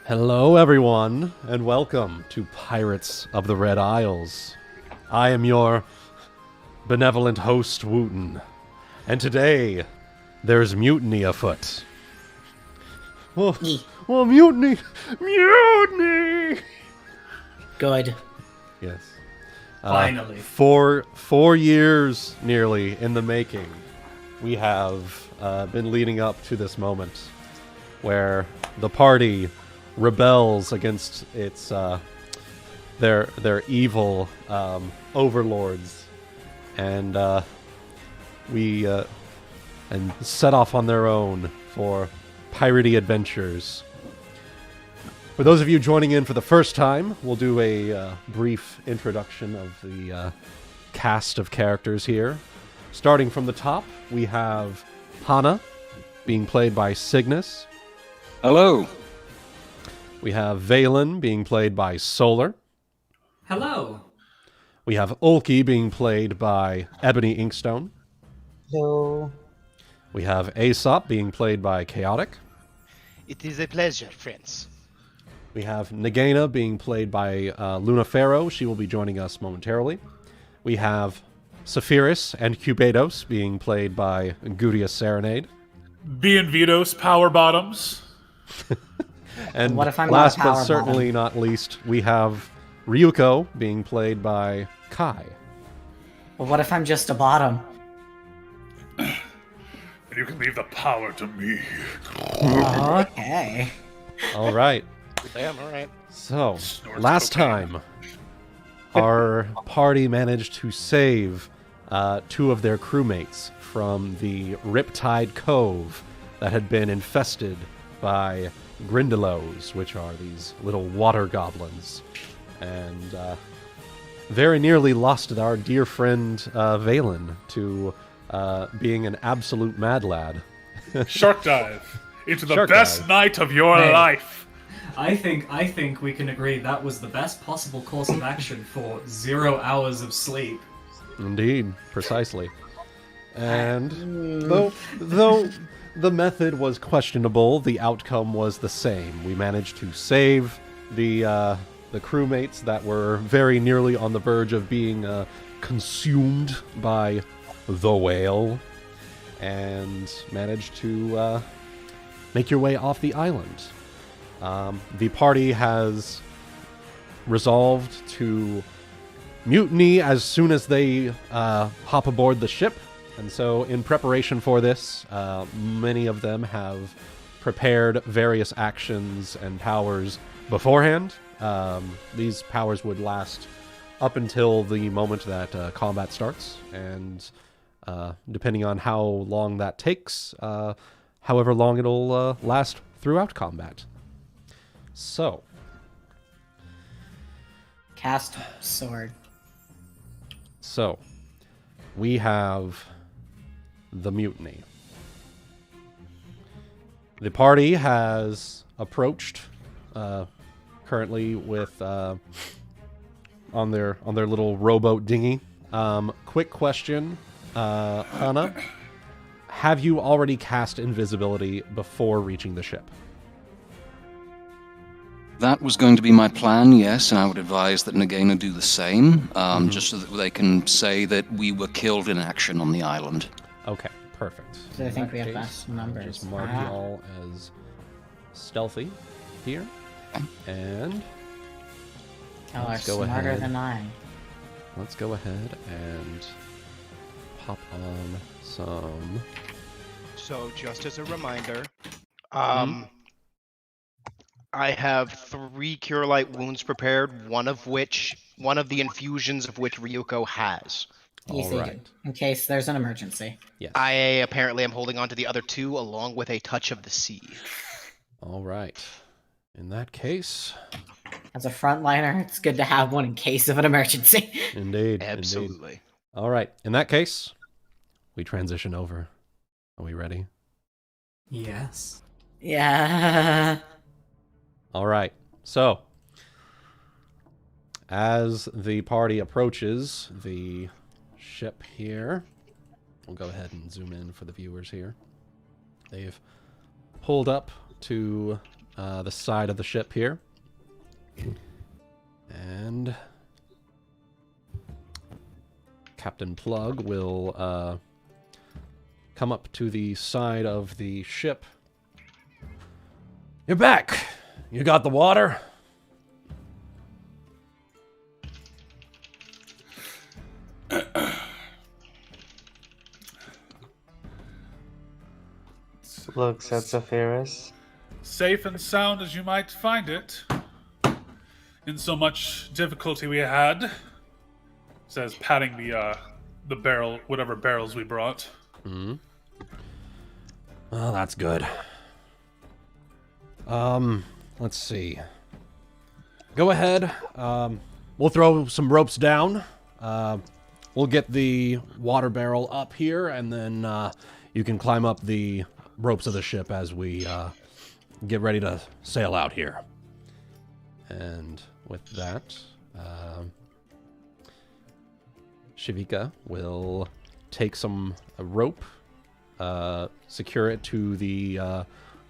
Hello, everyone, and welcome to Pirates of the Red Isles. I am your benevolent host, Wuten, and today there's mutiny afoot. Well, mutiny! Mutiny! Good. Yes. Finally. 4 years nearly in the making, we have been leading up to this moment where the party rebels against its their evil overlords, and we set off on their own for piratey adventures. For those of you joining in for the first time, we'll do a brief introduction of the cast of characters here. Starting from the top, we have Hana, being played by Cygnus. Hello. We have Valen, being played by Solar. Hello. We have Ulki, being played by Ebony Inkstone. So, We have Aesop, being played by Chaotic. It is a pleasure, friends. We have Nagaina, being played by Luna Farrowe. She will be joining us momentarily. We have Saphyrus and Cubados, being played by GutiuSerenade. Vitos Power Bottoms. And what if I'm last not a but power certainly not least, we have Ryuuko, being played by Kai. well, what if I'm just a bottom? And you can leave the power to me. Okay. All right. Damn, alright. So, Snorts last cocaine. time, our party managed to save two of their crewmates from the Riptide Cove that had been infested by Grindylows, which are these little water goblins, and very nearly lost our dear friend Valen to being an absolute mad lad. Shark dive into the Shark best dive. night of your Hey. life. I think we can agree that was the best possible course of action for 0 hours of sleep. Indeed, precisely. And though the method was questionable, the outcome was the same. We managed to save the crewmates that were very nearly on the verge of being consumed by the whale, and managed to make your way off the island. The party has resolved to mutiny as soon as they hop aboard the ship. And so, in preparation for this, many of them have prepared various actions and powers beforehand. These powers would last up until the moment that combat starts, and depending on how long that takes, however long it'll last throughout combat. So, Cast sword. we have the mutiny. The party has approached, currently with on their little rowboat dinghy. Quick question, Hana, have you already cast invisibility before reaching the ship? That was going to be my plan, yes, and I would advise that Nagaina do the same, just so that they can say that we were killed in action on the island. Okay, perfect. So I In think that we have case, best I'll numbers. just mark Ah. y'all as stealthy here, and Y'all are Let's go smarter ahead. than I. let's go ahead and pop on some. So, just as a reminder, I have 3 Cure Light wounds prepared, one of the infusions of which Ryuuko has. Easy, Alright. in case there's an emergency. Yes. I apparently am holding on to the other 2 along with a touch of the sea. All right. In that case, As a frontliner, it's good to have one in case of an emergency. indeed. Indeed. Absolutely. All right. In that case, we transition over. Are we ready? Yes. Yeah. All right. So, as the party approaches the ship here, we'll go ahead and zoom in for the viewers here. They've pulled up to the side of the ship here. And Captain Plug will come up to the side of the ship. You're back. You got the water? Looks at Saphyrus. Safe and sound as you might find it. In so much difficulty we had. Says patting the barrel, whatever barrels we brought. Hmm. Well, that's good. Let's see. Go ahead. We'll throw some ropes down. We'll get the water barrel up here, and then you can climb up the ropes of the ship as we get ready to sail out here. And with that, Shivika will take some rope, secure it to the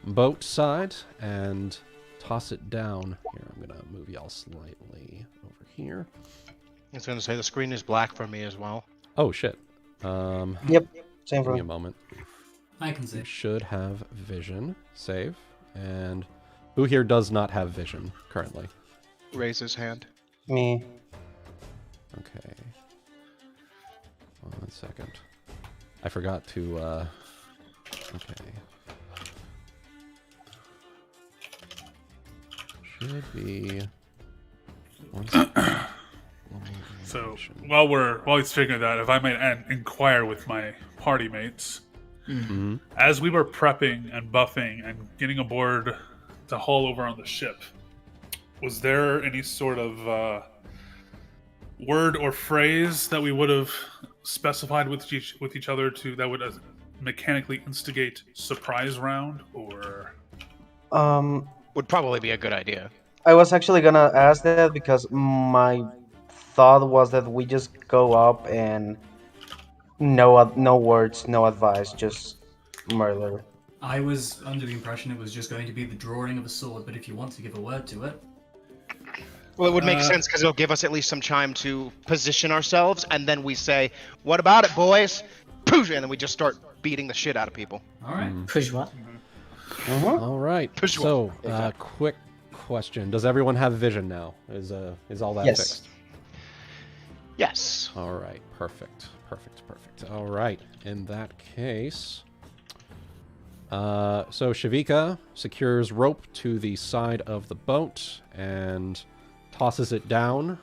boat side, and toss it down. Here, I'm going to move y'all slightly over here. I was going to say the screen is black for me as well. Oh, shit. Yep, same Give for me me. a moment. I can see. Should have vision. Save. And who here does not have vision currently? Raise his hand. Me. Okay. 1 second. I forgot to, okay. Should be... one second. So while he's figuring that, if I might inquire with my party mates, Mhm. as we were prepping and buffing and getting aboard to haul over on the ship, was there any sort of word or phrase that we would have specified with each other that would mechanically instigate surprise round, or? Would probably be a good idea. I was actually gonna ask that because my thought was that we just go up and no words, no advice, just murder. I was under the impression it was just going to be the drawing of a sword, but if you want to give a word to it. Well, it would make sense because it'll give us at least some time to position ourselves, and then we say, "What about it, boys?" Poosh, and then we just start beating the shit out of people. All right. Push what? All right. Push So, one. quick question: does everyone have vision now? Is all that Yes. fixed? Yes. All right. Perfect. All right. In that case, so Shivika secures rope to the side of the boat and tosses it down.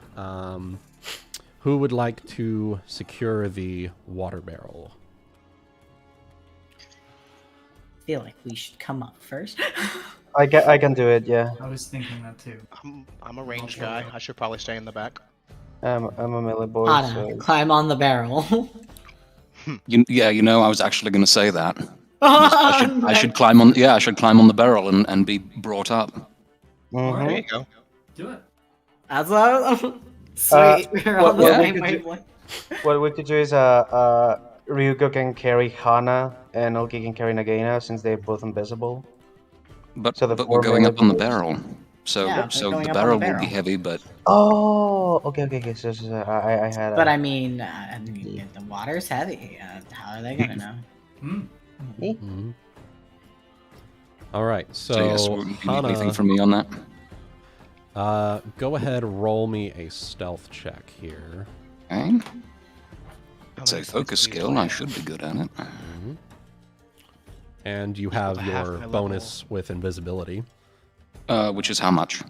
Who would like to secure the water barrel? I feel like we should come up first. I can do it, yeah. I was thinking that too. I'm a ranged guy. I should probably stay in the back. I'm a melee boy, Hana, so... climb on the barrel. I was actually going to say that. I should climb on. Yeah, I should climb on the barrel and be brought up. Mhm. There you go. Do it. That's sweet. We're on the what we same could do- wavelength. What we could do is Ryuuko can carry Hana and Ulki can carry Nagaina since they're both invisible. But So the but we're four going up on the melee barrel, so Yeah, we're so going the up on barrel the will be barrel. heavy. But Oh, okay. So I had. But I mean, the water's heavy. How are they gonna know? Hmm. Mhm. All right. So, so yes, you need anything Hana, from me on that? go ahead, roll me a stealth check here. Okay. It's a focus skill. I should be good at it. And you have half your my level. bonus with invisibility, Which is how much?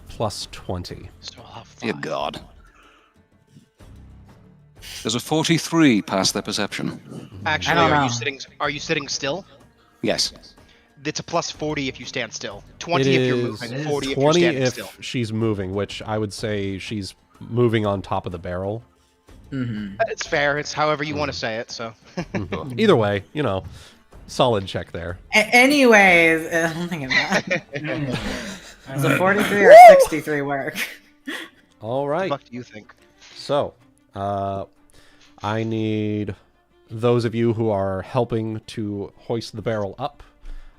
plus 20. Still have Dear 5. God. There's a 43 past their perception. Actually, I don't know. are you sitting still? Yes. It's a plus 40 if you stand still. It 20 if you're is moving. 40 if you're 20 standing if still. she's moving, which I would say she's moving on top of the barrel. It's fair. It's however you want to say it. So. Either way, solid check there. Anyways, I don't think it's that. Does a 43 or 63 work? All What right. the fuck do you think? So, I need those of you who are helping to hoist the barrel up.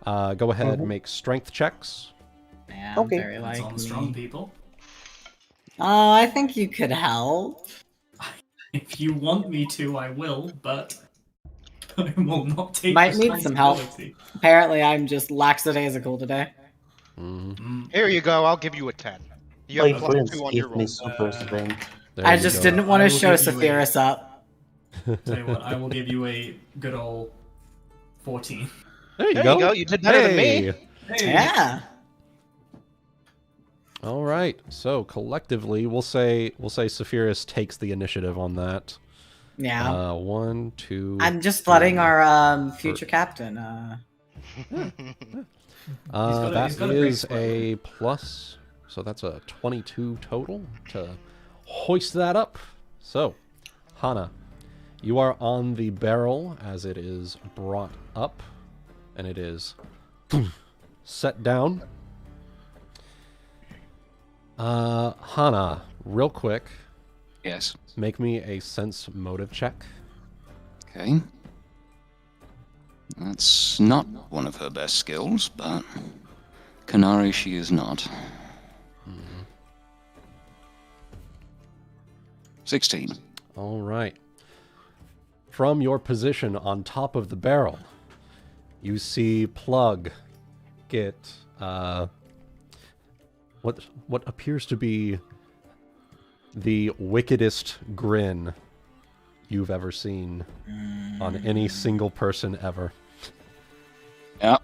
Go ahead and make strength checks. Yeah, Okay. very That's on likely. strong people. Oh, I think you could help. If you want me to, I will, but I will not take Might need some help. responsibility. Apparently, I'm just lackadaisical today. Here you go. I'll give you a 10. You Play have plus Prince, 2 on your give me roll. super strength. There I you just go. didn't want I to will show give you a- Saphyrus up. Tell you what, I will give you a good old 14. There you There go. you go. You did better than me. Hey! Hey. Yeah. All right. So collectively, we'll say Saphyrus takes the initiative on that. Yeah. 1, 2. I'm just letting 3. our future captain. That he's got a great is spread. a plus, so that's a 22 total to hoist that up. So, Hana, you are on the barrel as it is brought up, and it is set down. Hana, real quick, Yes. make me a sense motive check. Okay. That's not one of her best skills, but Canary she is not. 16. All right. From your position on top of the barrel, you see Plug get what appears to be the wickedest grin you've ever seen on any single person ever. Yeah.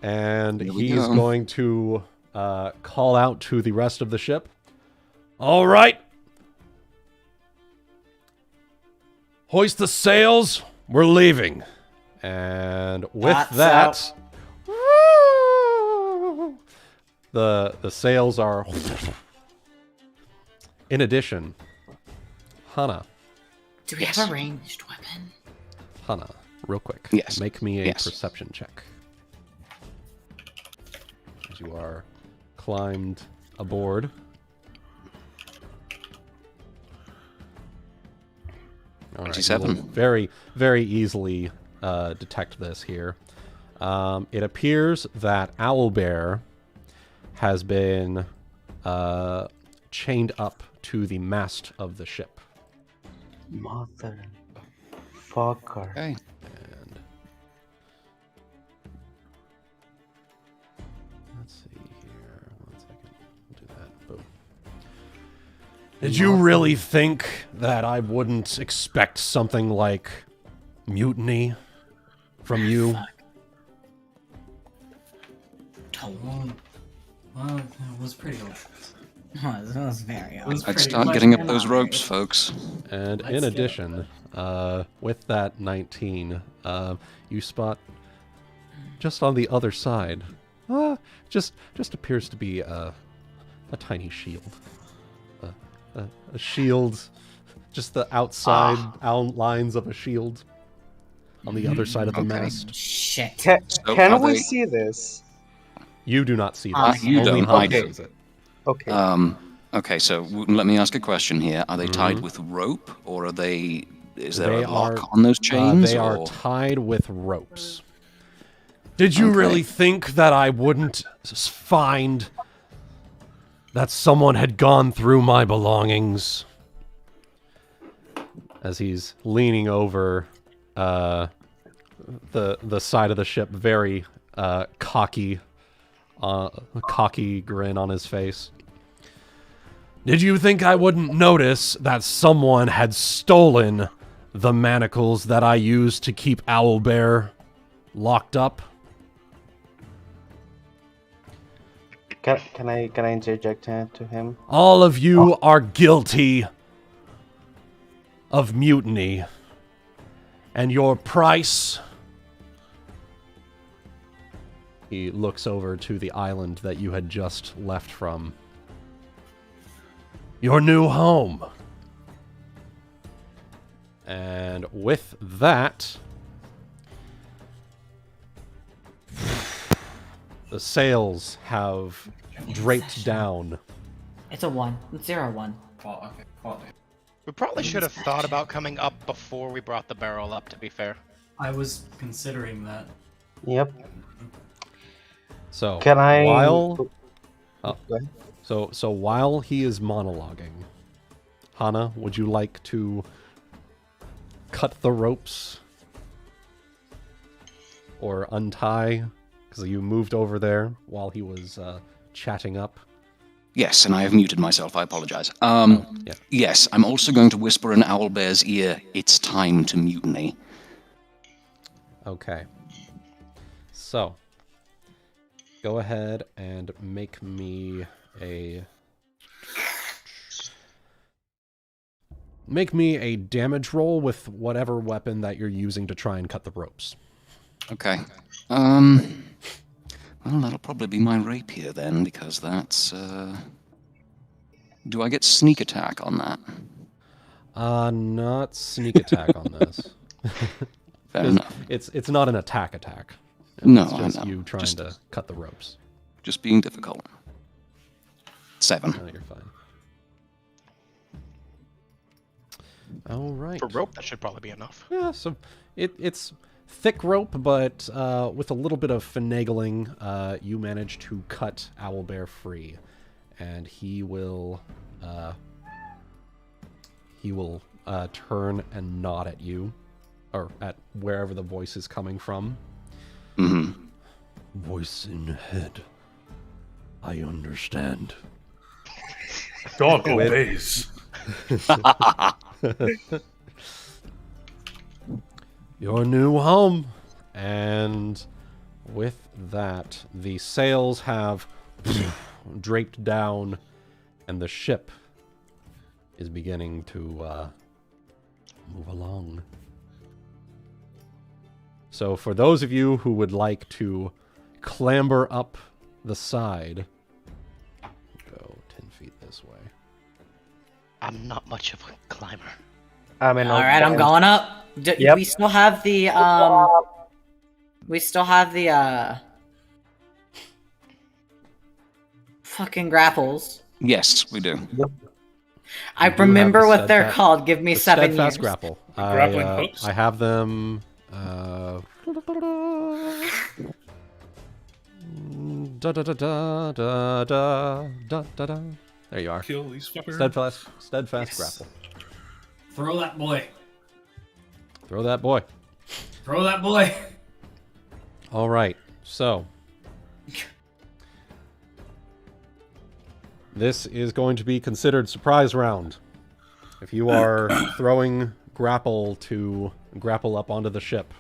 And Here we he's go. going to call out to the rest of the ship. All right. Hoist the sails. We're leaving. And with That's that, the sails are. In addition, Hana, Do we have a ranged weapon? Hana, real quick. Yes. Make me a Yes. perception check. As you are climbed aboard. All right, you 27. will very, very easily detect this here. It appears that Owlbear has been chained up to the mast of the ship. Mother fucker. Okay. And let's see here. 1 second. We'll do that. Boom. Did you really think that I wouldn't expect something like mutiny from you? Well, it was pretty obvious. It was very It was odd. Let's pretty start much getting up an those honor. ropes, folks. And Let's in get addition, with that 19, you spot just on the other side, just appears to be a tiny shield. A shield, just the outside outlines of a shield on the other side of the Okay. mast. Shit. Can So can are we they- see this? You do not see Ah, this. you Only don't, Hana I do. sees it. Okay. Okay, so let me ask a question here. Are they tied with rope, or are they? Is there They a lock are- on those chains? They are or? tied with ropes. Did you really think that I wouldn't find that someone had gone through my belongings? As he's leaning over the side of the ship, very cocky grin on his face. Did you think I wouldn't notice that someone had stolen the manacles that I used to keep Owlbear locked up? Can I interject to him? All of you are guilty of mutiny. And your price... He looks over to the island that you had just left from. Your new home. And with that... The sails have draped down. It's a 1. It's 0-1. Oh, okay. Oh, We probably should have thought about coming up before we brought the barrel up, to be fair. I was considering that. Yep. So Can I? while Oh. Go ahead. So while he is monologuing, Hana, would you like to cut the ropes or untie? Because you moved over there while he was chatting up. Yes, and I have muted myself. I apologize. Yeah. Yes, I'm also going to whisper in Owlbear's ear, it's time to mutiny. Okay. So, go ahead and make me a damage roll with whatever weapon that you're using to try and cut the ropes. Okay. Well, that'll probably be my rapier then, because that's, Do I get sneak attack on that? Not sneak attack on this. Fair enough. It's not an attack. No, It's just I know. you trying to cut the ropes. Just being difficult. 7. No, you're fine. All right. For rope, that should probably be enough. Yeah, so it's thick rope, but with a little bit of finagling, you manage to cut Owlbear free, and he will turn and nod at you, or at wherever the voice is coming from. Mm-hmm. Voice in head. I understand. Dog obeys. Your new home. And with that, the sails have draped down, and the ship is beginning to move along. So for those of you who would like to clamber up the side, go 10 feet this way. I'm not much of a climber. I mean, All right, I'm going up. Yep. We still have the fucking grapples. Yes, we do. I do have remember the what they're steadfast- called. Give me The 7 steadfast years. grapple. grappling hooks? I have them. Da da da da da da da da da. There you are. Kill these fuckers. Steadfast Yes. grapple. Throw that boy. Throw that boy. Throw that boy. All right. So this is going to be considered surprise round. If you are throwing grapple to grapple up onto the ship.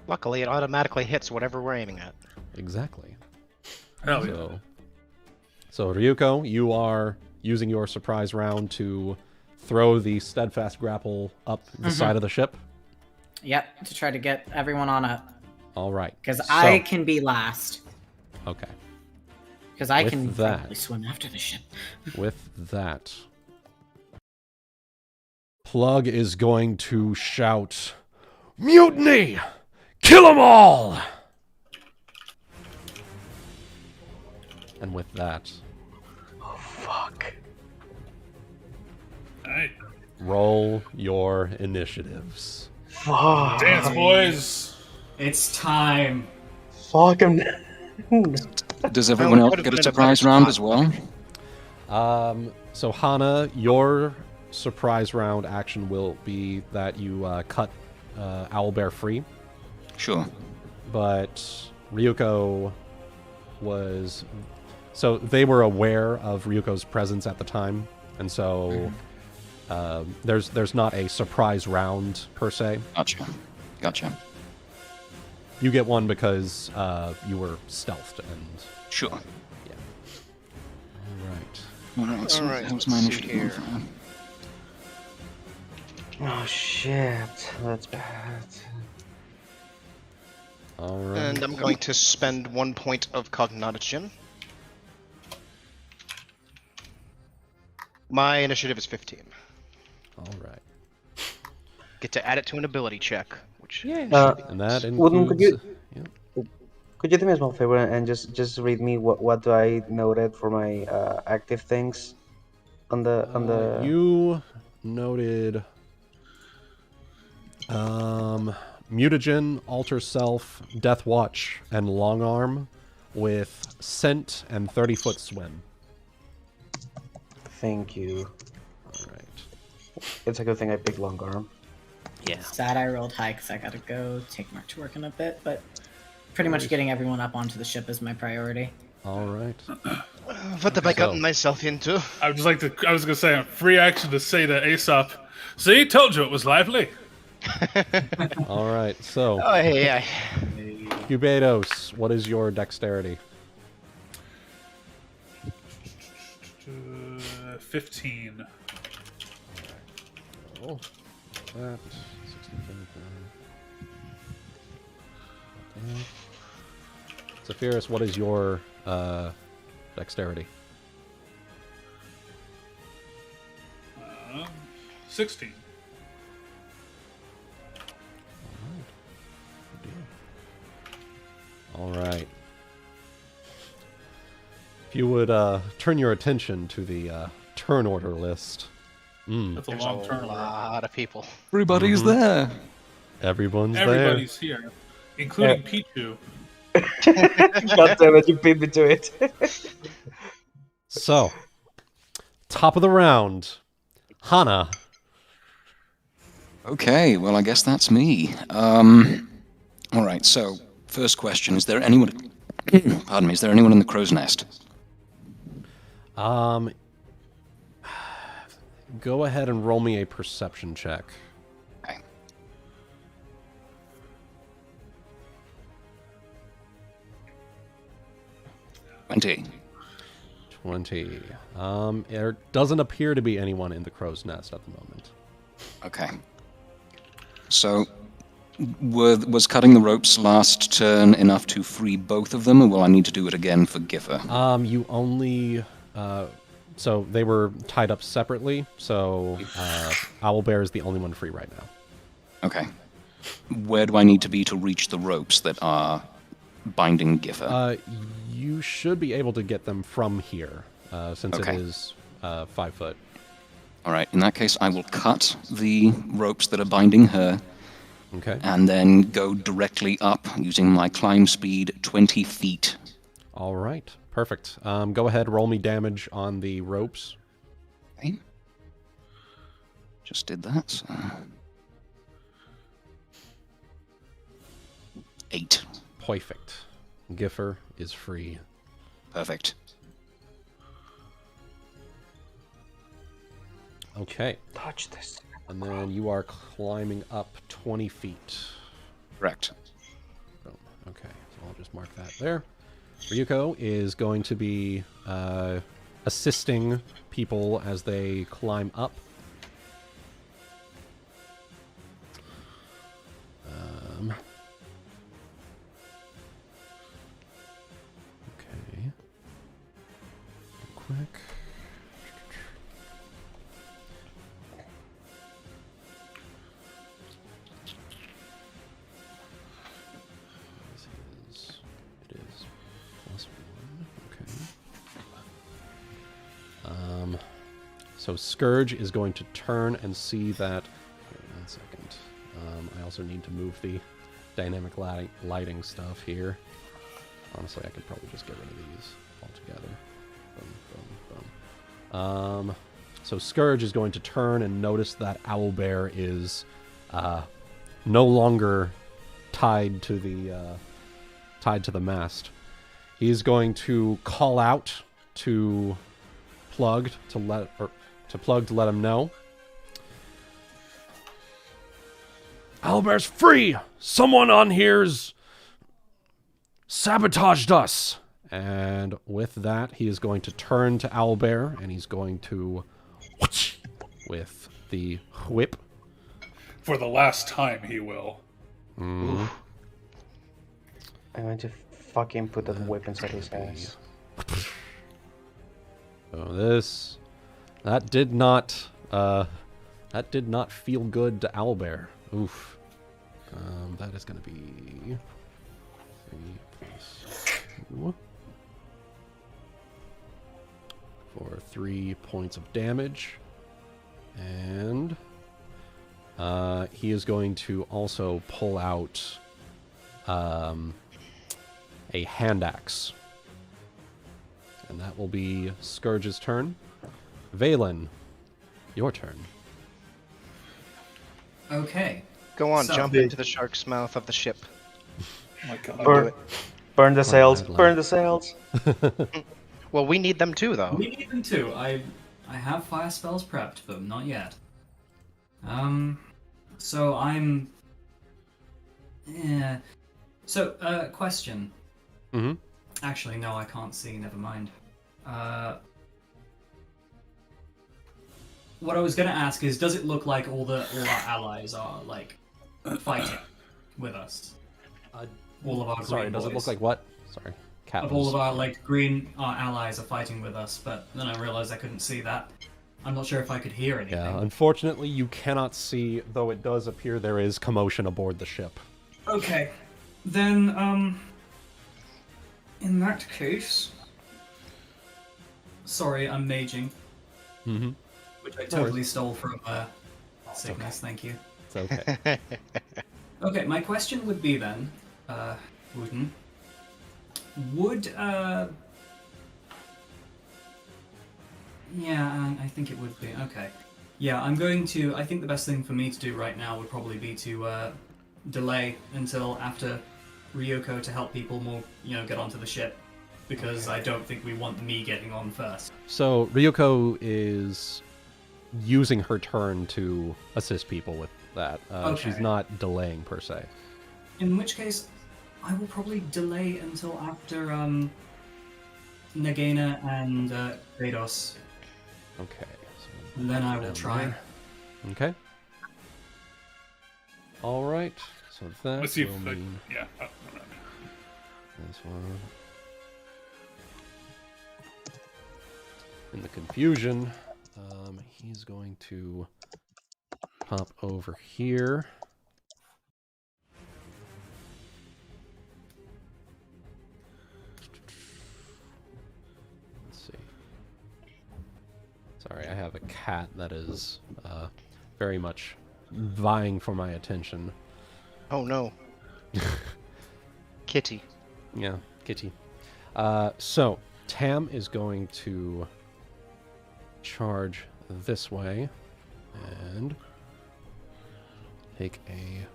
Luckily, it automatically hits whatever we're aiming at. Exactly. Hell yeah. So Ryuuko, you are using your surprise round to throw the steadfast grapple up the side of the ship. Yep, to try to get everyone on up. All right. Because So- I can be last. Okay. Because I With can that- probably swim after the ship. With that, Plug is going to shout, "Mutiny! Kill 'em all!" And with that, Fuck. Alright. roll your initiatives. Fuck. Dance, boys. It's time. Fuck him. Does everyone else could've get been a a surprise better round spot. as well? So Hana, your surprise round action will be that you cut Owlbear free, Sure. but Ryuuko was... So they were aware of Ryuko's presence at the time, and so there's not a surprise round per se. Gotcha. You get one because you were stealthed, and Sure. yeah. All right. Alright, so Alright, that was let's my see initiative. here. Oh shit, that's bad. All right. And I'm going to spend 1 point of cognition. My initiative is 15. All right. Get to add it to an ability check, which And that Wouldn't- includes... could yeah. Could you do me a small favor and just read me what do I noted for my active things on the You noted mutagen, alter self, death watch, and long arm with scent and 30-foot swim. Thank you. All right. It's a good thing I picked long arm. Yeah. Sad I rolled high because I gotta go take Mark to work in a bit, but pretty much getting everyone up onto the ship is my priority. All right. What have I gotten myself into? I would just like to. I was gonna say a free action to say to Aesop. See, told you it was lively. All right. So, Oh, yeah. Cubados, what is your dexterity? 15. Oh, that 65. Saphyrus, what is your dexterity? 16. All right. If you would turn your attention to the turn order list. That's a There's long a turn. lot of people. Everybody's there. Everyone's Everybody's here, including Pichu. God damn it, you beat me to it. there. So, top of the round, Hana. Okay, well, I guess that's me. All right, so first question: is there anyone? Pardon me. Is there anyone in the crow's nest? Go ahead and roll me a perception check. Okay. Twenty. 20. There doesn't appear to be anyone in the crow's nest at the moment. Okay. So, was cutting the ropes last turn enough to free both of them, or will I need to do it again for Giffer? You only... so they were tied up separately, so Owlbear is the only one free right now. Okay. Where do I need to be to reach the ropes that are binding Giffer? You should be able to get them from here, since Okay. it is 5 foot. All right, in that case, I will cut the ropes that are binding her, Okay. and then go directly up using my climb speed 20 feet. All right. Perfect. Go ahead, roll me damage on the ropes. Okay. Just did that. So. 8. Perfect. Giffer is free. Perfect. Okay. Touch this. And then you are climbing up 20 feet. Correct. Boom. Okay. So I'll just mark that there. Ryuuko is going to be assisting people as they climb up. Okay. Real quick. It is +1. Okay. So Scourge is going to turn and see that. Wait 1 second. I also need to move the dynamic lighting stuff here. Honestly, I could probably just get rid of these altogether. Boom, boom, boom. So Scourge is going to turn and notice that Owlbear is no longer tied to the mast. He's going to call out to Plug to let him know. Owlbear's free! Someone on here's sabotaged us! And with that, he is going to turn to Owlbear, and he's going to whoosh with the whip. For the last time, he will. I'm going to fucking put that whip inside his ass. So that did not feel good to Owlbear. Oof. That is going to be 3 + 2 for 3 points of damage, and he is going to also pull out a hand axe And that will be Scourge's turn. Valen, your turn. Okay. Go on, So- jump into the shark's mouth of the ship. Oh my god. Burn, burn the sails. Lad. Burn the sails. Well, we need them too, though. We need them too. I have fire spells prepped, but not yet. So I'm. Yeah. So, question. Mm-hmm. Actually, no, I can't see. Never mind. What I was gonna ask is, does it look like all our allies are like fighting with us? All of our Sorry, green does it boys. look like what? Sorry. Cat Of all was- of our like green allies are fighting with us, but then I realized I couldn't see that. I'm not sure if I could hear anything. Yeah, unfortunately you cannot see, though it does appear there is commotion aboard the ship. Okay, then in that case, sorry, I'm maging, Mm-hmm. which I totally stole from Cygnus. Thank you. It's okay. Okay, my question would be then, Wuten, would yeah, I think it would be. Okay. Yeah, I'm going to... I think the best thing for me to do right now would probably be to delay until after Ryuuko to help people more, get onto the ship. Because I don't think we want me getting on first. So Ryuuko is using her turn to assist people with that. She's Okay. not delaying per se. In which case, I will probably delay until after Nagaina and Kratos. Okay. And then I will try. Okay. All right. So that Let's see will if mean yeah. this one. In the confusion, he's going to pop over here. Let's see. Sorry, I have a cat that is very much vying for my attention. Oh no. Kitty. Yeah, kitty. So, Tam is going to charge this way and take a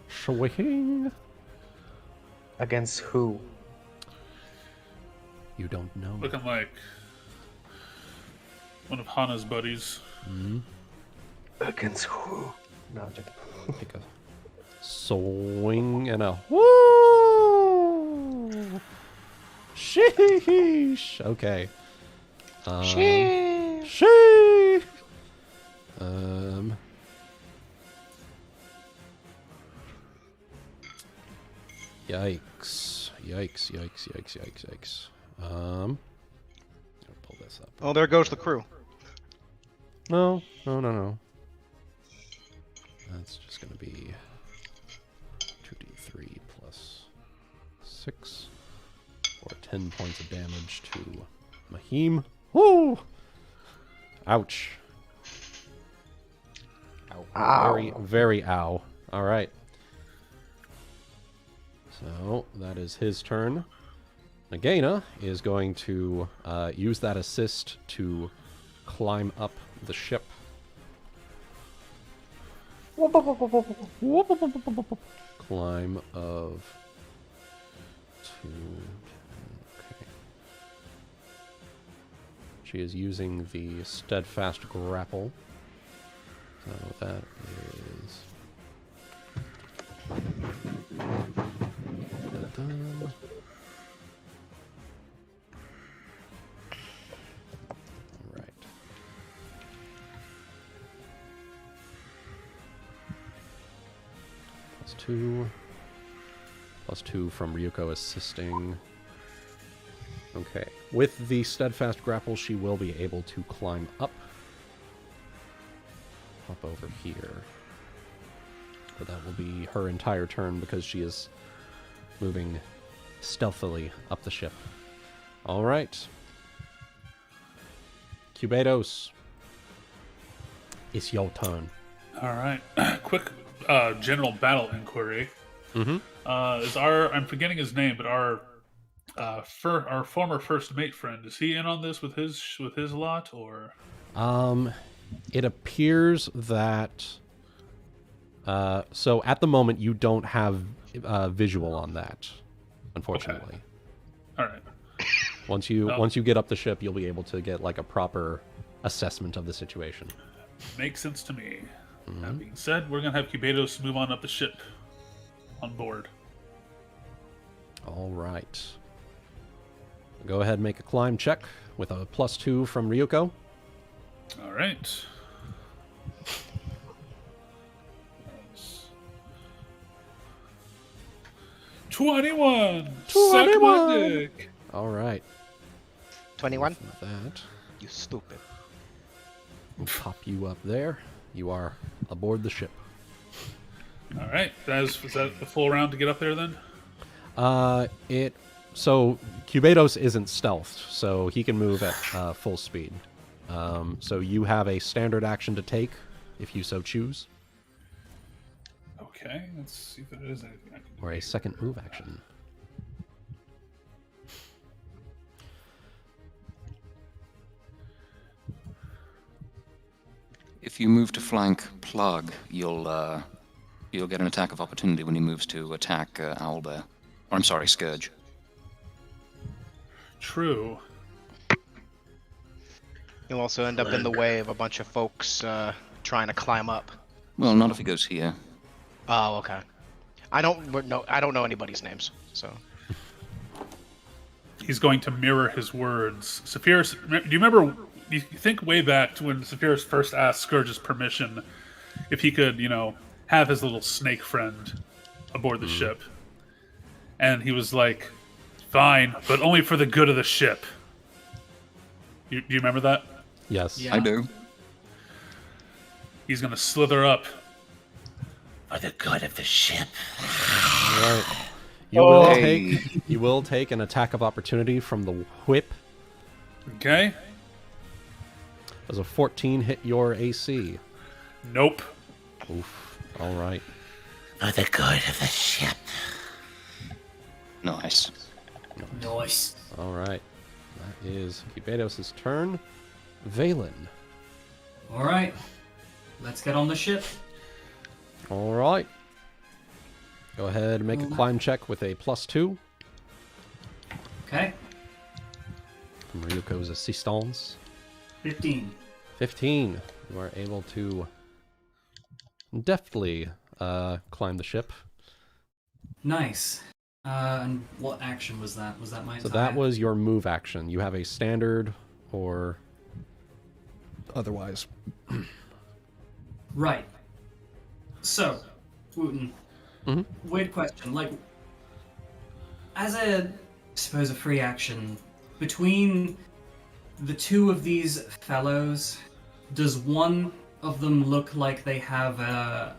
swing. Against who? You don't know. Looking like one of Hana's buddies. Against who? No, I'm joking. Take a swing and a woo. Sheesh. Okay. Sheesh. Yikes. Yikes. I'll pull this up. Oh, there goes the crew. No. That's just gonna be 2d3 plus 6 or 10 points of damage to Mahim. Woo! Ouch. Ow. Ow. Very, very ow. Alright. So, that is his turn. Nagaina is going to use that assist to climb up the ship. Climb of 2. Okay. She is using the steadfast grapple. So that is. Dun-dun. All right. Plus 2 from Ryuuko assisting. Okay. With the steadfast grapple, she will be able to climb up. Up over here. But that will be her entire turn because she is moving stealthily up the ship. All right. Cubados. It's your turn. All right. Quick general battle inquiry. Mm-hmm. I'm forgetting his name, but our Our former first mate friend, is he in on this with his lot, or? It appears that. So at the moment, you don't have visual on that, unfortunately. All right. Once you get up the ship, you'll be able to get like a proper assessment of the situation. Makes sense to me. That being said, we're gonna have Cubados move on up the ship on board. All right. Go ahead and make a climb check with a +2 from Ryuuko. All right. 21. 21. Suck my dick. All right. 21. That You stupid. will pop you up there. You are aboard the ship. All right. Was that the full round to get up there then? So Cubados isn't stealthed, so he can move at full speed. So you have a standard action to take, if you so choose, Okay. Let's see if there is anything I can do. or a second move action. If you move to flank Plug, you'll get an attack of opportunity when he moves to attack Owlbear. Or I'm sorry, Scourge. True. You'll also end up in the way of a bunch of folks trying to climb up. Well, not if he goes here. Oh, okay. I don't know anybody's names, so. He's going to mirror his words. Saphyrus, do you remember? You think way back to when Saphyrus first asked Scourge's permission if he could, have his little snake friend aboard the ship, and he was like, "Fine, but only for the good of the ship." Do you remember that? Yes. Yeah. I do. He's gonna slither up. For the good of the ship. All right. Hey. You will take an attack of opportunity from the whip. Okay. Does a 14 hit your AC? Nope. Oof. All right. For the good of the ship. Nice. Nice. All right. That is Cubados' turn. Valen. All right. Let's get on the ship. All right. Go ahead and make a climb check with a +2. Okay. From Ryuuko's assistance. 15. 15. You are able to deftly climb the ship. Nice. And what action was that? Was that my So entire... that was your move action. You have a standard or otherwise. Right. So, Wuten, weird question. Like, as I suppose a free action, between the two of these fellows, does one of them look like they have a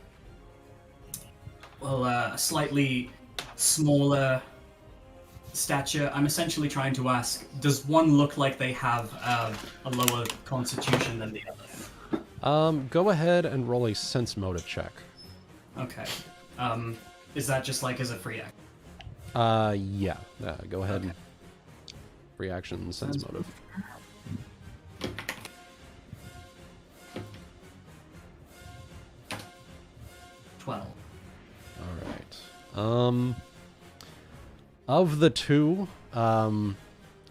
slightly smaller stature? I'm essentially trying to ask, does one look like they have a lower constitution than the other? Go ahead and roll a sense motive check. Okay. Is that just like as a free action? Yeah. Go ahead and reaction sense motive. $12. All right. Of the two,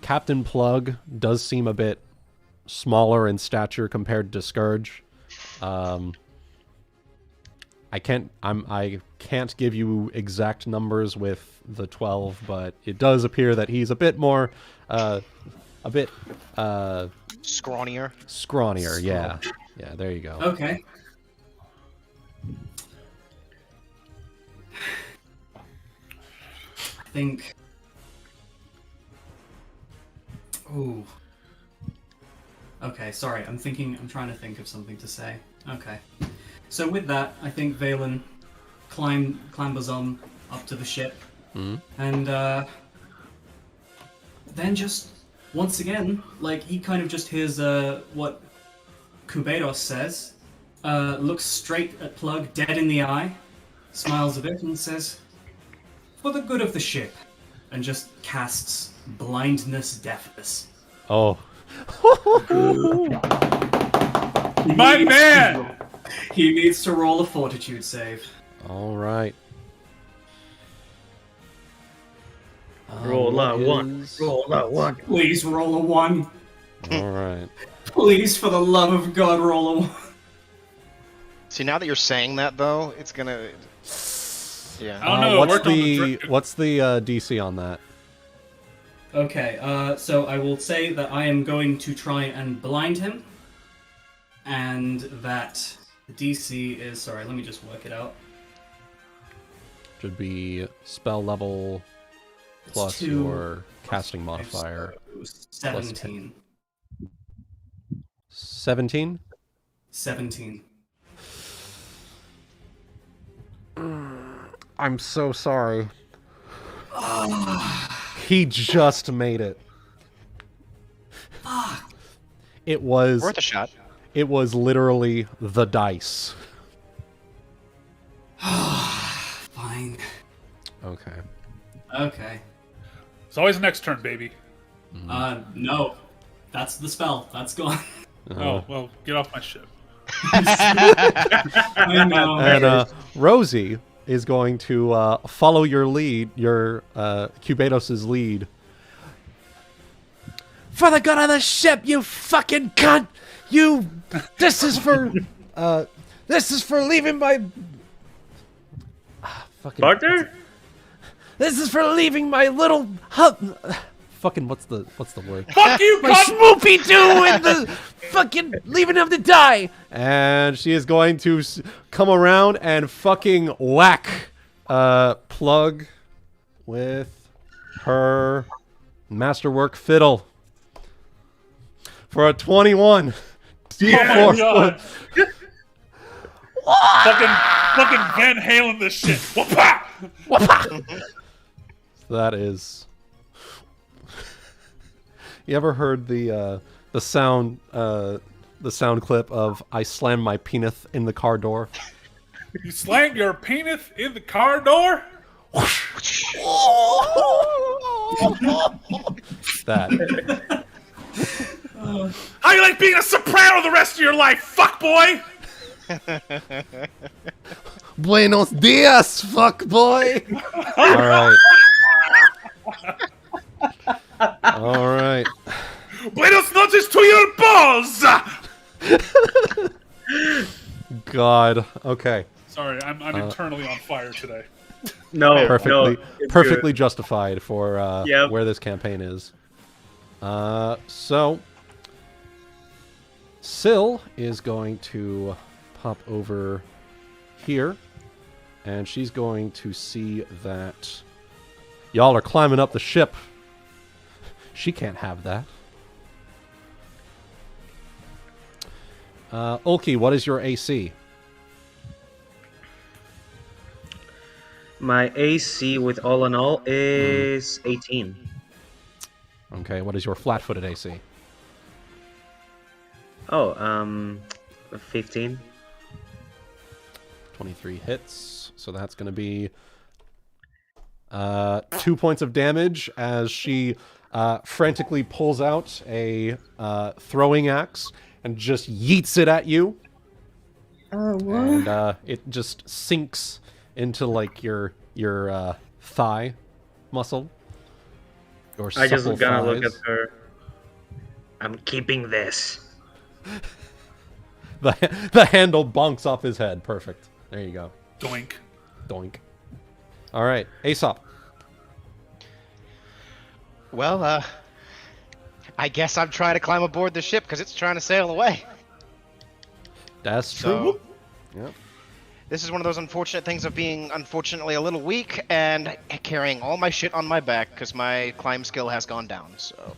Captain Plug does seem a bit smaller in stature compared to Scourge. I can't give you exact numbers with the 12, but it does appear that he's a bit more, Scrawnier. scrawnier. Yeah, yeah. There you go. Okay. I think. Ooh. Okay, sorry. I'm trying to think of something to say. Okay. So with that, I think Valen clambers on up to the ship, and then just once again, like he kind of just hears what Cubados says, looks straight at Plug, dead in the eye, smiles a bit, and says, "For the good of the ship," and just casts Blindness Deafness. Oh. My man! He needs to roll a Fortitude save. All right. Roll what a one. is- Roll a one. Please roll a 1. All right. Please, for the love of God, roll a 1. See, now that you're saying that, though, it's gonna. Yeah. I don't know. What's worked on the drink- what's the DC on that? Okay, so I will say that I am going to try and blind him, and that the DC is, sorry, let me just work it out. Should be spell level plus two your casting modifier. So 17. 17? 17. I'm so sorry. He just made it. It was Worth a shot. It was literally the dice. Fine. Okay. Okay. It's always next turn, baby. No. That's the spell. That's gone. Oh, well, get off my ship. I know. And Rosie is going to follow your lead, your Cubados' lead. For the good of the ship, you fucking cunt! You, this is for leaving my fucking. Partner? This is for leaving my little hub. Fucking what's the word? Fuck you, My cunt! schmoopy doo in the fucking leaving him to die. And she is going to come around and fucking whack Plug with her masterwork fiddle for a 21. Oh my god! fucking Van Halen this shit. Whoop-ah! That is. You ever heard the sound clip of "I slammed my penis in the car door"? You slammed your penis in the car door? That. How you like being a soprano the rest of your life, fuckboy? Buenos dias, fuck boy. All right. All right. Buenos noches to your balls! God. Okay. Sorry, I'm internally on fire today. No, Perfectly, no, it's perfectly good. justified for Yep. where this campaign is. So Syl is going to pop over here, and she's going to see that y'all are climbing up the ship. She can't have that. Ulki, what is your AC? My AC with all in all is 18. Okay, what is your flat-footed AC? Oh, 15. 23 hits, so that's going to be 2 points of damage as she frantically pulls out a throwing axe and just yeets it at you. Oh, what? And it just sinks into like your thigh muscle. Your I just supple gonna look at thighs. her. I'm keeping this. The handle bonks off his head. Perfect. There you go. Doink. Doink. All right, Aesop. Well, I guess I'm trying to climb aboard the ship because it's trying to sail away. That's So, true. Yep. this is one of those unfortunate things of being, unfortunately, a little weak and carrying all my shit on my back because my climb skill has gone down. So,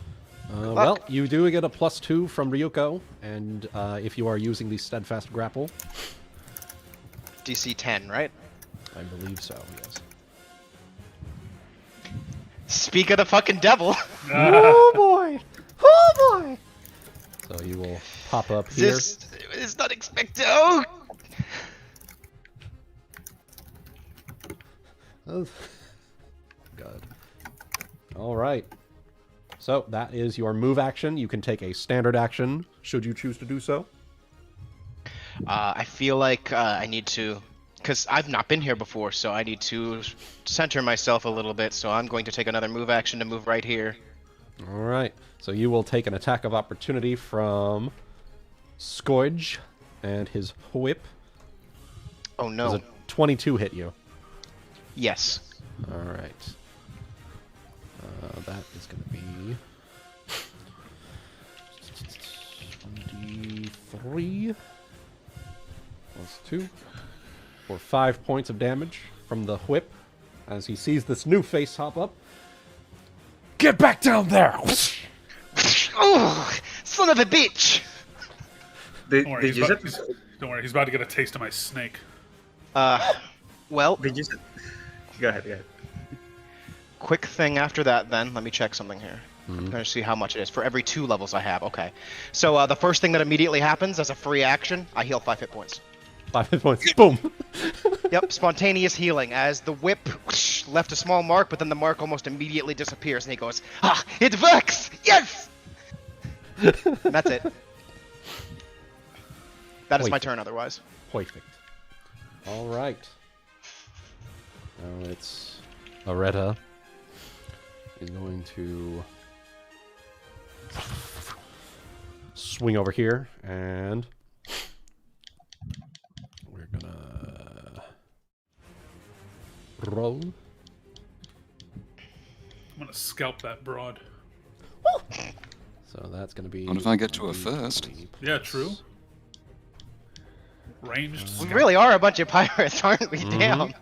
Well, you do get a +2 from Ryuuko, and if you are using the Steadfast Grapple, DC 10, right? I believe so, yes. Speak of the fucking devil. Oh boy! Oh boy! So you will pop up here. This is not expected. Oh, Oh, God. All right. So that is your move action. You can take a standard action should you choose to do so. I feel like I need to, because I've not been here before, so I need to center myself a little bit. So I'm going to take another move action to move right here. All right. So you will take an attack of opportunity from Scourge and his whip. Oh no. Does a 22 hit you? Yes. All right. That is going to be 23 plus 2 for 5 points of damage from the whip as he sees this new face hop up. Get back down there! Oh, son of a bitch! Don't worry, don't worry, he's about to get a taste of my snake. Well, Did you say... Go ahead. quick thing after that then. Let me check something here. I'm going to see how much it is. For every 2 levels I have. Okay. So the first thing that immediately happens as a free action, I heal 5 hit points. 5 hit points. Boom! Yep, spontaneous healing. As the whip left a small mark, but then the mark almost immediately disappears, and he goes, "Ah, it works! Yes!" And that's it. That is my turn otherwise. Perfect. All right. Now it's Areta is going to swing over here, and we're gonna roll. I'm gonna scalp that broad. So that's gonna be. What if I get to her first? Yeah, true. Ranged We scalp. really are a bunch of pirates, aren't we? Damn.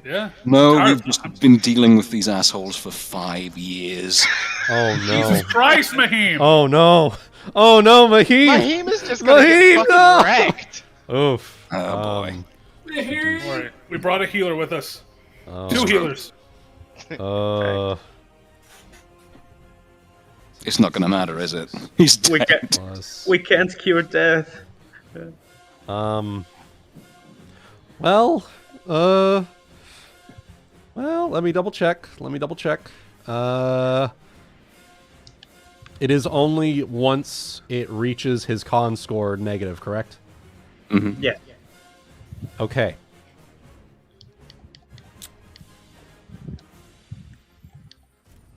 Yeah. No, Tired- we've just been dealing with these assholes for 5 years. Oh no! Jesus Christ, Mahim! Oh no! Oh no, Mahim! Mahim is just gonna Mahim, get no! fucking wrecked. Oof. Oh boy. Don't worry, we brought a healer with us. Oh, 2 healers. It's not gonna matter, is it? He's We dead. can't. plus, We can't cure death. Well, let me double check. It is only once it reaches his con score negative, correct? Yeah. Okay.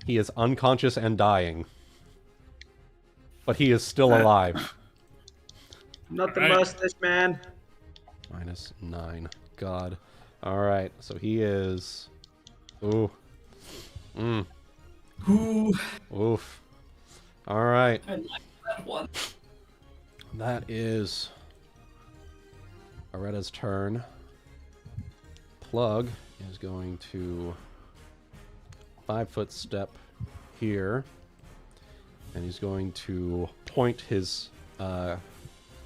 He is unconscious and dying. But he is still alive. Not the Alright. mustache man. -9. God. Alright, so he is... Ooh. Ooh, Oof. Alright. I like that one. That is Areta's turn. Plug is going to 5-foot step here, and he's going to point his.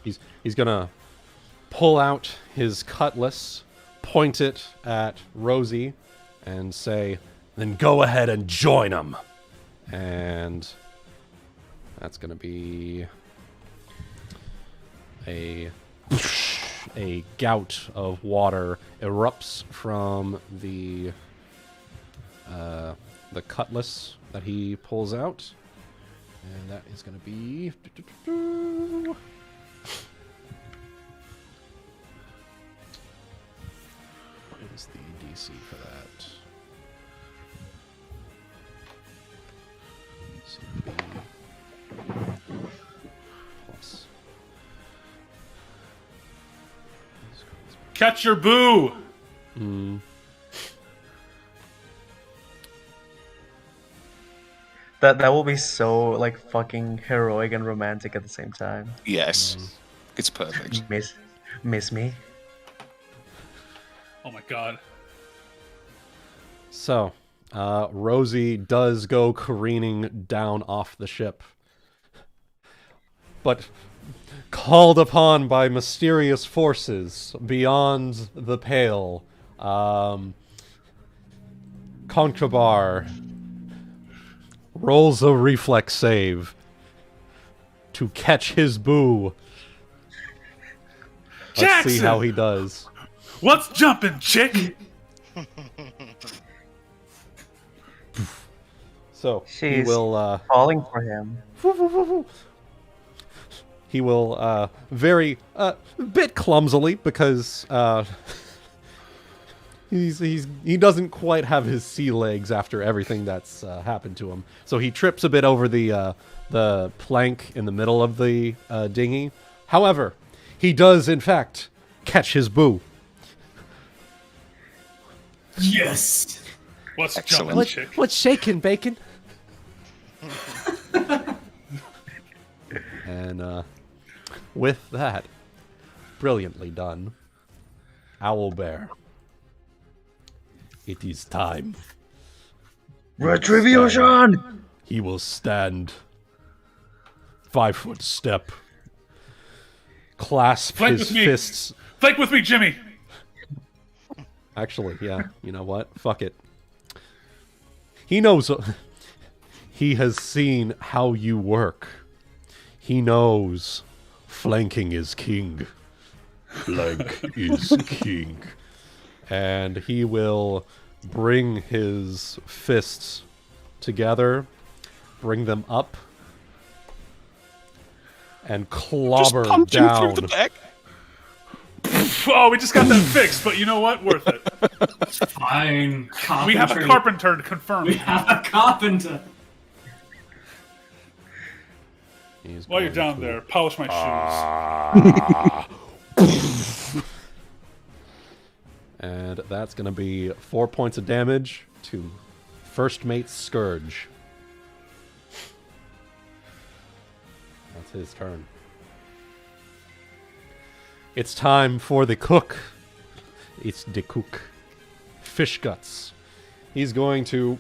He's gonna pull out his cutlass, point it at Rosie, and say, "Then go ahead and join him." And that's gonna be a gout of water erupts from the cutlass that he pulls out, and that is going to be what is the DC for that? CB plus. Catch your boo! That will be so like fucking heroic and romantic at the same time. Yes. It's perfect. Miss me. Oh my god. So, Rosie does go careening down off the ship. But called upon by mysterious forces beyond the pale, Contrabar rolls a reflex save to catch his boo. Let's see Jackson! how he does. What's jumping, chick? So he She's will falling for him. he will very bit clumsily because he doesn't quite have his sea legs after everything that's happened to him. So he trips a bit over the plank in the middle of the dinghy. However, he does in fact catch his boo. Yes. What's Excellent. jumping, chick? What's shaking, bacon? And with that, brilliantly done, Owlbear. It is time. Retribution! He will stand 5-foot step, clasp Flank his with me. fists. Flank with me, Jimmy. Actually, yeah, you know what? Fuck it. He knows. He has seen how you work. He knows flanking is king. Flank is king. And he will bring his fists together, bring them up, and clobber Just punch him down. through the back. Oh, we just got that fixed, but you know what? Worth it. Fine. We have a Carpentry. carpenter to confirm. We have a carpenter. He's While you're going down to- there, polish my And that's going to be 4 points of damage to First Mate's Scourge. That's his turn. It's time for the cook. It's the cook. Fish guts. He's going to...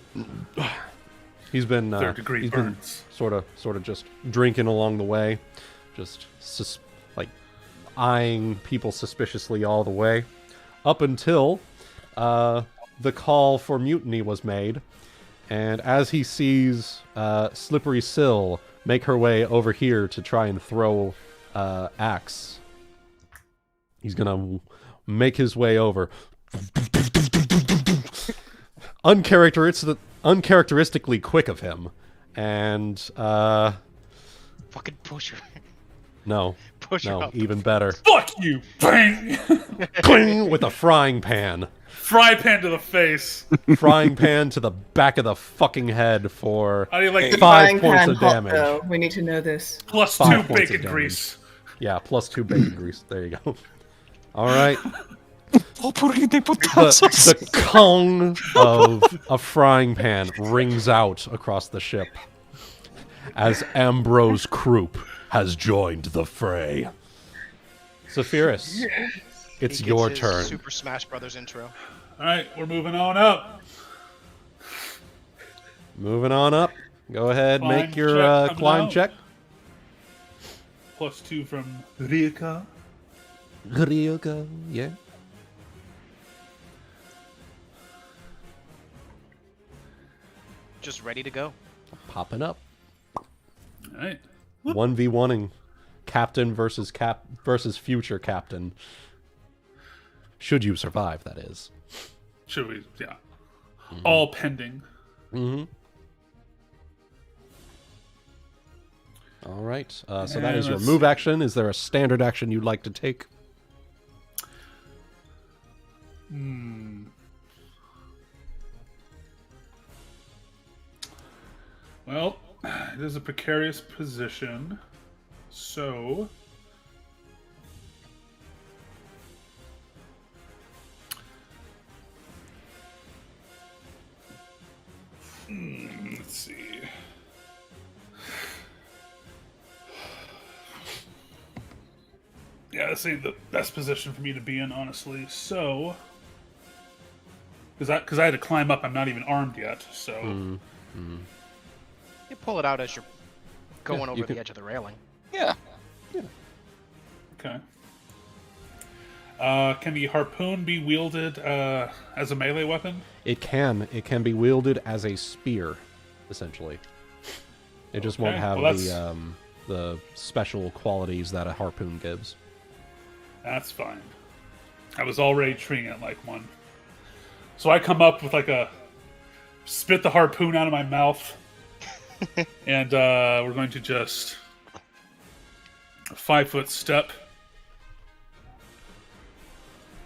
He's been Third-degree he's burns. been sort of just drinking along the way, just eyeing people suspiciously all the way, up until the call for mutiny was made, and as he sees Slippery Sill make her way over here to try and throw axe, he's gonna make his way over. Uncharacteristically quick of him, and Fucking push her. no, Push her no, up. even better. Fuck you! Bang! Cling with a frying pan. Fry pan to the face. Frying pan to the back of the fucking head for How do you like the 5 points pan of hot, damage. though. We need to know this. plus 5 2 points of bacon damage. grease? Yeah, plus 2 bacon grease. There you go. All right. The cone of a frying pan rings out across the ship as Ambrose Croup has joined the fray. Saphyrus, it's He gets your his turn. Super Smash Brothers intro. Alright, we're moving on up. Moving on up. Go ahead, Climb make your check coming climb out. check. Plus 2 from Ryuuko. Ryuuko, yeah. Just ready to go. Popping up. Alright. 1v1ing captain versus future captain. Should you survive, that is. Should we? Yeah. All pending. Mm-hmm. All right. So that is your let's move see. action. Is there a standard action you'd like to take? Well, it is a precarious position, so let's see. Yeah, this ain't the best position for me to be in, honestly. So, because I had to climb up, I'm not even armed yet. So, You pull it out as you're going you over can- the edge of the railing. Yeah. okay. Can the harpoon be wielded as a melee weapon? It can. It can be wielded as a spear, essentially. It just won't Okay, have well, the special qualities that a harpoon gives. That's fine. I was already treating it like one. So I come up with like a spit the harpoon out of my mouth, And we're going to just 5-foot step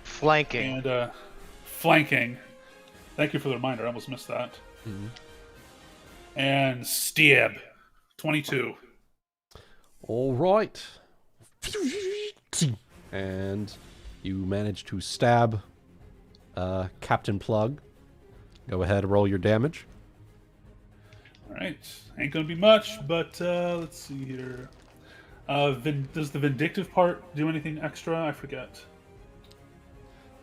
Flanking. and flanking. Thank you for the reminder. I almost missed that. And stab. 22. All right. And you manage to stab Captain Plug. Go ahead, roll your damage. All right. Ain't going to be much, but let's see here. Does the vindictive part do anything extra? I forget.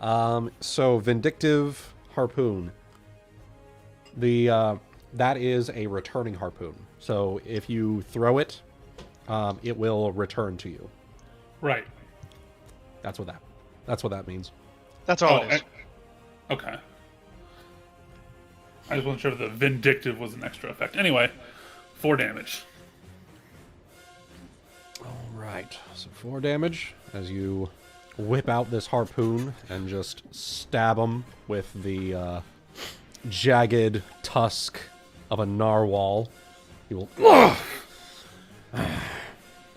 So Vindictive Harpoon. That is a returning harpoon. So if you throw it, it will return to you. Right. That's what that means. That's all it is. Okay. I just wasn't sure if the vindictive was an extra effect. Anyway, 4 damage. All right. So 4 damage as you whip out this harpoon and just stab him with the jagged tusk of a narwhal. He will...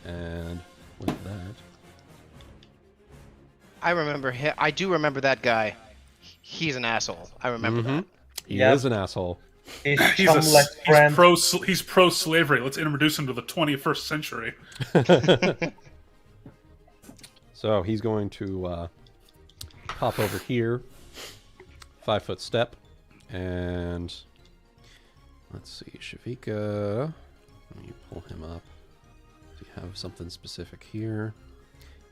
And with that... I do remember that guy. He's an asshole. I remember that. He is an asshole. He's friend. He's pro-slavery. Let's introduce him to the 21st century. So he's going to pop over here, 5-foot step, and let's see, Shavika. Let me pull him up. Do you have something specific here?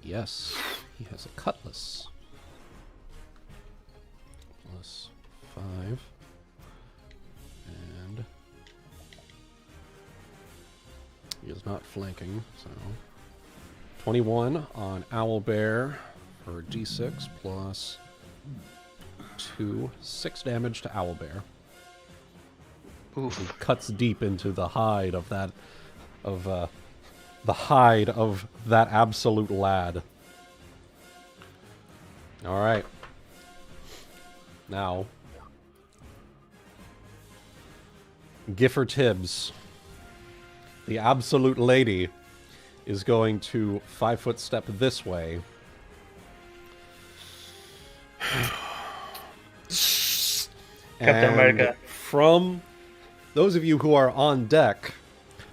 Yes, he has a cutlass. +5. And he is not flanking, so 21 on Owlbear for D6 plus 2, 6 damage to Owlbear. Oof. He cuts deep into the hide of that, the hide of that absolute lad. All right. Now, Giffer Tibbs, the absolute lady, is going to 5-foot step this way. Captain America. From those of you who are on deck,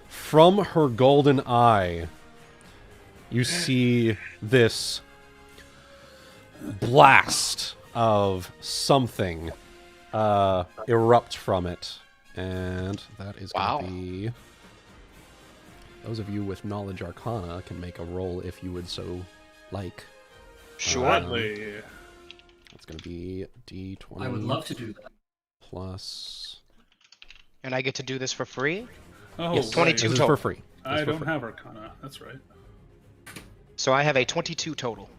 from her golden eye, you see this blast of something erupt from it. And that is going to be... Those of you with Knowledge Arcana can make a roll if you would so like. Sure. It's going to be D20. I would love to do that. Plus... And I get to do this for free? Oh, Yes, 22 this is total. for free. I don't have Arcana. That's right. So I have a 22 total.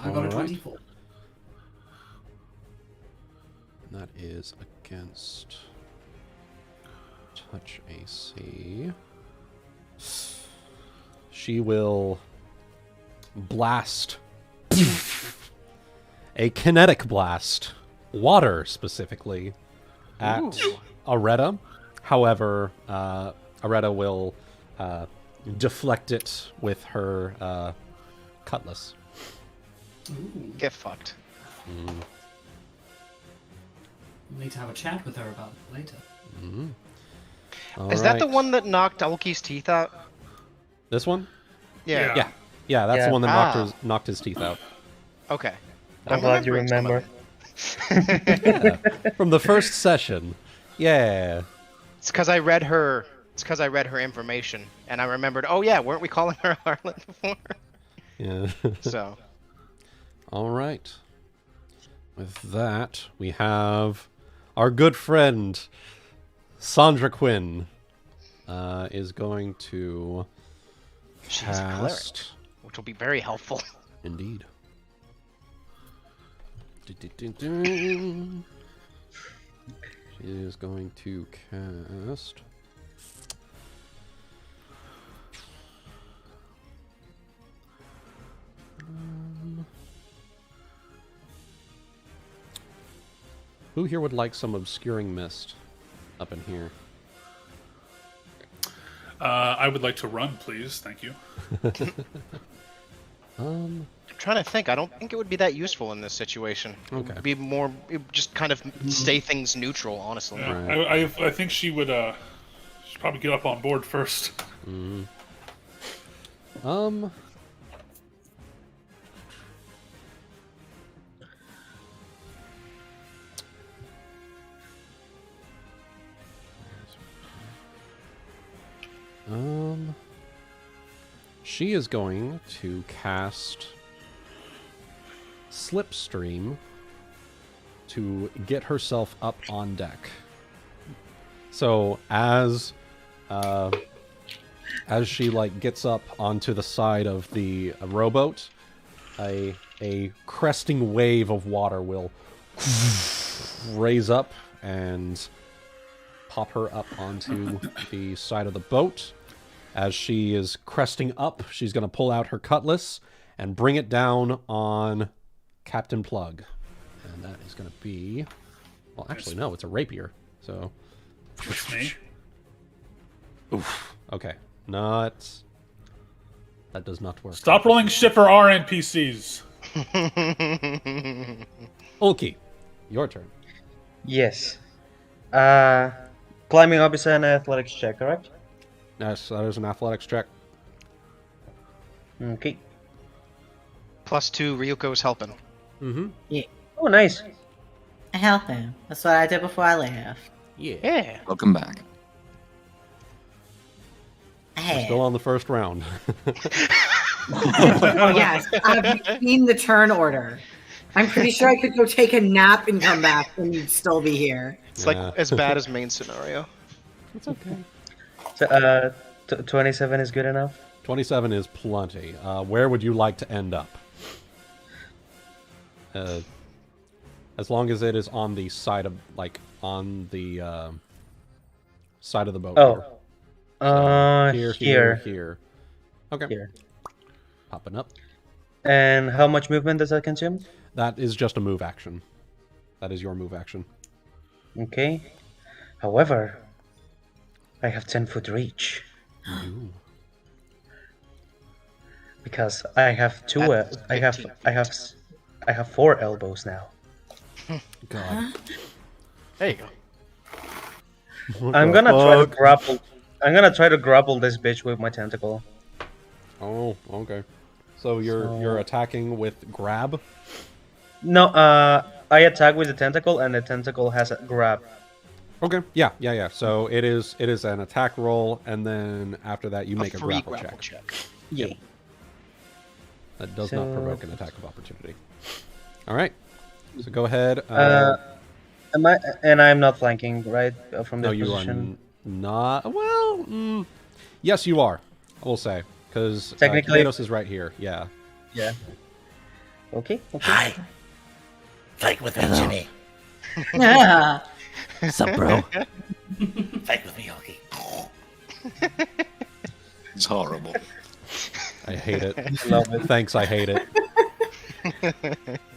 I got a Alright. 24. And that is against touch AC. She will blast a kinetic blast, water specifically, at Areta. However, Areta will deflect it with her cutlass. Get fucked. We'll need to have a chat with her about it later. Is that the one that knocked Ulki's teeth out? This one? Yeah. Yeah, that's Yeah. the one that knocked his teeth out. Okay. I'm glad you remembering remember. From the first session. Yeah. It's because I read her. It's because I read her information, and I remembered. Oh yeah, weren't we calling her Harlot before? Yeah. So. All right. With that, we have our good friend Sandra Quinn is going to She's a cleric, cast. which will be very helpful. Indeed. She is going to cast. Who here would like some obscuring mist up in here? I would like to run, please. Thank you. I'm trying to think. I don't think it would be that useful in this situation. Okay. It would be more, it would just kind of stay things neutral, honestly. Yeah, Right. I think she would should probably get up on board first. She is going to cast Slipstream to get herself up on deck. So as she like gets up onto the side of the rowboat, a cresting wave of water will raise up and pop her up onto the side of the boat. As she is cresting up, she's going to pull out her cutlass and bring it down on Captain Plug. And that is going to be... Well, actually, no, it's a rapier. So... It's me. Oof. Okay. Not... That does not work. Stop rolling shit for our NPCs. Ulki, your turn. Yes. Climbing up is an athletics check, correct? Yes, that is an athletics check. Okay. +2, Ryuuko's helping. Yeah, Oh, nice. I help him. That's what I did before I left. Yeah. Welcome back. We're still on the first round. Oh yes, I've seen the turn order. I'm pretty sure I could go take a nap and come back and you'd still be here. It's like as bad as main scenario. It's okay. So, 27 is good enough? 27 is plenty. Where would you like to end up? As long as it is on the side of, like, on the side of the boat. Oh, Here. Okay. Here. Popping up. And how much movement does that consume? That is just a move action. That is your move action. Okay. However, I have 10-foot reach. Ooh. Because I have I have 4 elbows now. God. There you go. I'm gonna try to grapple this bitch with my tentacle. Oh, okay. So you're attacking with grab? No, I attack with the tentacle, and the tentacle has a grab. Okay. Yeah. So it is an attack roll, and then after that you make a free grapple check. Yeah. That does So- not provoke an attack of opportunity. All right. So go ahead. I'm not flanking, right? From no, this you position. are not. Well, yes, you are. I will say because Technically- Kratos is right here. Yeah. Yeah. Okay. Hi. Fight with me, Jimmy. Yeah. Sup, bro? Fight with me, Ulki. It's horrible. I hate it. Love it. Thanks, I hate it.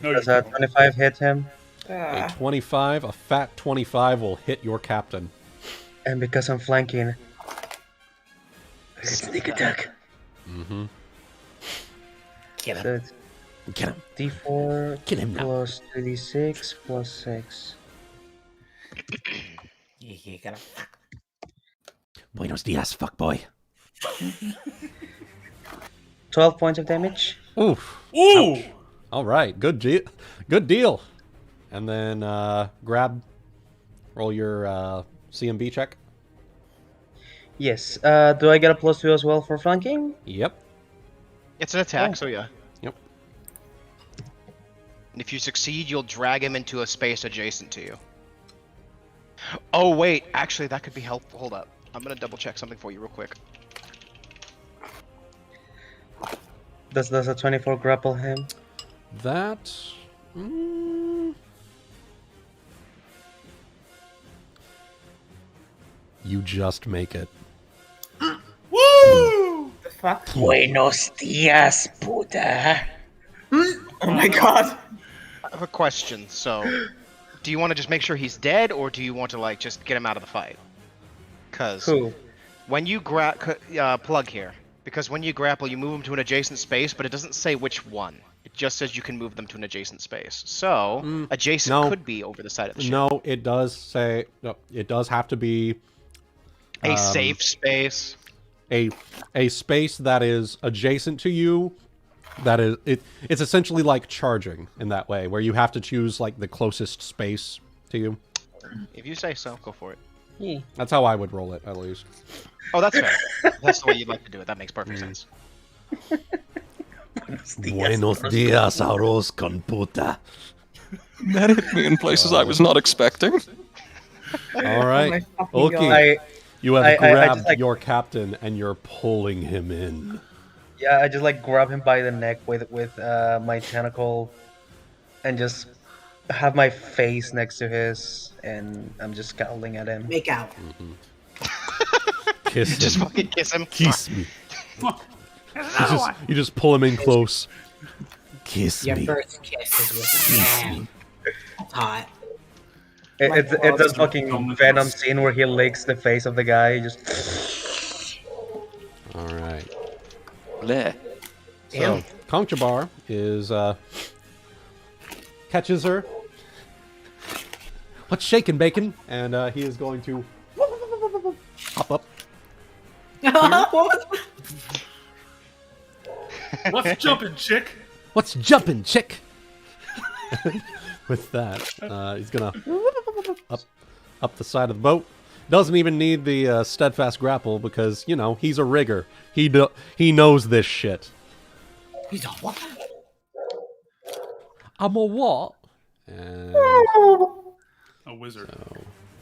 No, Does a 25 hit him? A 25, a fat 25 will hit your captain. And because I'm flanking, I get sneak attack. Mm-hmm. Get So him. it's Get him. D4 Get him now. plus 2d6 plus 6. You gotta fuck. Buenos dias, fuckboy. 12 points of damage. Oof. Ooh! Ouch. All right. Good deal. And then roll your CMB check. Yes. Do I get a +2 as well for flanking? Yep. It's an attack, Oh. so yeah. Yep. And if you succeed, you'll drag him into a space adjacent to you. Oh, wait. Actually, that could be helpful. Hold up. I'm going to double check something for you real quick. Does a 24 grapple him? That. You just make it. Woo! The fuck? Buenos dias, puta. Oh my god. I have a question. So, do you want to just make sure he's dead, or do you want to, like, just get him out of the fight? Because Who? When you plug here, because when you grapple, you move them to an adjacent space, but it doesn't say which one. It just says you can move them to an adjacent space. So adjacent could be over the side of the ship. No, it does say no. It does have to be a safe space. A space that is adjacent to you. That is it's essentially like charging in that way, where you have to choose like the closest space to you. If you say so, go for it. Yeah. That's how I would roll it, at least. Oh, that's fair. That's the way you'd like to do it. That makes perfect sense. Buenos dias, arroz con puta. That hit me in places I was not expecting. All right, Oh my fucking Ulki, you have grabbed just, like- your captain and you're pulling him in. Yeah, I just like grab him by the neck with my tentacle, and just have my face next to his, and I'm just scowling at him. Make out. Kiss him. Just fucking kiss him. Kiss me. You just pull him in close. Kiss Your me. first kiss is with a man. That's hot. It's a fucking Venom scene where he licks the face of the guy. Just All right. Bleh. So Conchabar is catches her. What's shaking, bacon? And he is going to hop up. What's jumping, chick? What's jumping, chick? With that, he's gonna up the side of the boat. Doesn't even need the steadfast grapple because you know he's a rigger. He knows this shit. He's a what? I'm a what? And A wizard.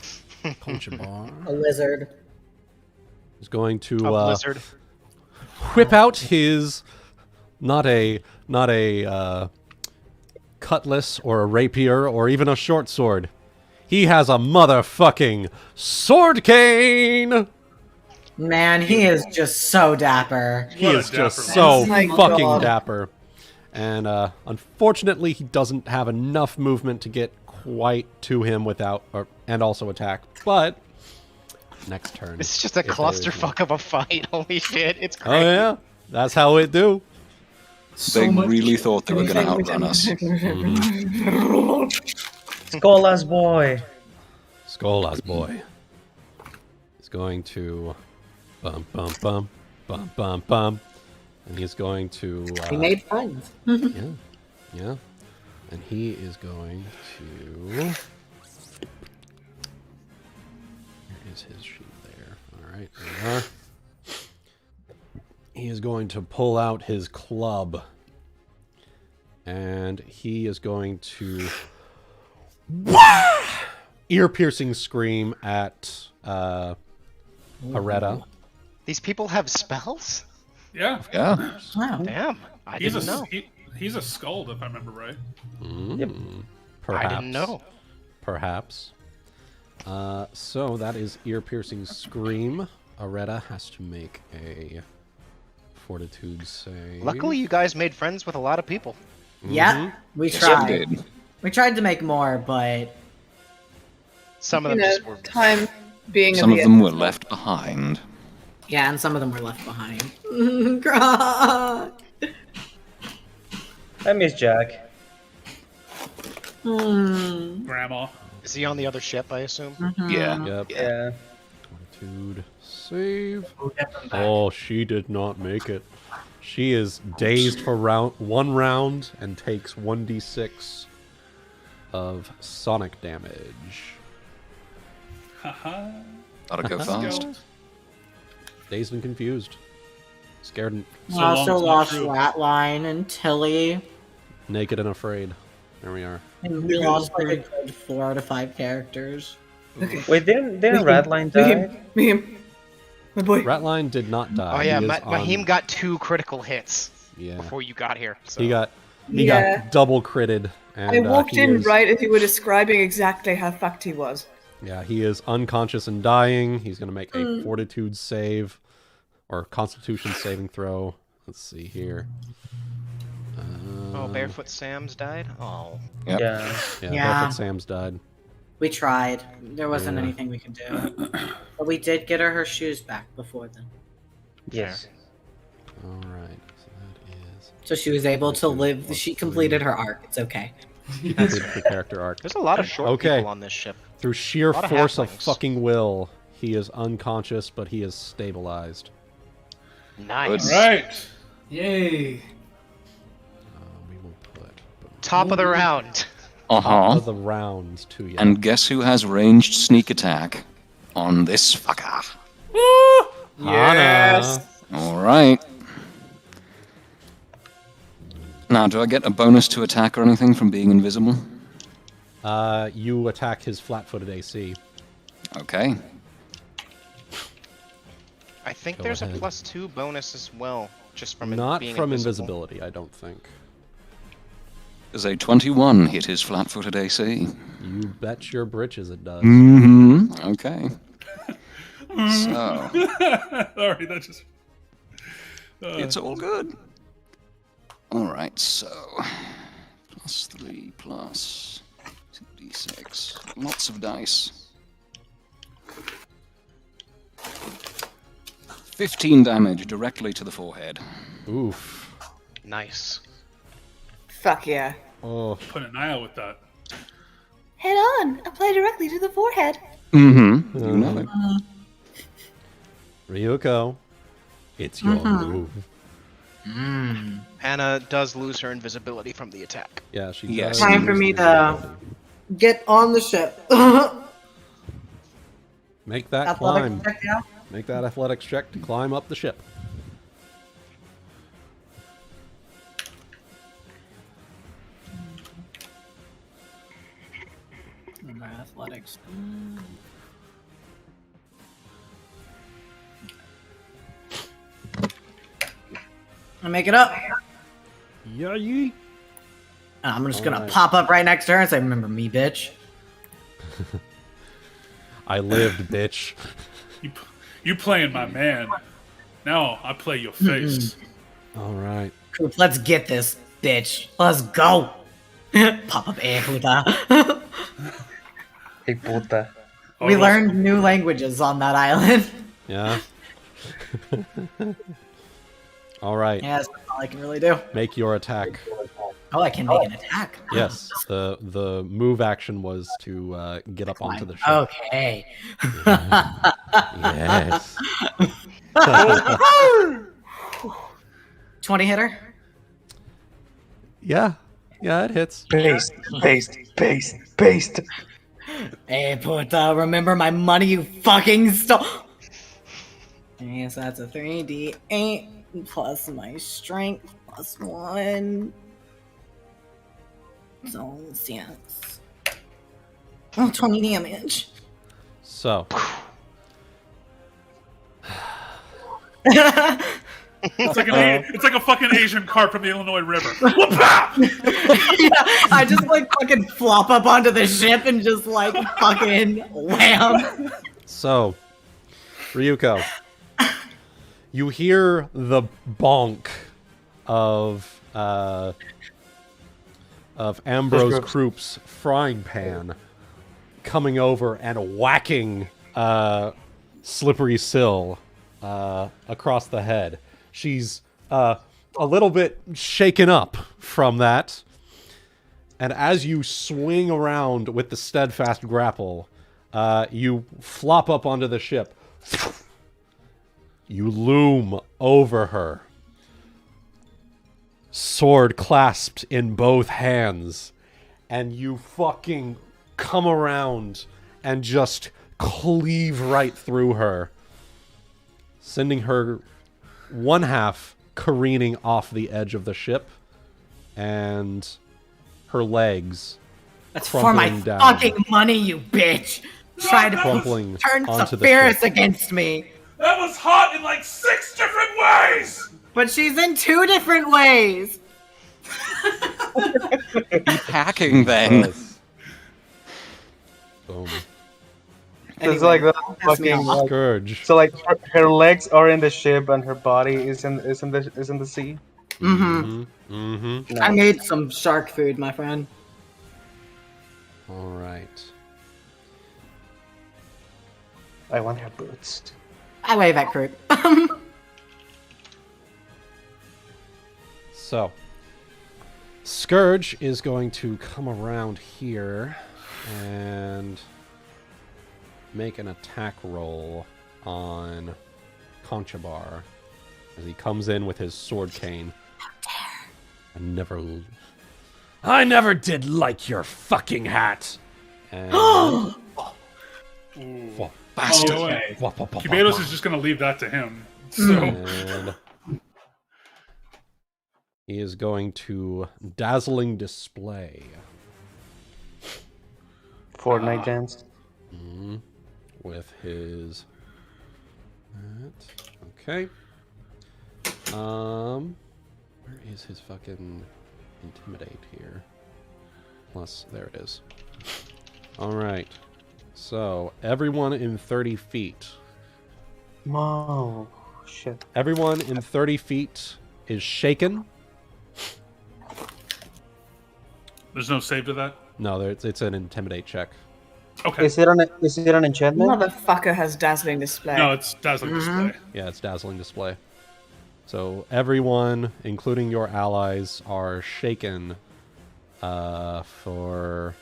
so, Conchabar A lizard. is going to A blizzard. whip out his not a cutlass or a rapier or even a short sword. He has a motherfucking sword cane. Man, he is just so dapper. He What a is just dapper so man. Oh my fucking God. dapper. And unfortunately, he doesn't have enough movement to get quite to him without, and also attack. But next turn. It's just a if there is clusterfuck of a fight. Holy shit, it's Oh great. yeah, that's how it do. They really thought they were going to outrun us. Skolas boy. Skolas boy is going to bum bum bum bum bum bum, and he's going to He made friends. yeah, and he is going to. Here is his sheet there. All right, there we are. He is going to pull out his club, and he is going to ear-piercing scream at Areta. These people have spells? Yeah. Yeah. Wow. Damn. I He's didn't a know. he's a skald, if I remember right. Perhaps. I didn't know. Perhaps. So that is ear-piercing scream. Areta has to make a fortitude save. Luckily, you guys made friends with a lot of people. Yeah, we Yes, tried. indeed. We tried to make more, but Some of You them know, just were. time being Some of of the them were left behind. yeah, and some of them were left behind. Grog. I miss Jack. Grandma. Is he on the other ship, I assume? Yeah. Yep. Yeah. Fortitude save. We'll get them back. Oh, she did not make it. She is dazed for one round and takes 1d6 of sonic damage. Haha. Gotta go fast. Dazed and confused. Scared and We So also long's not lost true. Ratline and Tilly. naked and afraid. There we are. And we lost like a good 4 out of 5 characters. Wait, didn't Radline die? Mahim. My boy. Ratline did not die. Oh, yeah. He is on- Mahim got 2 critical hits Yeah. before you got here. So. He got Yeah. double critted. And, I walked he in is- right as you were describing exactly how fucked he was. Yeah, he is unconscious and dying. He's going to make a fortitude save or constitution saving throw. Let's see here. Oh, Barefoot Sam's died? Oh. Yep. Yeah. Yeah, Yeah. Barefoot Sam's died. We tried. There wasn't Yeah. anything we could do. But we did get her shoes back before then. Yes. All right. So that is So she was able to live. She completed her arc. It's okay. completed the character arc. There's a lot of short people on this ship. Through sheer lot of force of halflings. fucking will, he is unconscious, but he is stabilized. Nice. Right. Yay. We will put Top of the round. top Uh-huh. of the round to you. And guess who has ranged sneak attack on this fucker? Hana. All right. Now, do I get a bonus to attack or anything from being invisible? You attack his flat-footed AC. Okay. I think Go there's ahead. a +2 bonus as well, just from Not being from invisible. invisibility, I don't think. Does a 21 hit his flat-footed AC? You bet your britches it does. Mm-hmm. Okay. So, Sorry, that just. it's all good. All right, so +3 plus 2d6. Lots of dice. 15 damage directly to the forehead. Oof. Nice. Fuck yeah. Oh, Put an eye out with that. Head on. Apply directly to the forehead. Mm-hmm. You know it. Ryuuko, it's your move. Hana does lose her invisibility from the attack. Yeah, she Yes. does Time for use me the to ability. get on the ship. Make that Athletics climb. check out. Make that athletics check to climb up the ship. Remember athletics. I make it up. Yay! And I'm just gonna Alright. pop up right next to her and say, "Remember me, bitch." I lived, bitch. You playing my man. Now I play your face. All right. Coop, let's get this, bitch. Let's go. Pop up, puta. Hey puta. We learned new languages on that island. Yeah. All right. Yeah, that's all I can really do. Make your attack. Oh, I can make an attack. Yes. The move action was to get up onto the ship. Okay. Yes. 20 hitter. Yeah. Yeah, it hits. Paste, paste, paste, paste. Hey, puta, remember my money you fucking stole. Okay, so that's a 3d8 plus my strength plus 1. So, 6. Oh, 20 damage. So, It's like a fucking Asian carp from the Illinois River. Yeah, I just like fucking flop up onto the ship and just like fucking wham. so, Ryuuko, you hear the bonk of Ambrose Kroup's frying pan coming over and whacking Slippery Sill across the head. She's a little bit shaken up from that. And as you swing around with the steadfast grapple, you flop up onto the ship. You loom over her. Sword clasped in both hands. And you fucking come around and just cleave right through her, sending her one half careening off the edge of the ship, and her legs That's for my crumpling down. fucking money, you bitch. Try to Crumpling turn onto the Saphyrus ship. against me. That was hot in like 6 different ways! But she's in 2 different ways. Keep hacking then. Yes. Boom. It's like that pass me fucking off. like, Scourge. so like her legs are in the ship and her body is in the sea. Mm-hmm. Mm-hmm. I made some shark food, my friend. All right. I want her boots. I wave at Croup. So, Scourge is going to come around here and make an attack roll on Conchabar as he comes in with his sword cane. I never did like your fucking hat. And Bastard. Okay. Cubados is just going to leave that to him. So And he is going to Dazzling Display. Fortnite dance. With his... Okay. Where is his fucking Intimidate here? Plus, there it is. Alright. So, everyone in 30 feet. Oh, shit. Everyone in 30 feet is shaken. there's no save to that. No, it's an Intimidate check. Okay. Is it an enchantment? Motherfucker has dazzling display. No, it's dazzling display. Yeah, it's Dazzling Display. So everyone, including your allies, are shaken for...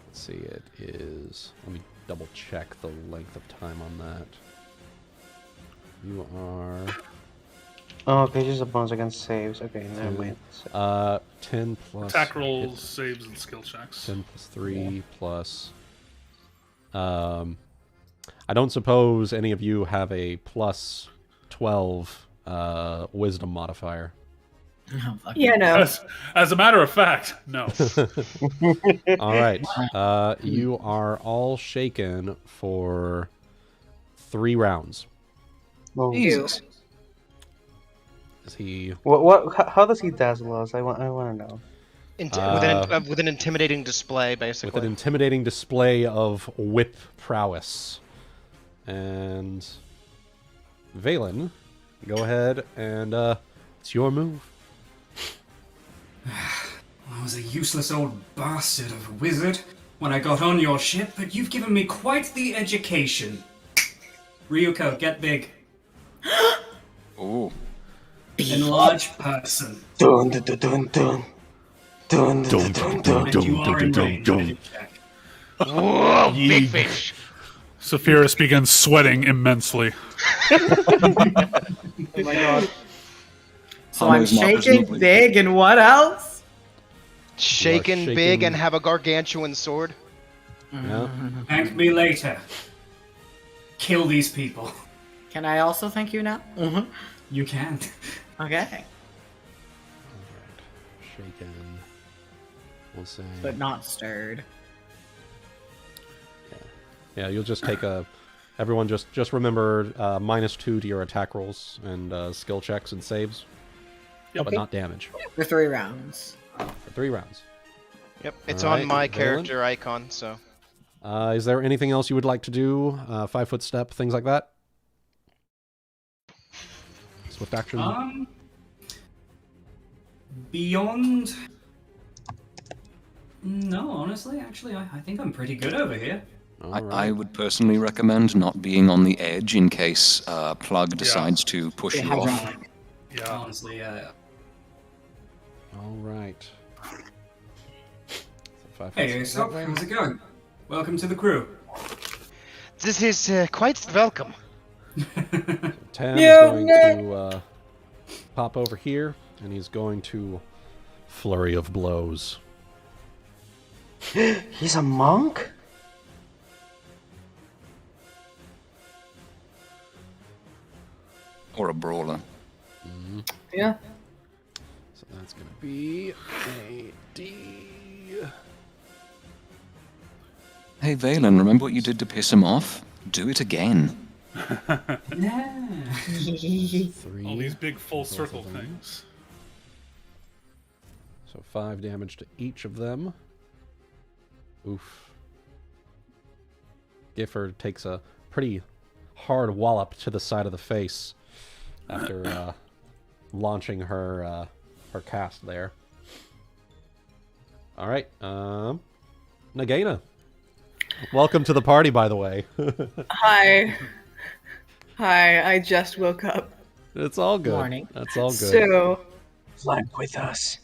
Let's see, it is... Let me double check the length of time on that. You are... Oh, okay, just a bonus against saves. Okay, never mind. 10 plus... Attack rolls, saves, and skill checks. 10 plus 3 plus... I don't suppose any of you have a plus 12 wisdom modifier. Yeah, no. As a matter of fact, no. All right. You are all shaken for 3 rounds. Oh, Ew. Is he... How does he dazzle us? I want to know. With an intimidating display, basically. With an intimidating display of whip prowess. And... Valen, go ahead and it's your move. I was a useless old bastard of a wizard when I got on your ship, but you've given me quite the education. Ryuuko, get big. Ooh. Enlarge person. Dun dun dun dun dun. Dun dun dun dun And you are in range. Make a check. Whoa, big fish! Saphyrus begins sweating immensely. Oh my god. So I'm Hana's not shaking, presumably- big, and what else? Shaken big shaking- and have a gargantuan sword. Yeah. Thank me later. Kill these people. Can I also thank you now? You can. Okay. Shaken. We'll say... But not stirred. Yeah, you'll just take a... Everyone just remember -2 to your attack rolls and skill checks and saves. Yep. But not damage. For 3 rounds. For 3 rounds. Yep, it's Alright, on my Valen? character icon, so. Is there anything else you would like to do? 5-foot step, things like that? Swift action? Beyond... No, honestly, actually, I think I'm pretty good over here. I would personally recommend not being on the edge in case Plug decides to push you off. Yeah. Honestly, yeah. All right. So 5 Hey, foot step Aesop, that way. how's it going? Welcome to the crew. This is quite welcome. Tam is going to pop over here, and he's going to flurry of blows. He's a monk? Or a brawler. Yeah. So that's going to be a D. Hey Valen, remember what you did to piss him off? Do it again. Yeah. 3. All these big full both of circle them. things. So 5 damage to each of them. Oof. Gifford takes a pretty hard wallop to the side of the face after launching her her cast there. All right, Nagaina. Welcome to the party, by the way. Hi. Hi, I just woke up. It's all good. Morning. That's all good. So, Flank with us.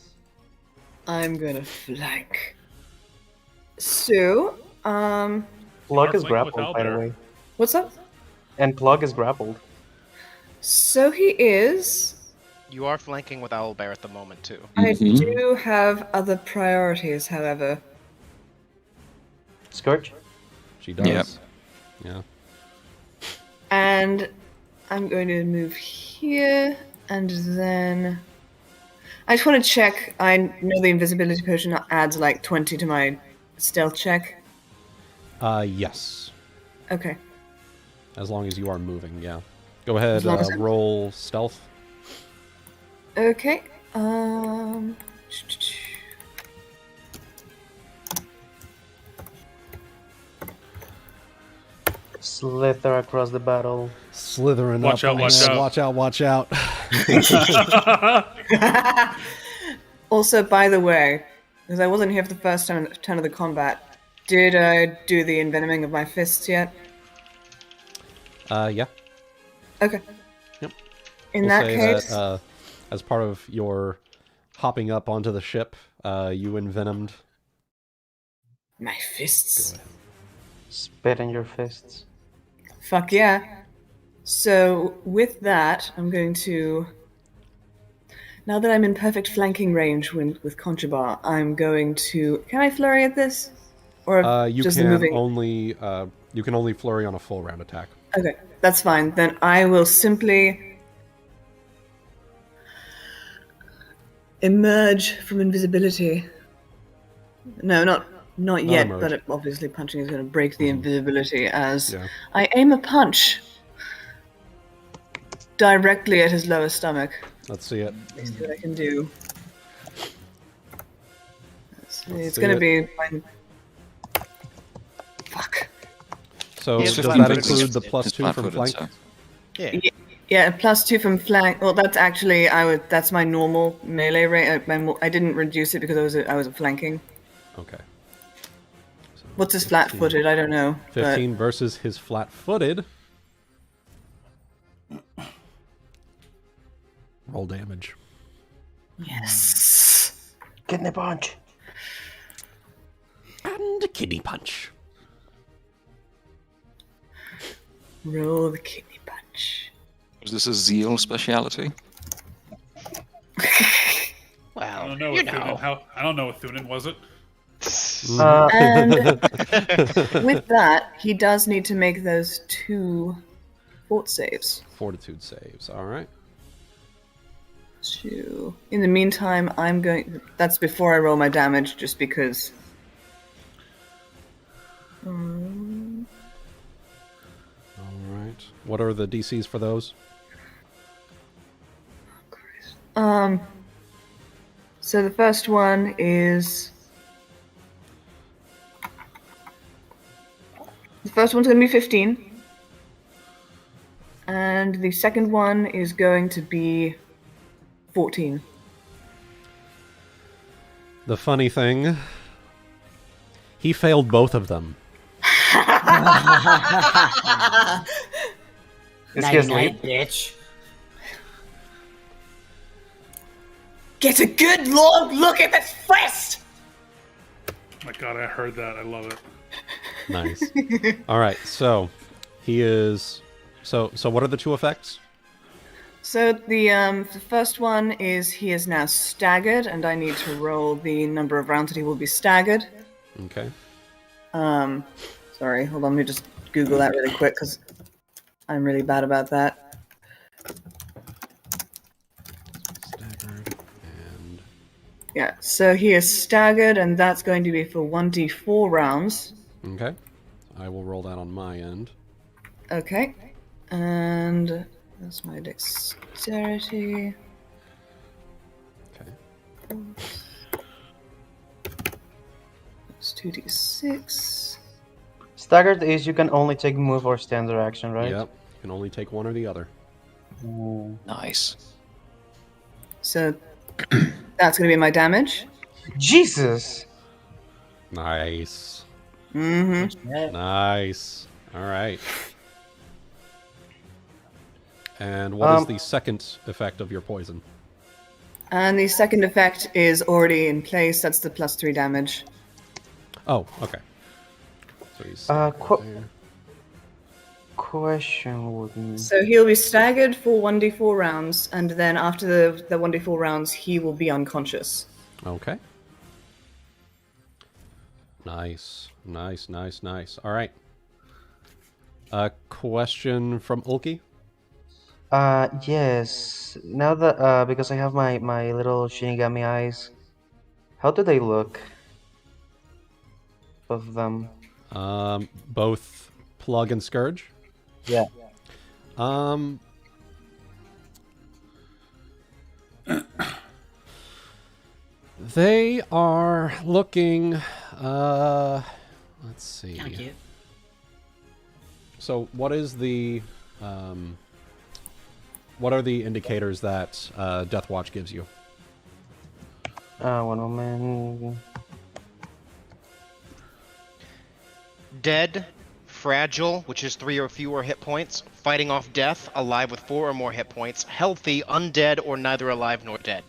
I'm gonna flank. So, Plug is Flank with grappled, by the Owlbear. way. what's up? And Plug is grappled. So he is. You are flanking with Owlbear at the moment, too. I Mhm. do have other priorities, however. Scourge? She does. Yep. Yeah. And I'm going to move here, and then... I just want to check. I know the invisibility potion adds like 20 to my stealth check. Yes. Okay. As long as you are moving, yeah. Go ahead, As long as I'm- roll stealth. Okay. Slither across the battle. Slithering Watch up. out, watch Yeah, out. Watch out, watch out. Also, by the way, because I wasn't here for the first turn of the combat, did I do the envenoming of my fists yet? Yeah. Okay. Yep. In We'll that say case, that, as part of your hopping up onto the ship, you envenomed. my fists. Spit in your fists. Fuck yeah. So, with that, I'm going to... Now that I'm in perfect flanking range with Contrabar, I'm going to... Can I flurry at this? Or You just the can moving... only flurry on a full round attack. Okay, that's fine. Then I will simply emerge from invisibility. No, not yet, emerge. but obviously punching is going to break the invisibility as Yeah. I aim a punch directly at his lower stomach. Let's see it. Let's see what I can do. It's see going to it. be... Fuck. So He is does flat-footed. that include the plus It's 2 from flat-footed, flank? so- Yeah. Yeah, +2 from flank. Well, that's actually that's my normal melee rate. I didn't reduce it because I was flanking. Okay. So What's his flat-footed? I don't know. 15 versus his flat-footed. Roll damage. But yes. Kidney punch. And a kidney punch. Roll the kidney punch. Was this a zeal speciality? I Well, don't know. you With Thunen, know. I don't know what Thunen was it. And with that, he does need to make those 2 fort saves. Fortitude saves. All right. In the meantime, I'm going... That's before I roll my damage, just because... All right. What are the DCs for those? So the first one is... The first one's going to be 15. And the second one is going to be 14. The funny thing, he failed both of them. Excuse Night, me. bitch. Get a good long look at this fist! My God, I heard that. I love it. Nice. All right. So he is. So what are the 2 effects? So the first one is he is now staggered, and I need to roll the number of rounds that he will be staggered. Okay. Sorry, hold on, let me just Google that really quick, because I'm really bad about that. Staggered and Yeah, so he is staggered, and that's going to be for 1d4 rounds. okay. I will roll that on my end. Okay, and that's my dexterity. Okay. It's 2d6. Staggered is you can only take move or standard action, right? Yep. You can only take one or the other. Ooh. Nice. So that's going to be my damage. Jesus! Nice. Mm-hmm. Nice. All right. And what is the second effect of your poison? And the second effect is already in place. That's the +3 damage. Oh, okay. So he's question wouldn't. So he'll be staggered for 1d4 rounds, and then after the 1d4 rounds, he will be unconscious. Okay. Nice. Nice, nice, nice. All right. A question from Ulki? Yes. Now that because I have my little Shinigami eyes, how do they look? Both of them. Both Plug and Scourge? Yeah. They are looking, let's see. Kinda cute. So what is the, what are the indicators that Death Watch gives you? One moment. Dead, fragile, which is 3 or fewer hit points, fighting off death, alive with 4 or more hit points, healthy, undead, or neither alive nor dead.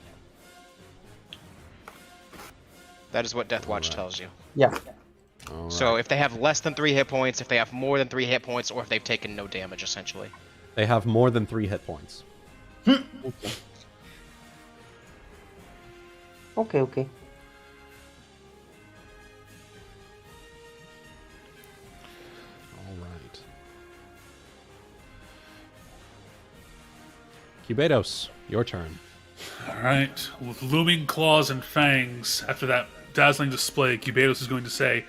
That is what Death Watch tells you. Yeah. So if they have less than 3 hit points, if they have more than 3 hit points, or if they've taken no damage, essentially. They have more than 3 hit points. Okay, okay. All right. Cubados, your turn. All right. With looming claws and fangs, after that dazzling display, Cubados is going to say,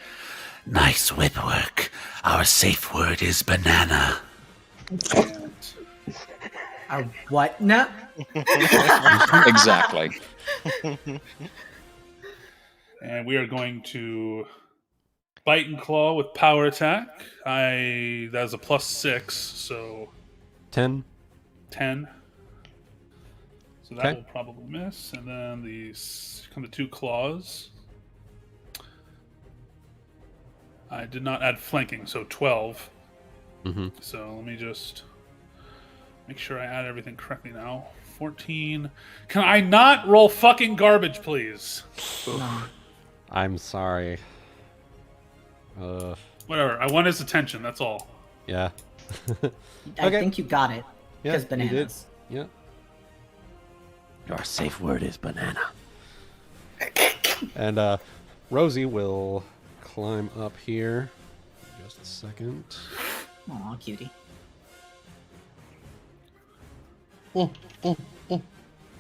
Nice whip work. Our safe word is banana. What? No. Exactly. and we are going to bite and claw with power attack. That is a +6, so 10. 10. So that Okay. will probably miss. And then these come the 2 claws. I did not add flanking, so 12. Mm-hmm. So let me just make sure I add everything correctly now. 14. Can I not roll fucking garbage, please? I'm sorry. Whatever. I want his attention, that's all. Yeah. I Okay. think you got it. Yeah, Because you bananas. did. Yeah. Our safe word is banana. And Rosie will climb up here. Just a second. Aw, cutie.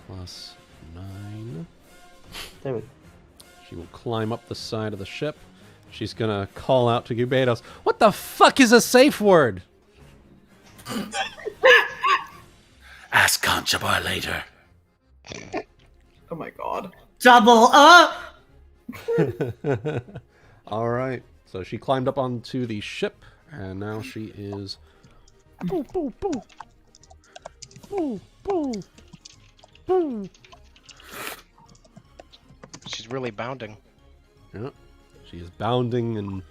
Plus 9. There we go. She will climb up the side of the ship. She's gonna call out to Cubados. What the fuck is a safe word? Ask Conchabar later. Oh my god. Double up! All right. So she climbed up onto the ship, and now she is. Boo, boo, boo. Boo, boo. Boo. She's really bounding. Yeah. She is bounding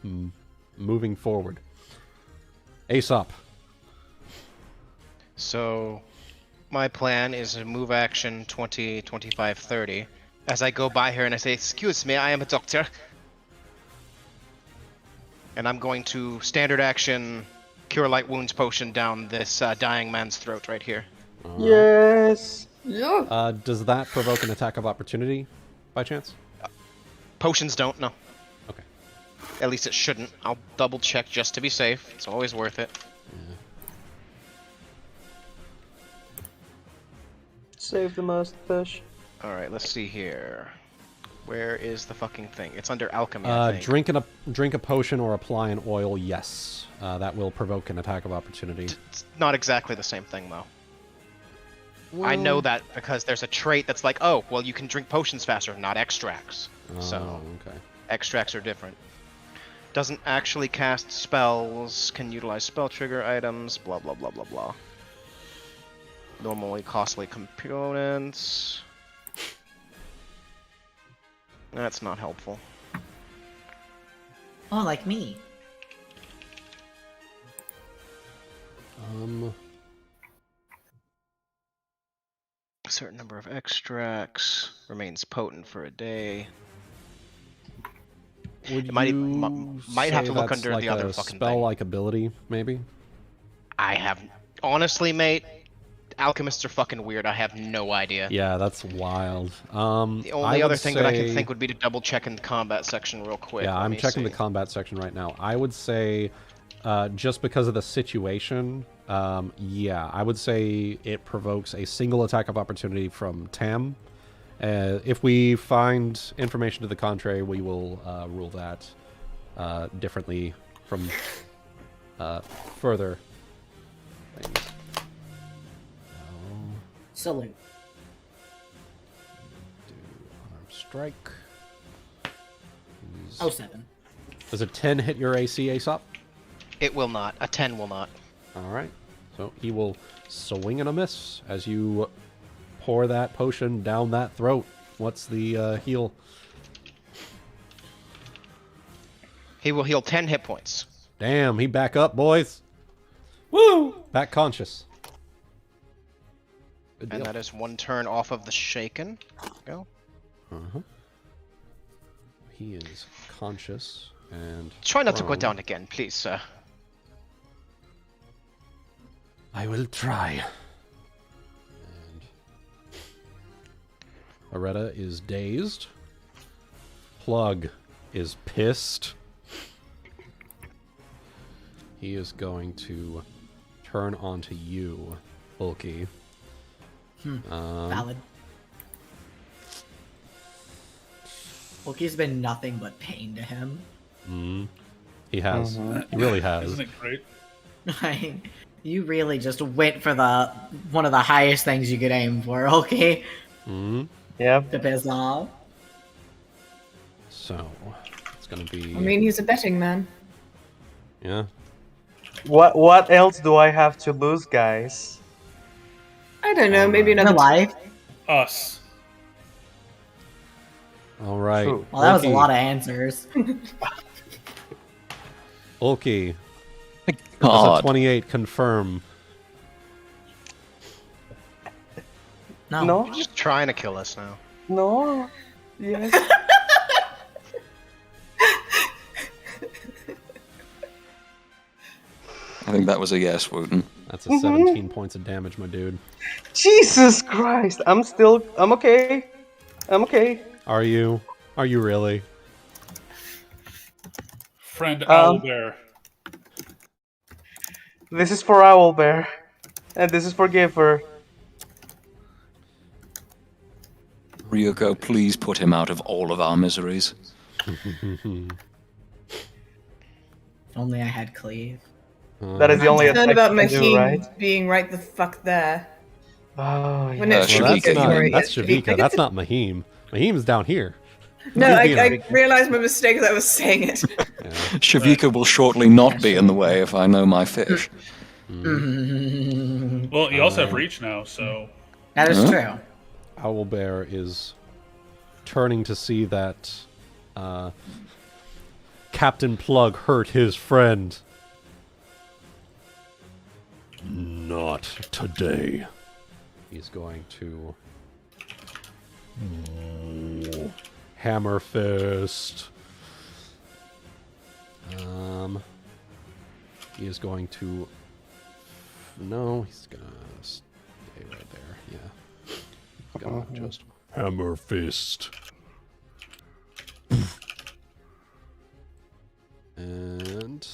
and moving forward. Aesop. So, my plan is to move action 20, 25, 30. As I go by her and I say, "Excuse me, I am a doctor." And I'm going to standard action Cure Light Wounds potion down this dying man's throat right here. Yes. Yeah. Does that provoke an attack of opportunity, by chance? Potions don't, no. Okay. At least it shouldn't. I'll double check just to be safe. It's always worth it. Save the mustache. Alright, let's see here. Where is the fucking thing? It's under alchemy, I think. Drink a potion or apply an oil, yes. That will provoke an attack of opportunity. It's not exactly the same thing, though. I know that because there's a trait that's like, oh, well, you can drink potions faster, not extracts. So, okay. extracts are different. Doesn't actually cast spells, can utilize spell trigger items, blah, blah, blah, blah, blah. Normally costly components. That's not helpful. Oh, like me. A certain number of extracts remains potent for a day. Would It might you have say to look that's under like the other a fucking spell-like ability, maybe? I have honestly, mate. Alchemists are fucking weird. I have no idea. Yeah, that's wild. The only other thing that I can think would be to double check in the combat section real quick. Yeah, Let I'm me checking the see. combat section right now. I would say, just because of the situation, yeah, I would say it provokes a single attack of opportunity from Tam. If we find information to the contrary, we will rule that differently from further things. Salute. Do arm strike. Oh, 7. Does a 10 hit your AC, Aesop? It will not. A 10 will not. Alright. So he will swing and a miss as you pour that potion down that throat. What's the heal? He will heal 10 hit points. Damn, he back up, boys. Woo! Back conscious. Good And deal. that is 1 turn off of the shaken. Go. Uh-huh. He is conscious and Try not to go prone. down again, please, sir. I will try. And Aretta is dazed. Plug is pissed. He is going to turn onto you, Ulki. Valid. Ulki's been nothing but pain to him. He has. He really has. Isn't it great? You really just went for the one of the highest things you could aim for, okay? Yep. To piss off. So, it's going to be... I mean, he's a betting man. yeah. What else do I have to lose, guys? I don't know, maybe Your another life. Us. All right. True. Well, that was a Ulki. lot of answers. Ulki. Does a God. 28 confirm? No. No? You're just trying to kill us now. No. Yes. I think that was a yes, Wooten. That's a 17 points of damage, my dude. Jesus Christ. I'm okay. I'm okay. Are you? Are you really? Friend Owlbear. This is for Owlbear. And this is for Giver. Ryuuko, please put him out of all of our miseries. If only I had cleave. That is the only Heard attack about I can do, Mahim right? being right the fuck there. Oh, When yeah. it's Shavika, Well, that's not, you- that's Shavika. That's not Mahim. Mahim's down here. No, He's being I realized my mistake as I was saying it. Shavika will shortly not be in the way if I know my fish. Well, you also have reach now, so That is true. Owlbear is turning to see that Captain Plug hurt his friend. Not today. He's going to hammer fist. He is going to. No, he's gonna stay right there. Yeah. He's gonna just hammer fist. And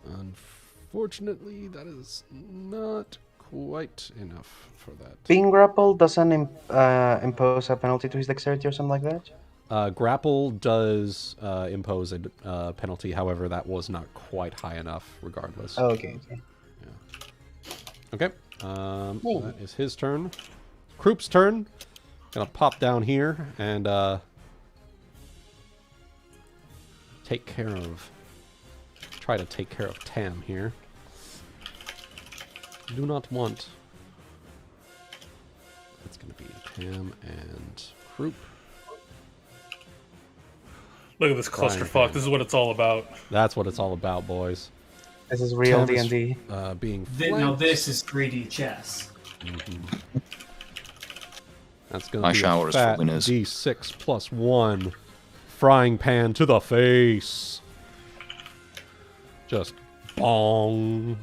unfortunately, that is not quite enough for that. Being grappled doesn't impose a penalty to his dexterity or something like that? Grapple does impose a penalty, however, that was not quite high enough, regardless. Oh, okay. Okay, that is his turn. Kroop's turn. Gonna pop down here and try to take care of Tam here. Do not want. That's gonna be Tam and Kroop. Look at this clusterfuck. This is what it's all about. That's what it's all about, boys. This is real Tim is, D&D. Being Now flanked. this is 3D chess. That's going My to be shower a is for fat winners. D6 plus 1. Frying pan to the face. Just bong.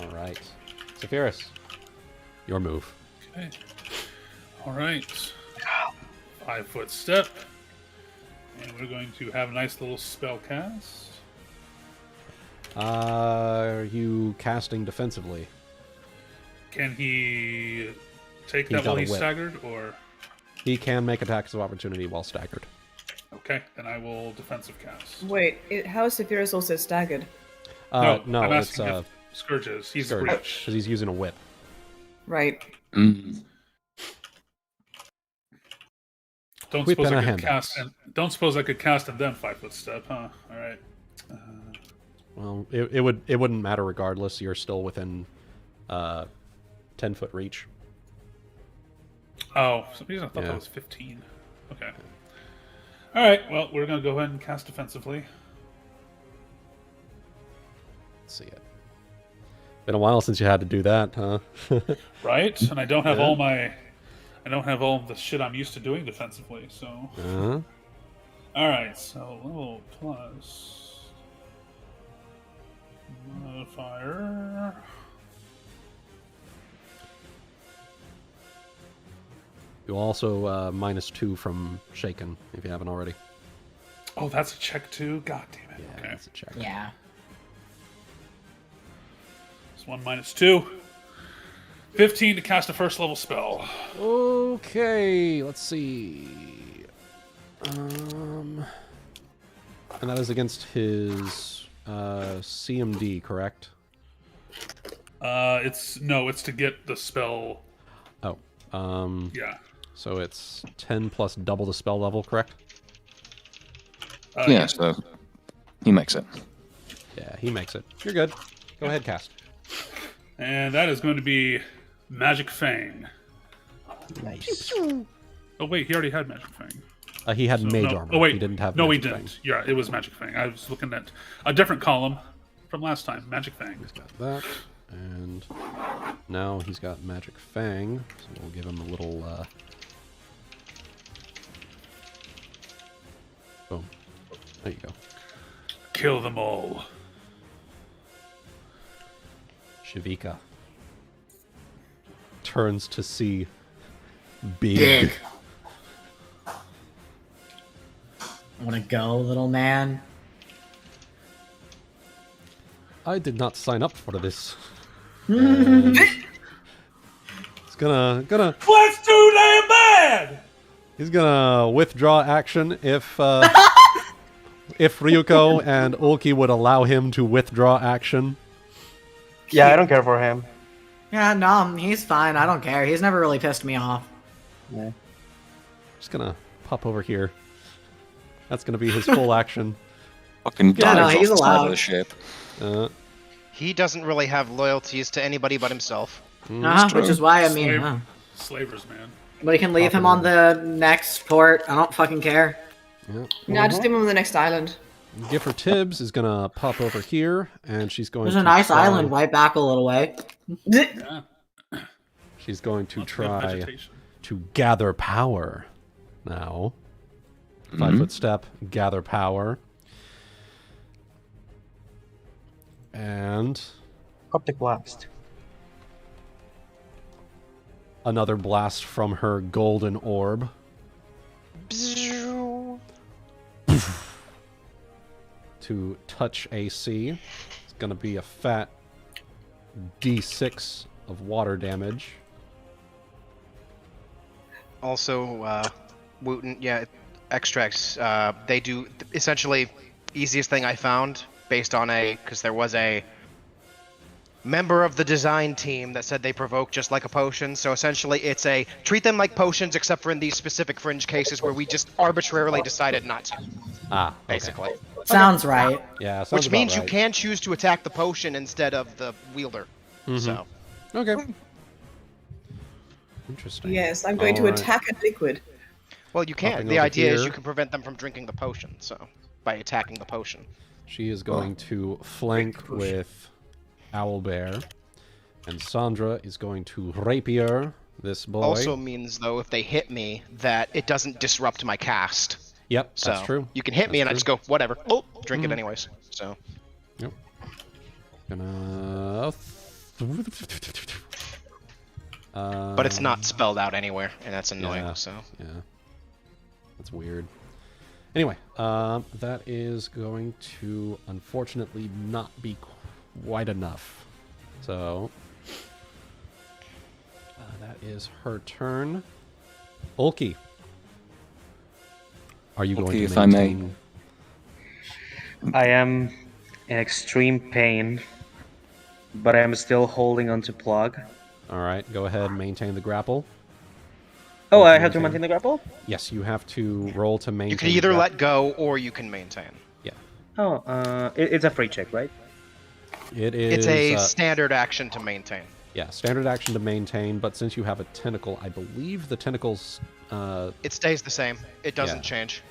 All right. Saphyrus, your move. Okay. All right. 5-foot step. And we're going to have a nice little spell cast. Are you casting defensively? Can he take He's that while got a he's whip. staggered, or? He can make attacks of opportunity while staggered. Okay, then I will defensive cast. Wait, how is Saphyrus also staggered? No, I'm it's asking if Scourge is. He's Scourge, breach. because he's using a whip. Right. Don't Whip suppose and I a could hand cast and don't suppose I could cast and then 5-foot step, huh? All right. Well, it wouldn't matter regardless. You're still within 10-foot reach. Oh, for some reason I thought Yeah. that was 15. Okay. All right. Well, we're gonna go ahead and cast defensively. Let's see it. Been a while since you had to do that, huh? Right, and I don't have Yeah. I don't have all the shit I'm used to doing defensively. So. Uh-huh. All right. So level plus modifier. You also -2 from Shaken if you haven't already. Oh, that's a check too. God damn it. Yeah, Okay. that's a check. Yeah. It's 1 - 2. 15 to cast a first level spell. Okay, let's see. And that is against his CMD, correct? It's to get the spell. Oh, Yeah. so it's 10 plus double the spell level, correct? Yeah, so he makes it. Yeah, he makes it. You're good. Go ahead, cast. And that is going to be Magic Fang. Nice. Oh wait, he already had Magic Fang. He had Mage no, Armor. Oh wait, he didn't have no, Magic he Fang. didn't. Yeah, it was Magic Fang. I was looking at a different column from last time. Magic Fang. He's got that, and now he's got Magic Fang, so we'll give him a little, boom. There you go. Kill them all. Shavika turns to see Big. Wanna go, little man? I did not sign up for this. It's gonna. Let's do damn bad. He's gonna withdraw action if Ryuuko and Ulki would allow him to withdraw action. Yeah, I don't care for him. Yeah, no, he's fine. I don't care. He's never really pissed me off. Yeah. Just gonna pop over here. That's gonna be his full action. Fucking Yeah, no, dives he's off the side of allowed. the ship. He doesn't really have loyalties to anybody but himself. Which is why I mean, Slave- Slavers, man. we can leave him on the next port. I don't fucking care. Yep. Nah, just leave him on the next island. Giffer Tibbs is gonna pop over here, and she's going. There's to a nice try- island right back a little way. Yeah. She's going to Lots of try vegetation. to gather power. Now, 5-foot step, gather power, and Optic blast. another blast from her golden orb. To touch AC. It's going to be a fat D6 of water damage. Also, Wuten, yeah, extracts. They do essentially easiest thing I found based on because there was a member of the design team that said they provoke just like a potion. So essentially, it's treat them like potions, except for in these specific fringe cases where we just arbitrarily decided not to. Ah, okay. Basically. Sounds right. Yeah, sounds Which about means you right. can choose to attack the potion instead of the wielder. So. Okay. Interesting. Yes, I'm going to Alright. attack a liquid. Well, you can. Hopping The over idea is here. you can prevent them from drinking the potion, so by attacking the potion. She is going to flank with Owlbear. And Sandra is going to rapier this boy. Also means, though, if they hit me, that it doesn't disrupt my cast. Yep, So that's true. you can hit me and I just go, whatever. Oh, drink it Mhm. anyways. So. Yep. Gonna. But it's not spelled out anywhere, and that's annoying. Yeah, So. yeah, that's weird. Anyway, that is going to unfortunately not be quite enough. So that is her turn. Ulki, are you going to if I may. maintain? I am in extreme pain, but I am still holding onto plug. All right, go ahead and maintain the grapple. Oh, I have to maintain the grapple? Yes, you have to roll to maintain. You can either let go or you can maintain. Yeah. Oh, it's a free check, right? It is. It's a standard action to maintain. Yeah, standard action to maintain, but since you have a tentacle, I believe the tentacles... It stays the same. It doesn't Yeah. change.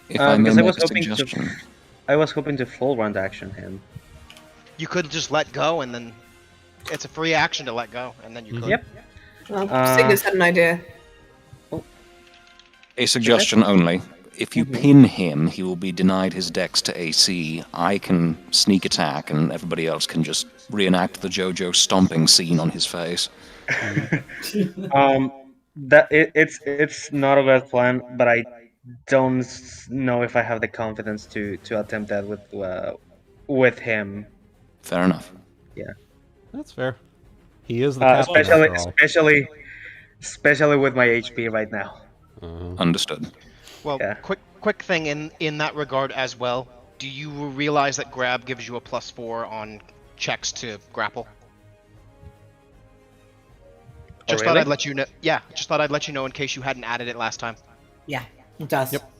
If I may Because make a suggestion. I was hoping to full round action him. You could just let go, and then it's a free action to let go, and then you could. Yep. Well, Cygnus had an idea. A suggestion only. If you pin him, he will be denied his dex to AC. I can sneak attack, and everybody else can just reenact the JoJo stomping scene on his face. It's not a bad plan, but I don't know if I have the confidence to attempt that with him. Fair enough. Yeah. That's fair. He is the captain, after all. especially with my HP right now. Understood. Well, Yeah. quick thing in that regard as well. Do you realize that grab gives you a +4 on checks to grapple? Just thought really? I'd let you know. Yeah, just thought I'd let you know in case you hadn't added it last time. Yeah, it does. Yep.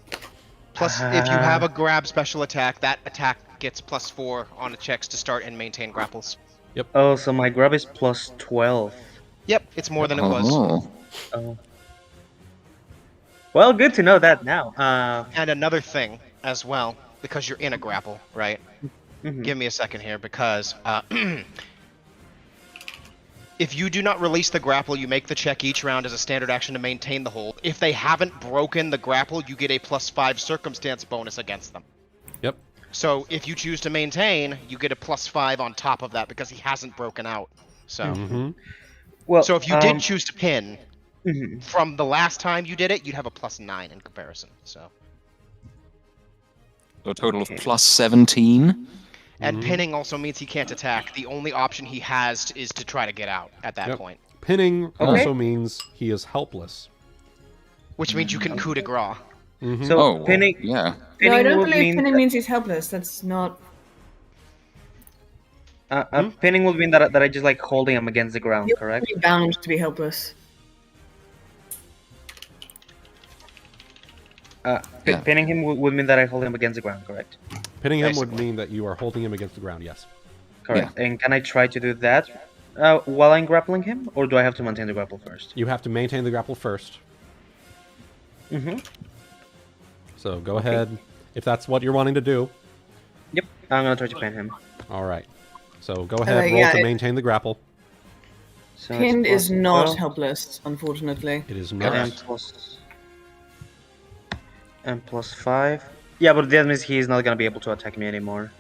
Plus, if you have a grab special attack, that attack gets +4 on the checks to start and maintain grapples. Oh, so my grab is +12. Yep, it's more than it was. Oh. Well, good to know that now. And another thing as well, because you're in a grapple, right? Give me a second here, because if you do not release the grapple, you make the check each round as a standard action to maintain the hold. If they haven't broken the grapple, you get a +5 circumstance bonus against them. Yep. So if you choose to maintain, you get a +5 on top of that because he hasn't broken out. So, Well, so if you did choose to pin, from the last time you did it, you'd have a +9 in comparison. So A total of +17. and pinning also means he can't attack. The only option he has is to try to get out at that point. Pinning also means he is helpless. Which means you can coup de grace. So pinning. Yeah. No, I don't would believe mean pinning means he's helpless. That's not. pinning would mean that I just like holding him against the ground, You're correct? probably bound to be helpless. Pinning him would mean that I hold him against the ground, correct? Pinning him would mean that you are holding him against the ground, yes. Correct. And can I try to do that while I'm grappling him, or do I have to maintain the grapple first? You have to maintain the grapple first. So go ahead, if that's what you're wanting to do. Yep, I'm gonna try to pin him. All right. So go ahead, roll to maintain the grapple. So Pinned it's is not +12. helpless, unfortunately. It is And not. and +5. Yeah, but that means he's not gonna be able to attack me anymore.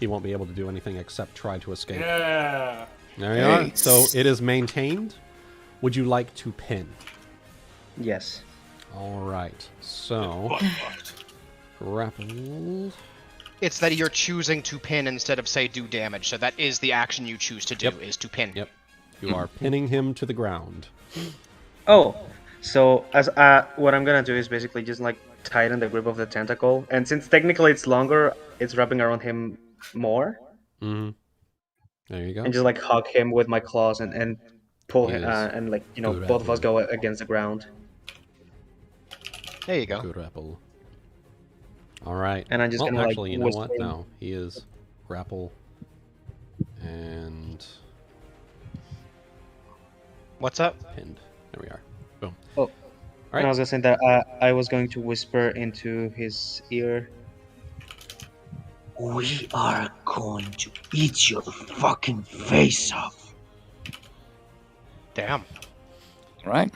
He won't be able to do anything except try to escape. Yeah. There you are. So it is maintained. Would you like to pin? Yes. All right. So grappled. It's that you're choosing to pin instead of, say, do damage. So that is the action you choose to do, is to pin. Yep. You are pinning him to the ground. Oh, so as what I'm gonna do is basically just like tighten the grip of the tentacle, and since technically it's longer, it's wrapping around him more. There you go. And just like hug him with my claws and pull him, Yes. and like Good both of us apple. go against the ground. There you go. Good apple. All right. And I'm just well, gonna, like, actually, you know what? whisper- No, he is grapple. And What's up? pinned. There we are. And I was gonna say that I was going to whisper into his ear. We are going to eat your fucking face off. Damn. Right.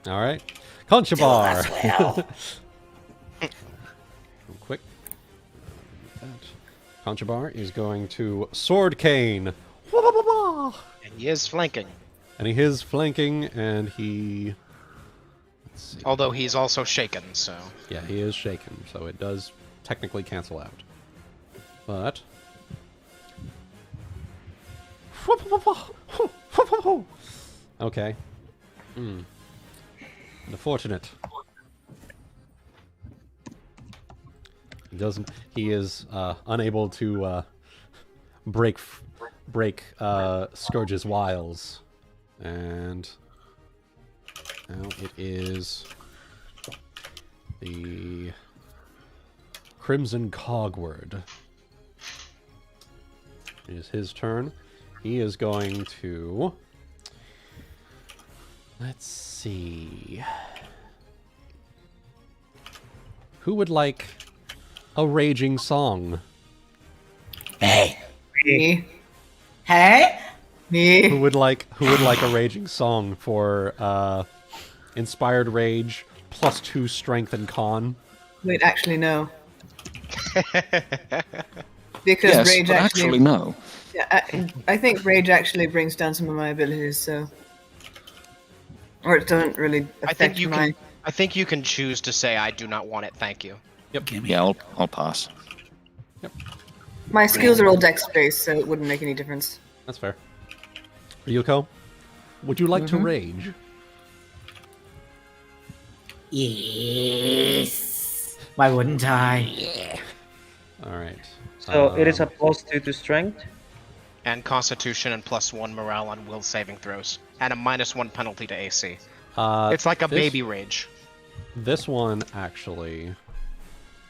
All right. Conchabar. Quick. Conchabar is going to Sword Cane. And he is flanking. And he is flanking, and he... Let's see. Although he's also shaken, so... Yeah, he is shaken, so it does technically cancel out. But... Okay. Unfortunate. He doesn't... He is unable to break Scourge's wiles. And now it is the Crimson Cogward. It is his turn. He is going to... Let's see... Who would like a raging song? Hey. Me. Hey? Me. Who would like a raging song for inspired rage +2 strength and con? Wait, actually no. Because Yes, rage but actually no. Yeah, I think rage actually brings down some of my abilities, so, or it doesn't really affect my. I think you can choose to say I do not want it. Thank you. Yep. Yeah, I'll pass. Yep. My skills are all dex based, so it wouldn't make any difference. That's fair. Ryuuko, would you like to rage? Yes. Why wouldn't I? All right. So it is a +2 to strength. And Constitution and +1 morale on will saving throws. And a -1 penalty to AC. It's like a baby rage. This one, actually...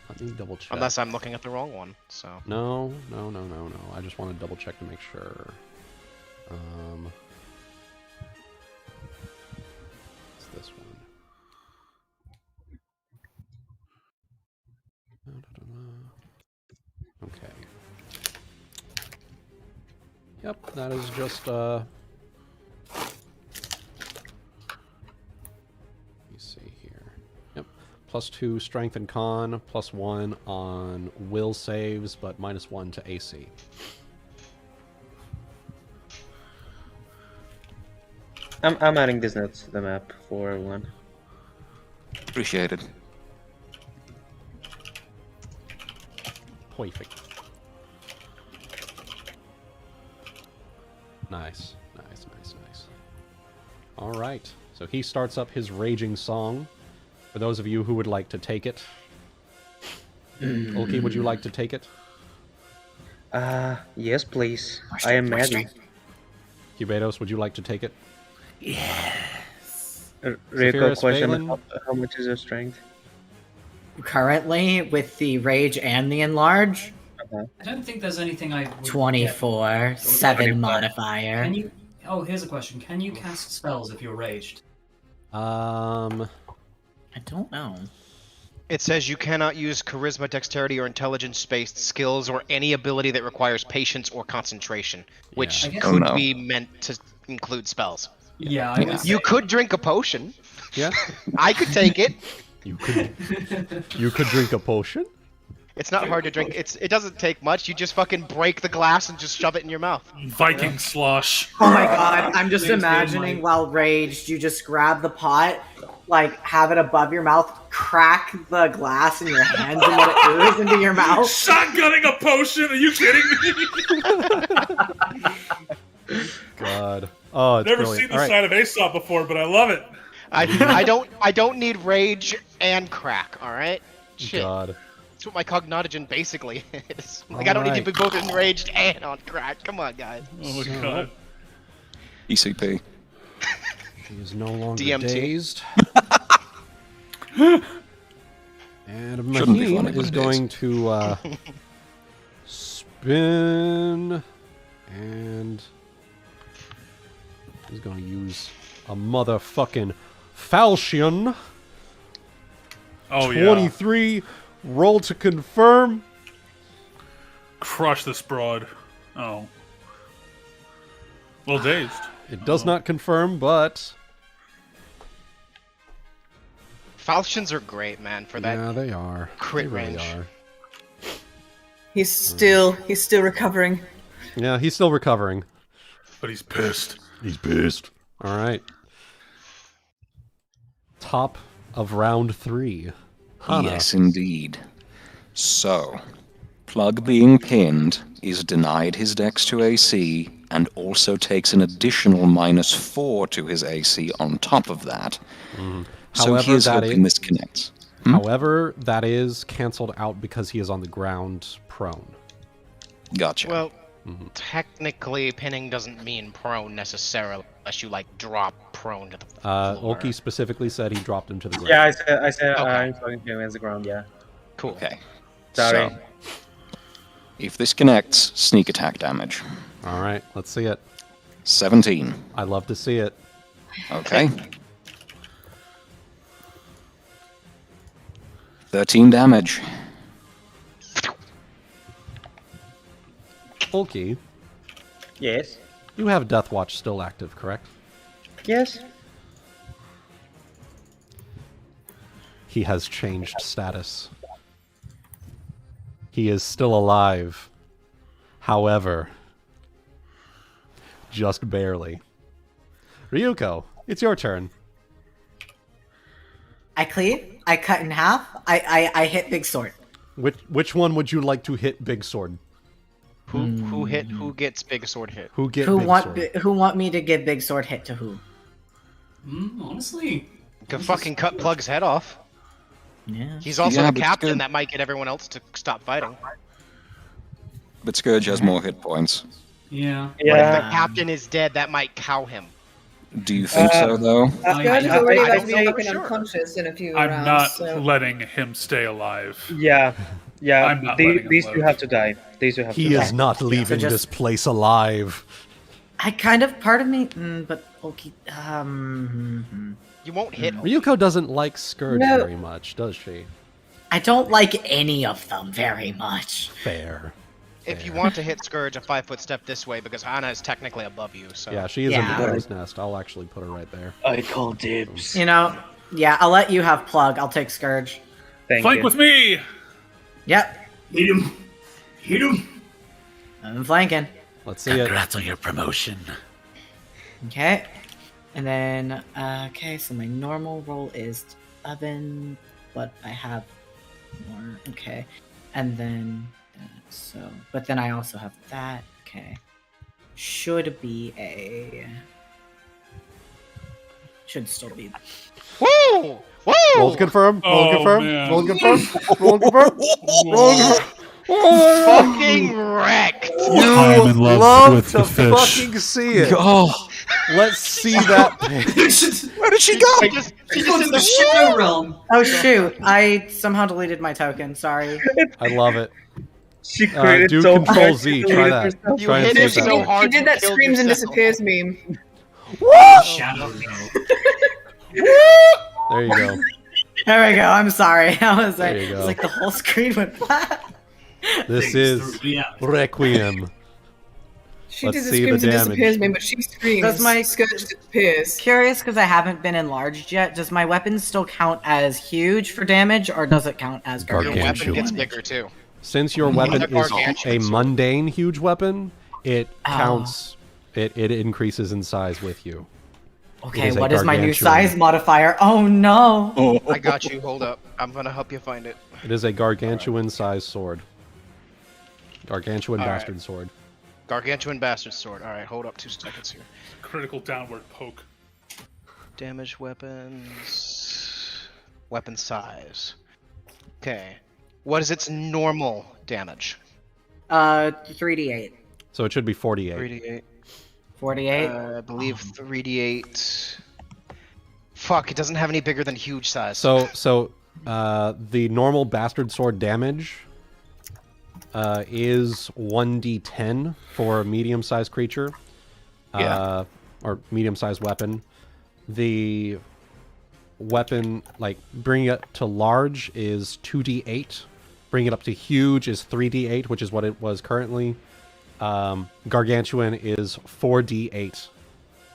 Let me double check. Unless I'm looking at the wrong one, so... No. I just want to double check to make sure. It's this one. Okay. Yep, that is just, Let me see here. Yep. +2 strength and con, +1 on will saves, but -1 to AC. I'm adding this note to the map for everyone. Appreciated. Perfect. Nice. All right. So he starts up his raging song. For those of you who would like to take it. Ulki, would you like to take it? Yes, please. I am ready. Cubados, would you like to take it? Yes. Ryuuko, question, Valen? how much is your strength? Currently, with the rage and the enlarge, I don't think there's anything I would 24, get. 7 modifier. Can you... Oh, here's a question. Can you cast spells if you're raged? I don't know. It says you cannot use charisma, dexterity, or intelligence-based skills or any ability that requires patience or concentration, which Yeah. could be meant to include spells. Yeah, I would say... You could drink a potion. Yeah. I could take it. You could drink a potion? It's not hard to drink. It doesn't take much. You just fucking break the glass and just shove it in your mouth. Viking slosh. Oh my god, I'm just Please do, imagining Mike. while raged, you just grab the pot, like, have it above your mouth, crack the glass in your hands, and let it ooze into your mouth. Shotgunning a potion? Are you kidding me? God. Oh, it's Never brilliant. seen the All right. side of Aesop before, but I love it. I don't need rage and crack. All right. Shit. God. That's what my cognotogen basically is. Like I don't need to be both enraged and on crack. Come on, guys. Oh my god. ECP. He is no longer DMT. dazed. And Shouldn't be Maheen funny, but is it going to spin, and he's going to use a motherfucking Falchion. Oh, 23. Roll to confirm. Crush this broad. Oh. Well, dazed. It does not confirm, but... Falchions are great, man, for that Yeah, they are. crit They really range. are. He's still recovering. Yeah, he's still recovering. But he's pissed. He's pissed. All right. Top of round 3. Hana. Yes, indeed. So, Plug being pinned is denied his dex to AC and also takes an additional -4 to his AC on top of that. So However, he is that hoping is- this connects. However, that is canceled out because he is on the ground prone. Gotcha. Well, technically, pinning doesn't mean prone necessarily, unless you like drop prone to the floor. Ulki specifically said he dropped him to the ground. Yeah, I said Okay. I'm talking to him against the ground. Yeah. Cool. Okay. Sorry. So, if this connects, sneak attack damage. All right, let's see it. 17. I love to see it. Okay. 13 damage. Ulki, Yes. you have Death Watch still active, correct? Yes. He has changed status. He is still alive. However, just barely. Ryuuko, it's your turn. I cleave. I cut in half. I hit big sword. Which one would you like to hit Big Sword? Who gets big sword hit? Who get Who Big want Sword? who want me to give big sword hit to who? Honestly, Could fucking cut Plug's head off. Yeah. He's also Yeah, a but captain. good. That might get everyone else to stop fighting. But Scourge has more hit points. yeah. But if the Yeah. captain is dead, that might cow him. Do you think so, though? Scourge is I- already I about don't to be know for taken sure. unconscious in a few I'm rounds. not so... letting him stay alive. Yeah. Yeah. I'm not letting him These two live. have to die. These two have He to is die. not leaving just- this place alive. I kind of part of me, but okay. You won't hit him. Ryuuko doesn't like Scourge No. very much, does she? I don't like any of them very much. Fair. If you want to hit Scourge, a 5-foot step this way, because Hana is technically above you. So Yeah, she is in Yeah. the bird's nest. I'll actually put her right there. I call dibs. You know, yeah, I'll let you have Plug. I'll take Scourge. Thank Flank you. with me! Yep, Hit him. Hit him. I'm flanking. Let's see it. Congrats on your promotion. Okay. And then, okay, so my normal roll is 11, but I have more. Okay. And then, but then I also have that. Okay. Should still be. Woo! Woo! Roll to confirm. Roll to Oh, confirm. man. Roll to confirm. Roll to confirm. Roll to confirm. Fucking wrecked! I'm in love with to the fish. fucking see it. Oh, Let's see that. where did she go? She just in the shadow realm. Oh shoot! I somehow deleted my token. Sorry. I love it. She created Do so Control much Z. to Try create that. herself. You Try and hit see it if that so works. hard. She did that you killed screams and yourself. disappears meme. Shadow realm. There you go. There we go. I'm sorry. I was like, There you go. it's like the whole screen went black. This is Yeah. Requiem. She Let's did the see the screams and damage. disappears meme, but she screams. Does my- Scourge disappears. Curious because I haven't been enlarged yet. Does my weapon still count as huge for damage, or does it count as Your Gargantuan. weapon gets bigger too. Since your weapon a is gargantuan a sword. mundane huge weapon, it Oh. counts. It increases in size with you. Okay, is a what is my new gargantuan. size modifier? Oh no! I got you. Hold up. I'm gonna help you find it. It is a gargantuan sized sword. Gargantuan All right. bastard sword. Gargantuan bastard sword. All right, hold up 2 seconds here. Critical downward poke. Damage weapons. Weapon size. Okay. What is its normal damage? 3d8. So it should be 48. 3d8. 48. I believe 3d8. Fuck, it doesn't have any bigger than huge size. So the normal bastard sword damage is 1d10 for a medium-sized creature. Yeah. Or medium-sized weapon. The weapon, like bringing it to large is 2d8. Bringing it up to huge is 3d8, which is what it was currently. Gargantuan is 4d8.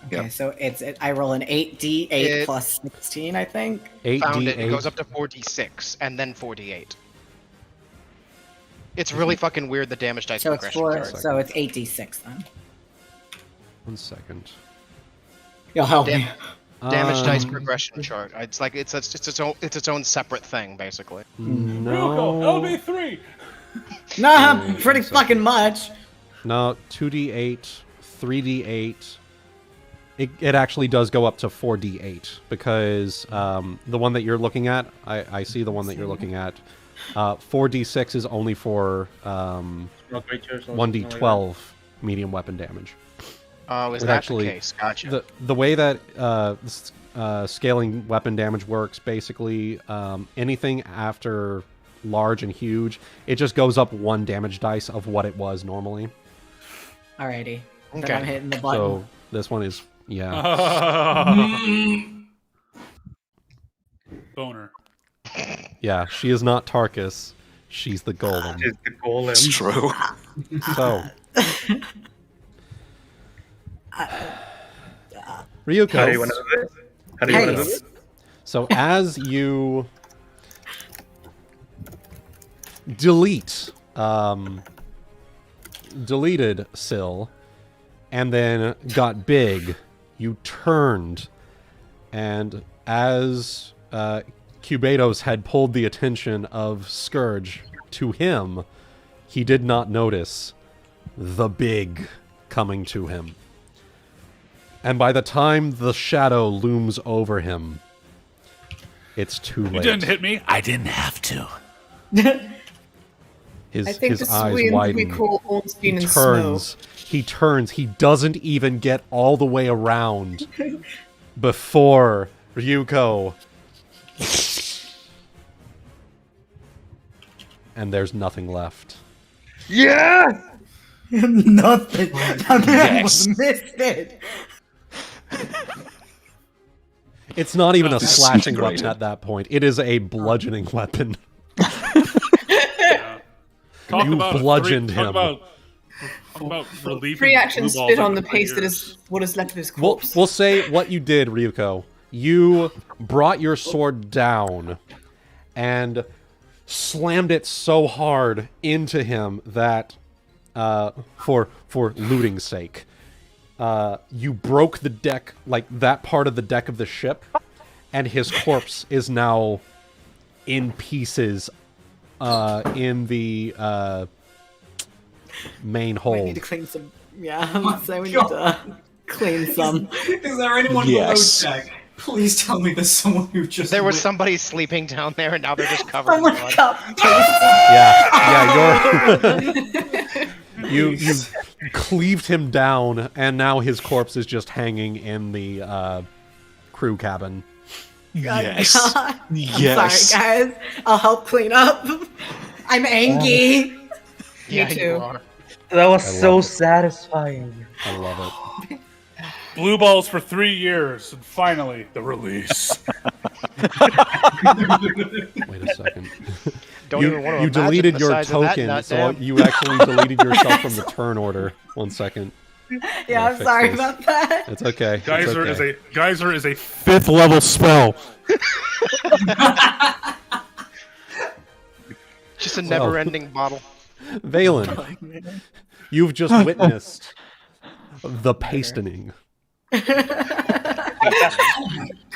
Okay, so I roll an 8d8 plus 16, I think. 8d8. Found it. It goes up to 4d6 and then 4d8. It's really fucking weird, the damage dice So it's progression. so it's 8d6 then. 1 second. You'll help me. Damage dice progression chart. It's like it's its own separate thing, basically. No. LB3. Nah, pretty fucking much. No, 2d8, 3d8. It actually does go up to 4d8 because the one that you're looking at, I see the one that you're looking at. 4d6 is only for 1d12 medium weapon damage. Oh, is that the case? Gotcha. The way that scaling weapon damage works, basically, anything after large and huge, it just goes up 1 damage dice of what it was normally. Alrighty. Okay. Then I'm hitting the button. So this one is, yeah. Boner. Yeah, she is not Tarkus. She's the golem. It's the golem. It's true. So, Ryuuko. How do you want to do this? How do you want to do this? So as you deleted Syl, and then got big, you turned, and as Cubados had pulled the attention of Scourge to him, he did not notice the big coming to him. And by the time the shadow looms over him, it's too late. You didn't hit me. I didn't have to. His I think his this is eyes what widen. we call Ornstein and turns. He turns. He doesn't even get all the way around before Ryuuko. And there's nothing left. Yeah! Nothing. That man was missed it. It's not even a slashing Disintegrated. weapon at that point. It is a bludgeoning weapon. Talk You about bludgeoned talk him. about relieving Free action blue balls spit on after the 3 paste that years. is what is left of his We'll, corpse. we'll say what you did, Ryuuko. You brought your sword down and slammed it so hard into him that, for looting's sake, you broke the deck, like that part of the deck of the ship, and his corpse is now in pieces in the main I hold. need to clean some. Yeah, I'm gonna say we need to clean some. Is there anyone Yes. below deck? Please tell me there's someone who just. There was somebody sleeping down there, and now they're just covered in Someone blood. got Yeah, you cleaved him down, and now his corpse is just hanging in the crew cabin. Yes. God. Yes. I'm sorry, guys. I'll help clean up. I'm angry. Yeah, Me you too. are. That was I so love it. satisfying. I love it. Blue balls for 3 years, and finally the release. Wait a second. Don't you even want to you imagine deleted the your size of that token, nut, so damn. you actually deleted yourself from the turn order. 1 second. Yeah, I'm fix sorry this. about that. It's okay. It's Geyser okay. is a 5th level spell. Just a never-ending bottle. Valen, you've just witnessed the pastening.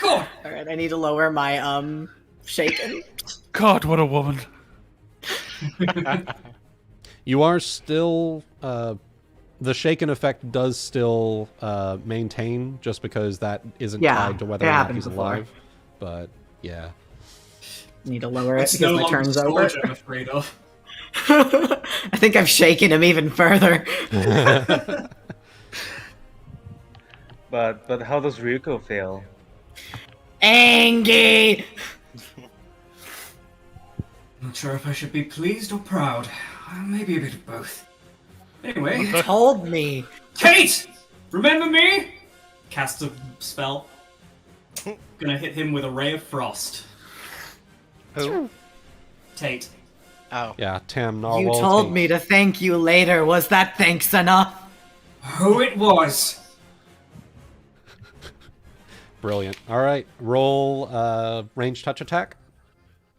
Alright, I need to lower my shaken. God, what a woman. You are still the shaken effect does still maintain, just because that isn't Yeah, tied to whether it or not happened he's before. alive. But yeah. Need to lower it It's because no my longer turn's over. Scourge I'm afraid of. I think I've shaken him even further. But how does Ryuuko feel? Angry. Not sure if I should be pleased or proud. Maybe a bit of both. Anyway, You told me. Kate! Remember me? Cast a spell. Gonna hit him with a ray of frost. Who? Tate. Oh. Yeah, Tam You Narwhal. told Tate. me to thank you later. Was that thanks enough? Who it was? Brilliant. All right, roll range touch attack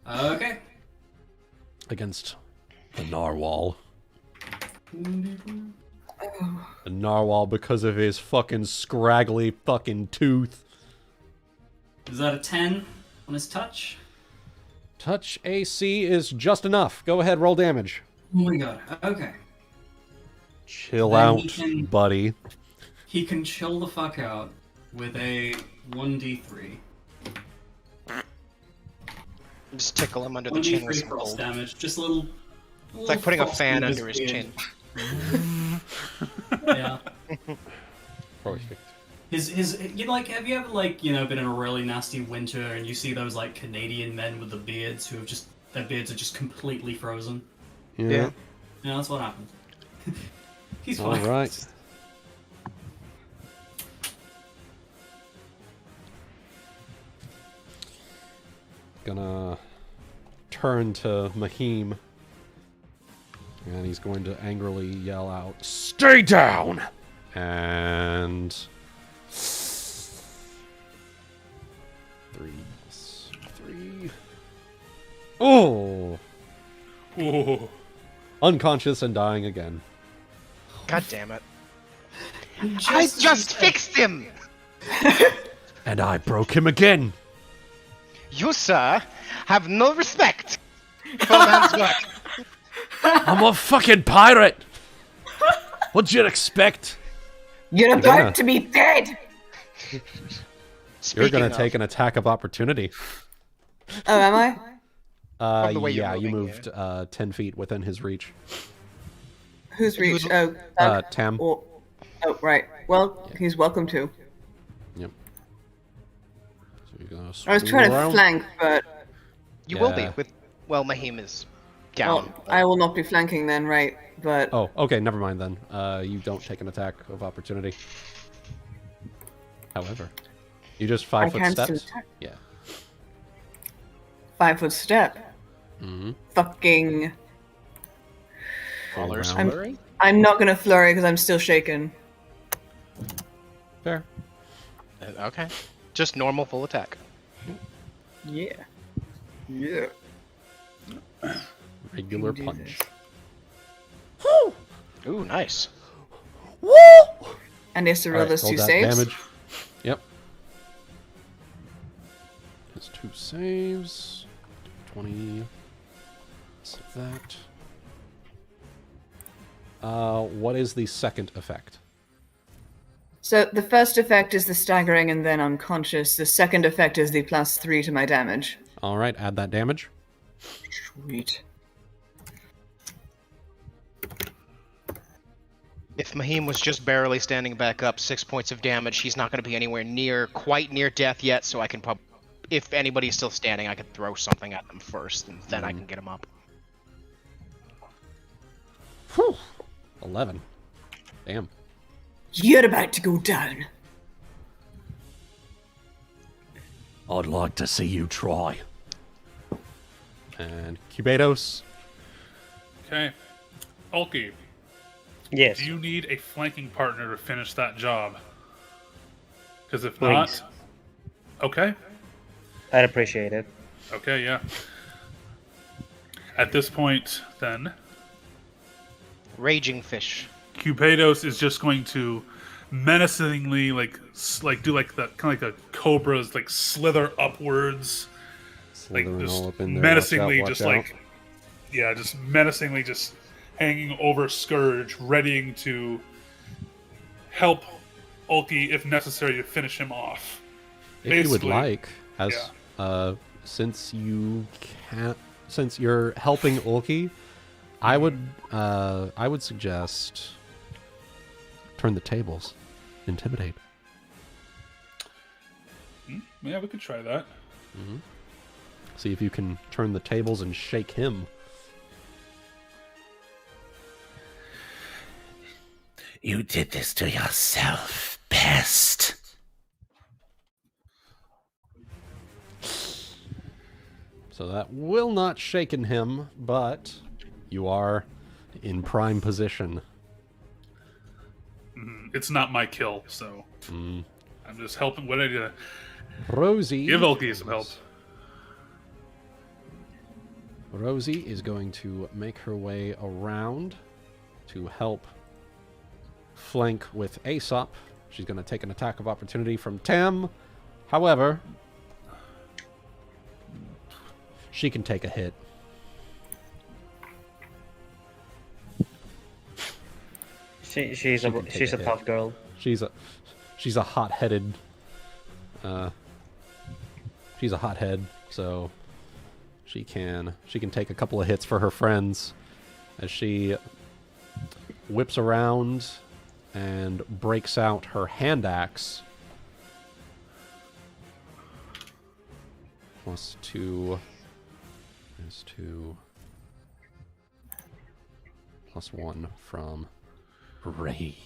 Okay. against the Narwhal. The Narwhal, because of his fucking scraggly fucking tooth. Is that a 10 on his touch? Touch AC is just enough. Go ahead, roll damage. Oh my god. Okay. Chill Then out, he can- buddy. He can chill the fuck out with a 1d3. Just tickle him under the chin with 1d3 some frost cold. damage. Just a little. It's like putting a frost fan in under his beard. chin. Yeah. Perfect. His you know, like, have you ever, like, you know, been in a really nasty winter and you see those, like, Canadian men with the beards who have just, their beards are just completely frozen? Yeah. Yeah, that's what happened. He's All fine. right. Gonna turn to Mahim. And he's going to angrily yell out, "Stay down!" And 3 plus 3. Oh! Ooh. Unconscious and dying again. God damn it. I just fixed him! And I broke him again. You, sir, have no respect for a man's work. I'm a fucking pirate. What'd you expect? You're You're about gonna- to be dead! You're Speaking gonna of, take an attack of opportunity. Oh, am I? From the way you're Yeah, you moving, moved 10 feet within his reach. Who's reach? Who's- Oh, Tam. oh, right. Well, he's welcome to. Yep. So you're gonna I was trying to swirl. flank, but You will be Yeah. with. Well, Mahim is down. well, I will not be flanking then, right? But Oh, okay, never mind then. You don't take an attack of opportunity. However, you just 5 foot can still steps. attack. Yeah. 5-foot step. Mm-hmm. Fucking. Brawler's round. flurry? I'm not gonna flurry because I'm still shaken. Fair. Okay. Just normal full attack. Yeah. Yeah. Regular do punch. Ooh, nice. And he has to roll Alright, those roll 2 that saves. damage. Yep. His 2 saves. 20. So that. What is the second effect? So the first effect is the staggering and then unconscious. The second effect is the +3 to my damage. All right, add that damage. Sweet. If Mahim was just barely standing back up, 6 points of damage, he's not going to be anywhere near, quite near death yet, so I can probably, if anybody's still standing, I could throw something at them first, and then I can get him up. Whew. 11. Damn. You're about to go down. I'd like to see you try. And Cubados. Okay. Ulki, Yes. do you need a flanking partner to finish that job? Because if Please. not... Okay. I'd appreciate it. Okay, yeah. At this point, then, Raging Fish. Cubados is just going to menacingly, like do like the kind of like a cobra's like slither upwards, Slithering like just all up in there. menacingly, Watch out, just watch like yeah, just menacingly, just hanging over Scourge, readying to help Ulki if necessary to finish him off. If you would Basically, like, as since you're helping Ulki, I would suggest turn the tables, intimidate. Yeah, we could try that. See if you can turn the tables and shake him. You did this to yourself, pest. So that will not shaken him, but you are in prime position. It's not my kill, so I'm just helping. What I do? Rosie. Give Ulki some help. Rosie is going to make her way around to help flank with Aesop. She's going to take an attack of opportunity from Tam. However, she can take a hit. She's a tough girl. She's a hot-headed. She's a hothead, so she can take a couple of hits for her friends as she whips around and breaks out her hand axe. +2. There's 2. +1 from Ray.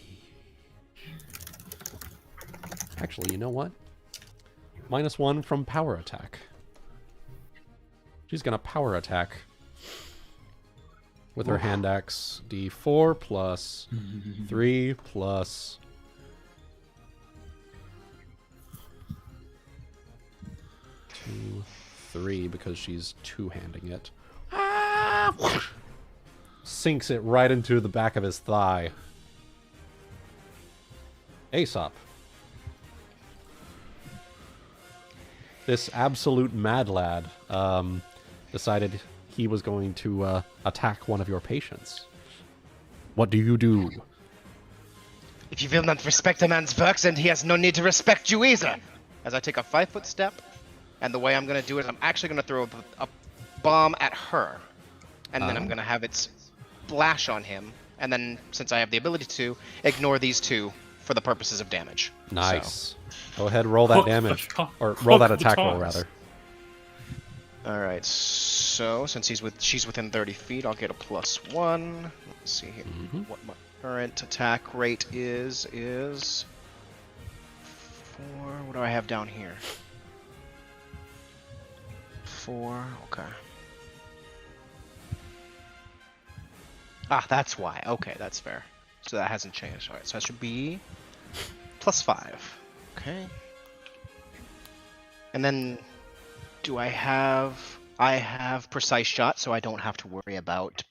Actually, you know what? -1 from power attack. She's gonna power attack with her hand axe. D4 plus 3 plus 2, 3 because she's two-handing it. Sinks it right into the back of his thigh. Aesop. This absolute mad lad decided he was going to attack one of your patients. What do you do? If you will not respect a man's works, then he has no need to respect you either. As I take a 5-foot step, and the way I'm going to do it is I'm actually going to throw a bomb at her. And then I'm going to have it splash on him. And then, since I have the ability to, ignore these two for the purposes of damage. Nice. Go ahead, roll that damage. Or roll that attack roll, rather. Alright, so since she's within 30 feet, I'll get a +1. Let's see here. What my current attack rate is 4. What do I have down here? 4, okay. Ah, that's why. Okay, that's fair. So that hasn't changed. Alright, so that should be +5. Okay. And then, do I have... I have precise shot, so I don't have to worry about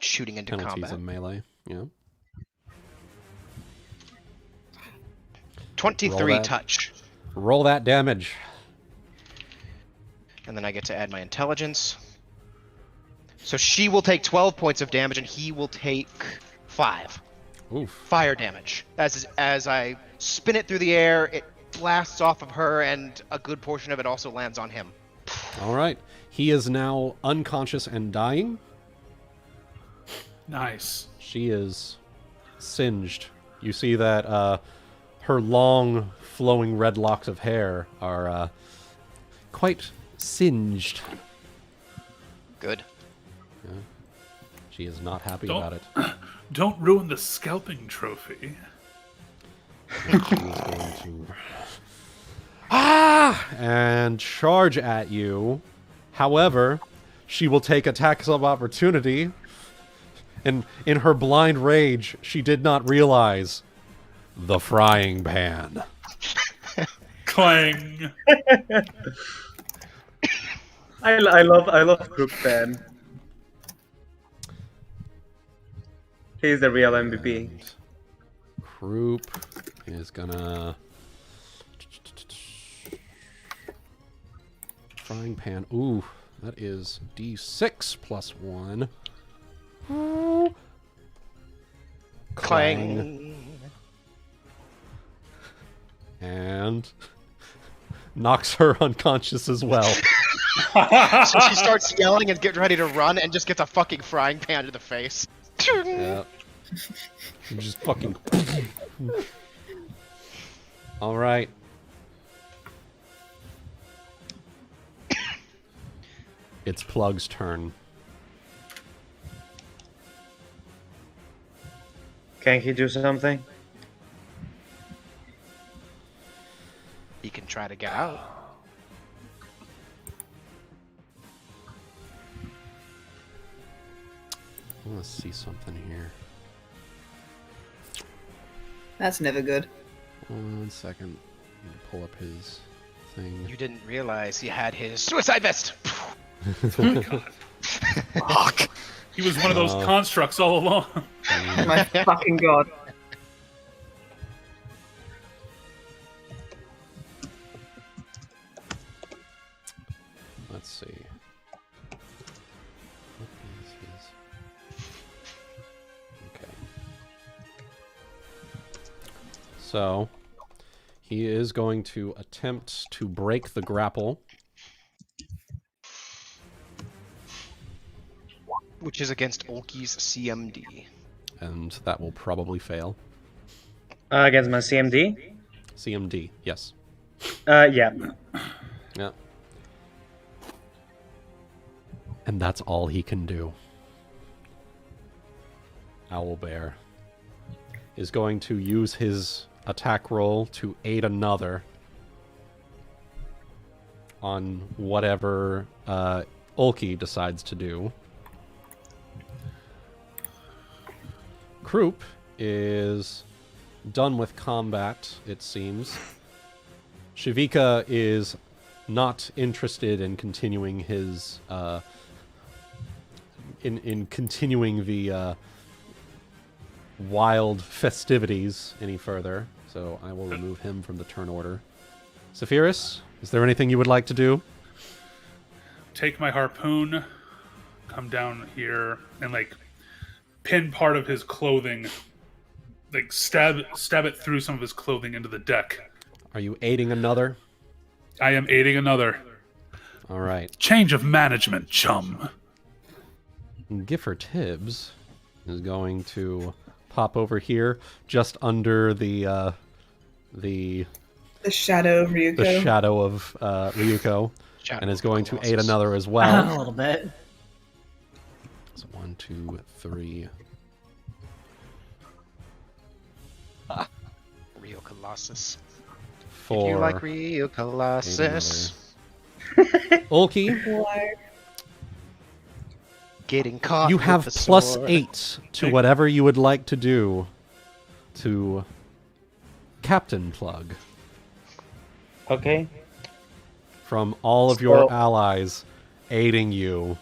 shooting into Penalties combat. of melee, yeah. 23 touch. Roll that damage. And then I get to add my intelligence. So she will take 12 points of damage, and he will take 5. Oof. Fire damage. As I spin it through the air, it blasts off of her, and a good portion of it also lands on him. All right. He is now unconscious and dying. Nice. She is singed. You see that her long, flowing red locks of hair are quite singed. Good. Yeah. She is not happy about it. Don't ruin the scalping trophy. She is going to... and charge at you. However, she will take attacks of opportunity. And in her blind rage, she did not realize the frying pan. Clang. I love Crook Pan. He's the real MVP. Croup is gonna... Frying pan. Ooh, that is D6 plus 1. Ooh. Clang. And knocks her unconscious as well. So she starts yelling and getting ready to run and just gets a fucking frying pan to the face. Yep. Just fucking... Alright. It's Plug's turn. Can he do something? He can try to get out. Let's see something here. That's never good. 1 second. Let me pull up his thing. You didn't realize he had his suicide vest. Fuck. He was one of those constructs all along. My fucking god. Let's see. What is his... Okay. So, he is going to attempt to break the grapple. Which is against Ulki's CMD. And that will probably fail. Against my CMD? CMD, yes. Yeah. Yeah. And that's all he can do. Owlbear is going to use his attack roll to aid another on whatever Ulki decides to do. Kroop is done with combat, it seems. Shivika is not interested in continuing his in continuing the wild festivities any further, so I will remove him from the turn order. Saphyrus, is there anything you would like to do? Take my harpoon, come down here, and like pin part of his clothing, like stab it through some of his clothing into the deck. Are you aiding another? I am aiding another. All right. Change of management, chum. Giffer Tibbs is going to pop over here, just under the shadow of Ryuuko. The shadow of Ryuuko, and is going to aid another as well. A little bit. So 1, 2, 3. Rio Colossus. 4. If you like Rio Colossus. Ulki, Getting caught. you with have the plus sword. 8 to whatever you would like to do to Captain Plug. Okay. From all of your allies aiding you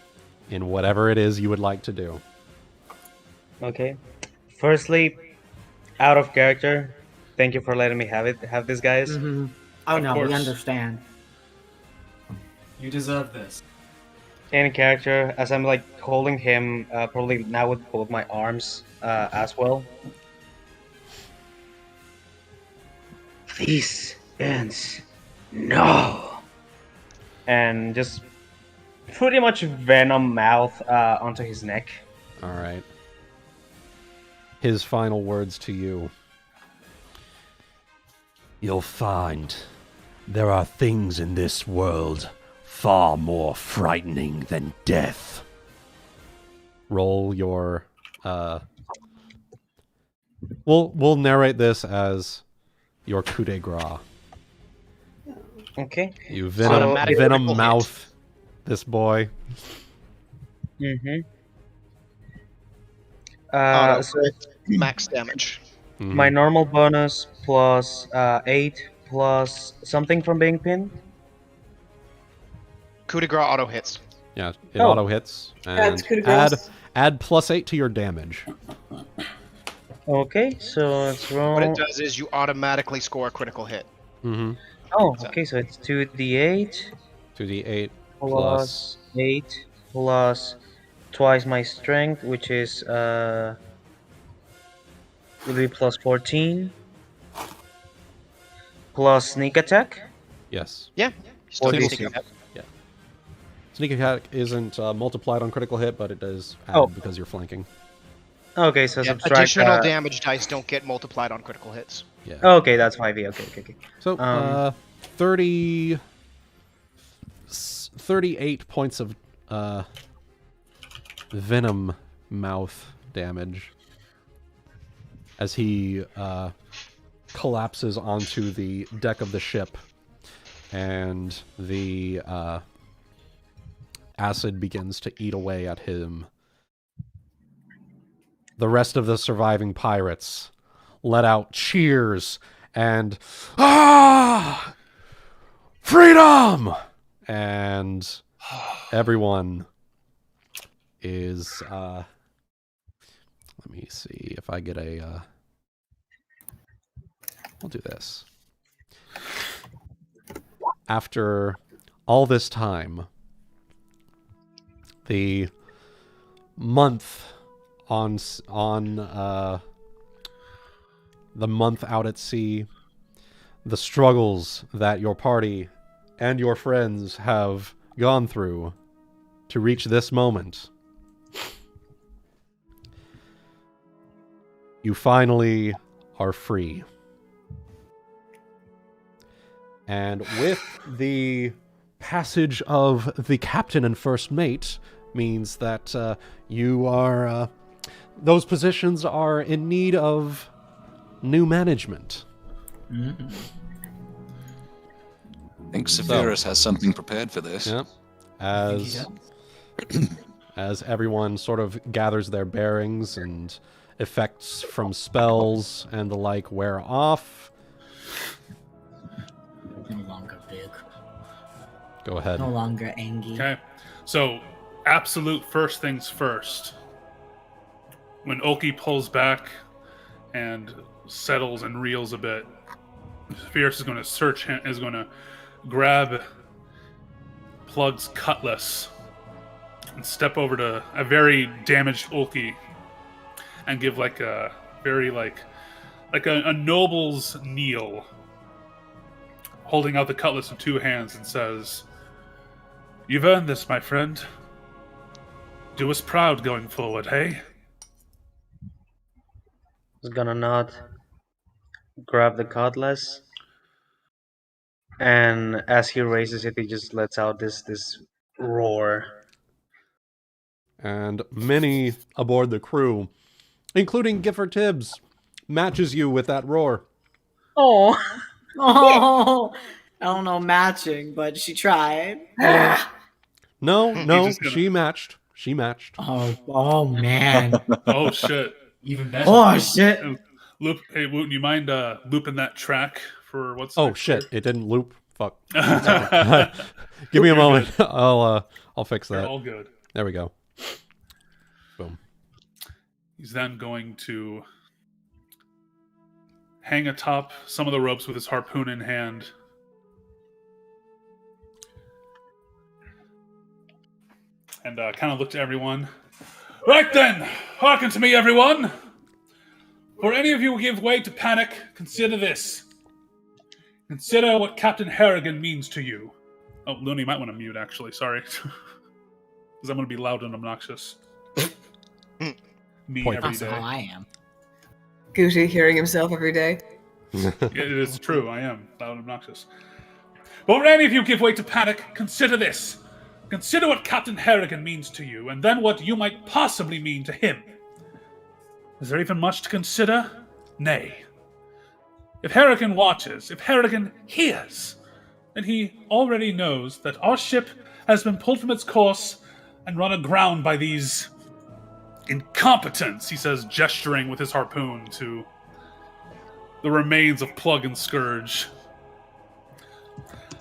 in whatever it is you would like to do. Okay. Firstly, out of character. Thank you for letting me have this, guys. Mm-hmm. Oh Of no, course. we understand. You deserve this. In character, as I'm like holding him, probably now with both my arms as well. This ends. No. And just pretty much venom mouth onto his neck. All right. His final words to you. You'll find there are things in this world far more frightening than death. Roll your we'll narrate this as your coup de grace. Okay. You Automatic venom critical mouth this boy. Mm-hmm. Auto So max damage. my normal bonus plus 8 plus something from being pinned. Coup de grace auto hits. Yeah, it Oh. auto hits. And it's coup de grace. add plus 8 to your damage. Okay, so let's roll. What it does is you automatically score a critical hit. Mm-hmm. Oh, okay, so it's 2d8 2d8 plus 8 plus twice my strength, which is will be plus 14 plus sneak attack. Yes. Yeah. You still get 46. sneak attack. Sneak attack isn't multiplied on critical hit, but it does add Oh. because you're flanking. Okay, so Yeah, subtract. additional damage dice don't get multiplied on critical hits. Yeah. Okay, that's 5e. Okay. So 38 points of venom mouth damage as he collapses onto the deck of the ship, and the acid begins to eat away at him. the rest of the surviving pirates let out cheers and "Ah! Freedom!" And everyone is let me see if I get a we'll do this. After all this time, the month on the month out at sea, the struggles that your party and your friends have gone through to reach this moment, you finally are free. And with the passage of the captain and first mate means that you are those positions are in need of new management. I think Saphyrus has something prepared for this. Yep. As everyone sort of gathers their bearings and effects from spells and the like wear off. No longer big. Go ahead. No longer angry. Okay. So, absolute first things first. When Ulki pulls back and settles and reels a bit, Fierce is going to grab Plug's cutlass and step over to a very damaged Ulki and give like a very like a noble's kneel, holding out the cutlass in two hands, and says, "You've earned this, my friend. Do us proud going forward, hey?" He's gonna nod, grab the cutlass, and as he raises it, he just lets out this roar. And many aboard the crew, including Gifford Tibbs, matches you with that roar. Oh, Oh, I don't know matching, but she tried. No, she matched. She matched. Oh man. Oh shit! Even better. Oh shit. Loop. Hey, Wooten, you mind looping that track for what's? Oh next? shit! It didn't loop. Fuck. Give me a moment. I'll fix They're that. all good. There we go. Boom. He's then going to hang atop some of the ropes with his harpoon in hand. And kind of look to everyone. Right then, hearken to me, everyone. For any of you who give way to panic, consider this. Consider what Captain Harrigan means to you. Oh, Looney, you might want to mute, actually. Sorry. Because I'm going to be loud and obnoxious. Me Point. every That's day. how I am. Guti hearing himself every day. It is true, I am loud and obnoxious. But when any of you give way to panic, consider this. Consider what Captain Harrigan means to you, and then what you might possibly mean to him. Is there even much to consider? Nay. If Harrigan watches, if Harrigan hears, then he already knows that our ship has been pulled from its course and run aground by these incompetents, he says, gesturing with his harpoon to the remains of Plug and Scourge.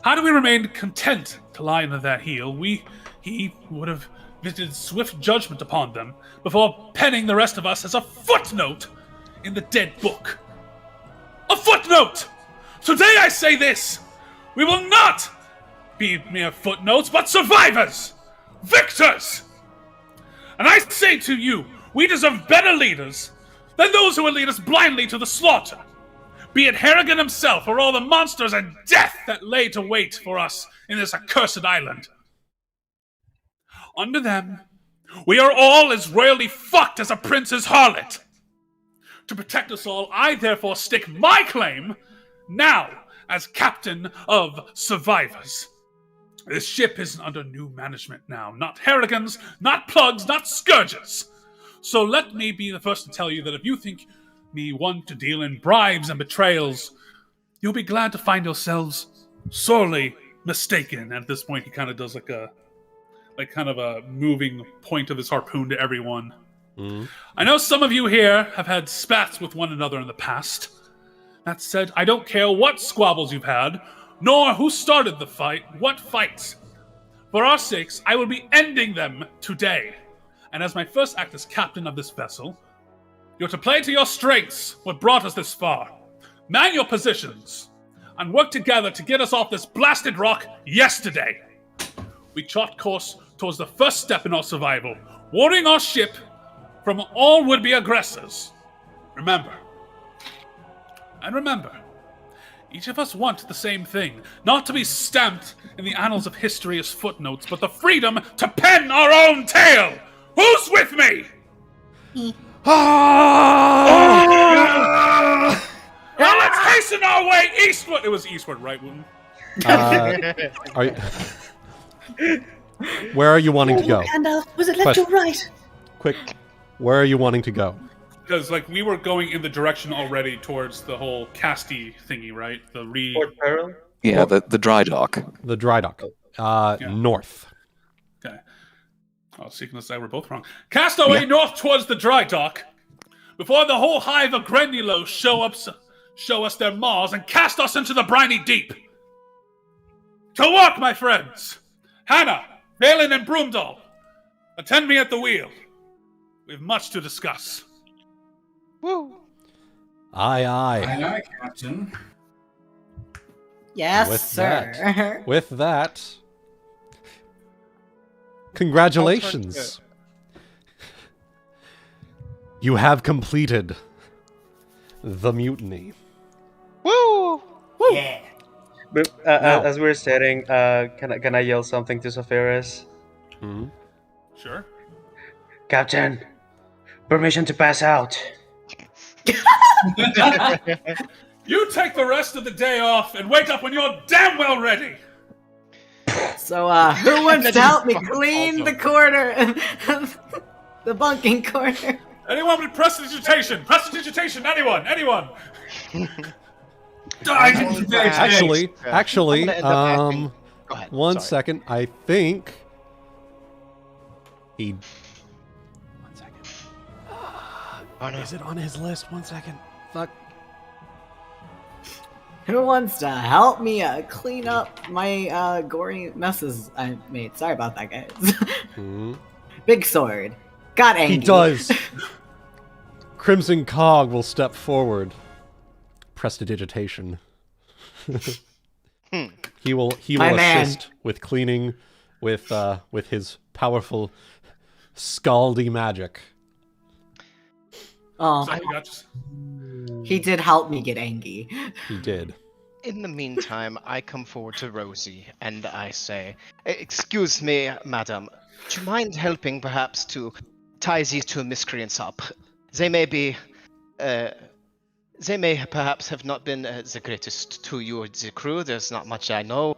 How do we remain content to lie under that heel? He would have visited swift judgment upon them before penning the rest of us as a footnote in the dead book. A footnote! Today I say this! We will not be mere footnotes, but survivors! Victors! And I say to you, we deserve better leaders than those who will lead us blindly to the slaughter. Be it Harrigan himself or all the monsters and death that lay to wait for us in this accursed island. Under them, we are all as royally fucked as a prince's harlot. To protect us all, I therefore stake my claim now as captain of survivors. This ship is under new management now. Not Harrigan's, not Plug's, not Scourge's. So let me be the first to tell you that if you think me one to deal in bribes and betrayals, you'll be glad to find yourselves sorely mistaken. And at this point, he kind of does like kind of a moving point of his harpoon to everyone. I know some of you here have had spats with one another in the past. That said, I don't care what squabbles you've had, nor who started the fight, what fights. For our sakes, I will be ending them today. And as my first act as captain of this vessel, you're to play to your strengths what brought us this far. Man your positions, and work together to get us off this blasted rock yesterday. We chart course towards the first step in our survival, warning our ship from all would-be aggressors. Remember, each of us want the same thing, not to be stamped in the annals of history as footnotes, but the freedom to pen our own tale. Who's with me? Now let's hasten our way eastward. It was eastward, right, Wuten? Where are you wanting to go? Gandalf, was it left or right? Quick, where are you wanting to go? Because, like, we were going in the direction already towards the whole casty thingy, right? Port Peril? Yeah, the dry dock. The dry dock. North. Okay. Oh, Cygnus and I were both wrong. Cast our way north towards the dry dock before the whole hive of Granulos show us their maws and cast us into the briny deep. To work, my friends! Hana, Valen, and Broomdoll, attend me at the wheel. We have much to discuss. Woo! Aye, aye. Aye, aye, Captain. Yes, sir. With that, congratulations. You have completed the mutiny. Woo! Woo! Yeah. But, Now. as we're setting, can I yell something to Saphyrus? Sure. Captain, permission to pass out. You take the rest of the day off and wake up when you're damn well ready. So, who wants to help me clean the corner, the bunking corner? Anyone with prestidigitation? Prestidigitation, anyone? Actually, I'm gonna end up acting- Go ahead. one Sorry. second. I think he. One second. Oh, no. Is it on his list? One second. Fuck. Who wants to help me clean up my gory messes I made? Sorry about that, guys. Big sword. Got angry. He does. Crimson Cog will step forward. Prestidigitation. He will My man. assist with cleaning with his powerful scaldy magic. Oh, So we got he did help me get angry. He did. In the meantime, I come forward to Rosie and I say, "Excuse me, madam. Do you mind helping perhaps to tie these two miscreants up? They may be, they may perhaps have not been the greatest to you or the crew. There's not much I know.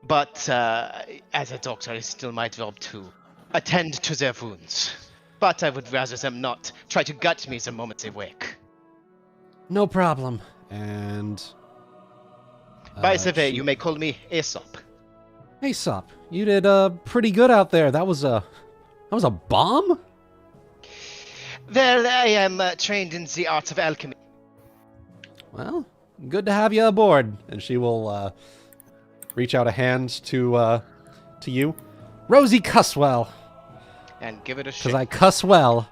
But as a doctor, it's still my job to attend to their wounds. But I would rather them not try to gut me the moment they wake." No problem. And By the way, you may call me Aesop. Aesop, you did pretty good out there. That was a bomb? Well, I am trained in the arts of alchemy. Well, good to have you aboard. And she will reach out a hand to you. Rosie Cusswell. And give it a Because shake. I cuss well.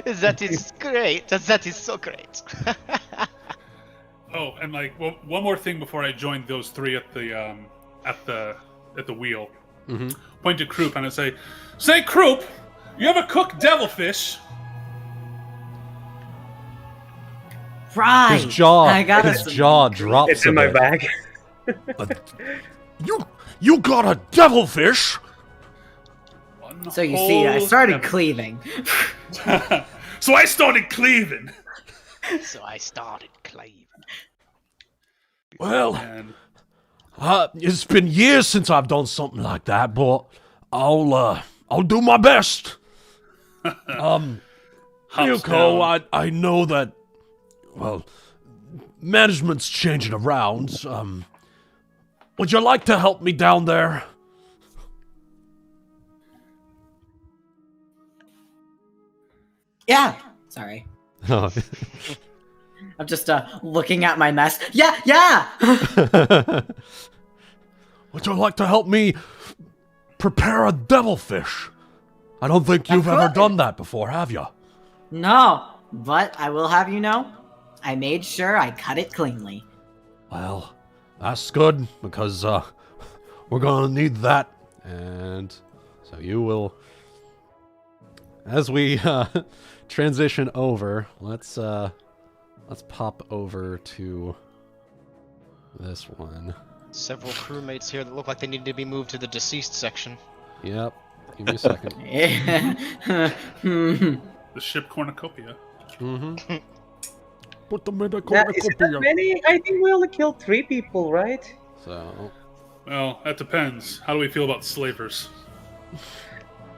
That is great. That is so great. Oh, and like one more thing before I joined those three at the wheel. Point to Croup and I say, Croup, you ever cook devilfish? Right. His jaw, I got his some- jaw drops. It's in my bag. You got a devilfish? So you see, I started cleaving. So I started cleaving. So I started cleaving. Well, And it's been years since I've done something like that, but I'll do my best. Ryuuko, I know that, well, management's changing around. Would you like to help me down there? Yeah. Sorry. Oh. I'm just looking at my mess. Yeah. Would you like to help me prepare a devilfish? I don't think you've ever done that before, have you? No, but I will have you know, I made sure I cut it cleanly. Well, that's good, because we're gonna need that. And so you will, as we transition over, let's pop over to this one. Several crewmates here that look like they need to be moved to the deceased section. Yep. Give me a second. The ship cornucopia. Mm-hmm. Put them in the Is it that many? I think we only killed 3 people, right? So. Well, that depends. How do we feel about slavers?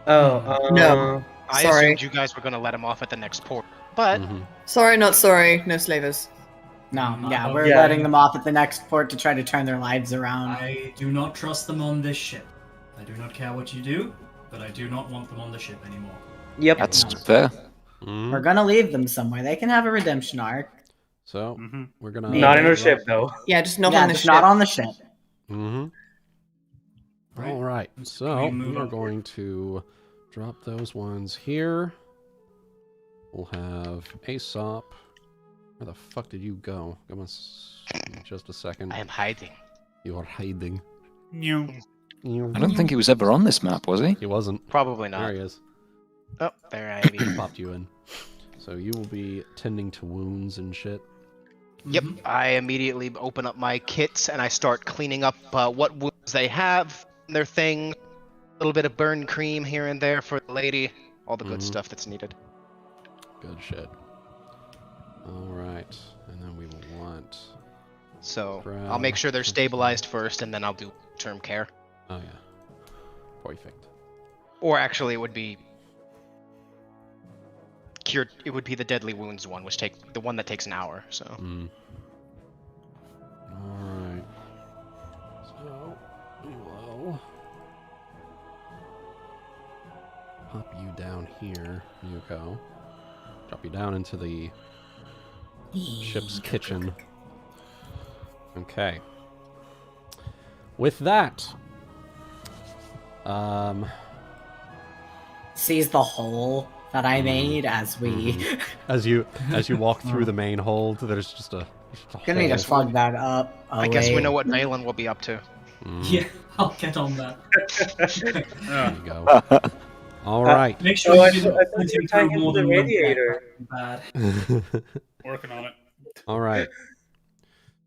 Oh, No. I Sorry. assumed you guys were going to let him off at the next port. But Sorry, not sorry. No slavers. No, yeah, we're Yeah. letting them off at the next port to try to turn their lives around. I do not trust them on this ship. I do not care what you do, but I do not want them on the ship anymore. Yep. That's fair. Mhm. We're gonna leave them somewhere. They can have a redemption arc. So we're gonna. Not in our ship, though. Yeah, just not yeah, on the just ship. not on the ship. Mm-hmm. Right. All right. Can So we move we are on? going to drop those ones here. We'll have Aesop. Where the fuck did you go? Give us just a second. I am hiding. You are hiding. Meow. I don't think he was ever on this map, was he? He wasn't. Probably There not. he is. Oh, there I am. Popped you in. So you will be tending to wounds and shit. Yep, I immediately open up my kits and I start cleaning up what wounds they have, their thing, a little bit of burn cream here and there for the lady, all the good stuff that's needed. Good shit. All right, and then we will want. So Brown. I'll make sure they're stabilized first, and then I'll do term care. Oh yeah. Perfect. Or actually, it would be cured. It would be the deadly wounds one, which the one that takes an hour. So. All right. So we will pop you down here, Ryuuko. Drop you down into the ship's kitchen. Okay. With that, Sees the hole that I made as we. as you walk through the main hold, there's just a Gonna need to hole. plug that up. I guess we know what Valen will be up to. Yeah, I'll get on that. There you go. All right. Make sure Oh, I you didn't thought put you him were tying through into more the than one radiator. bad. Working on it. All right.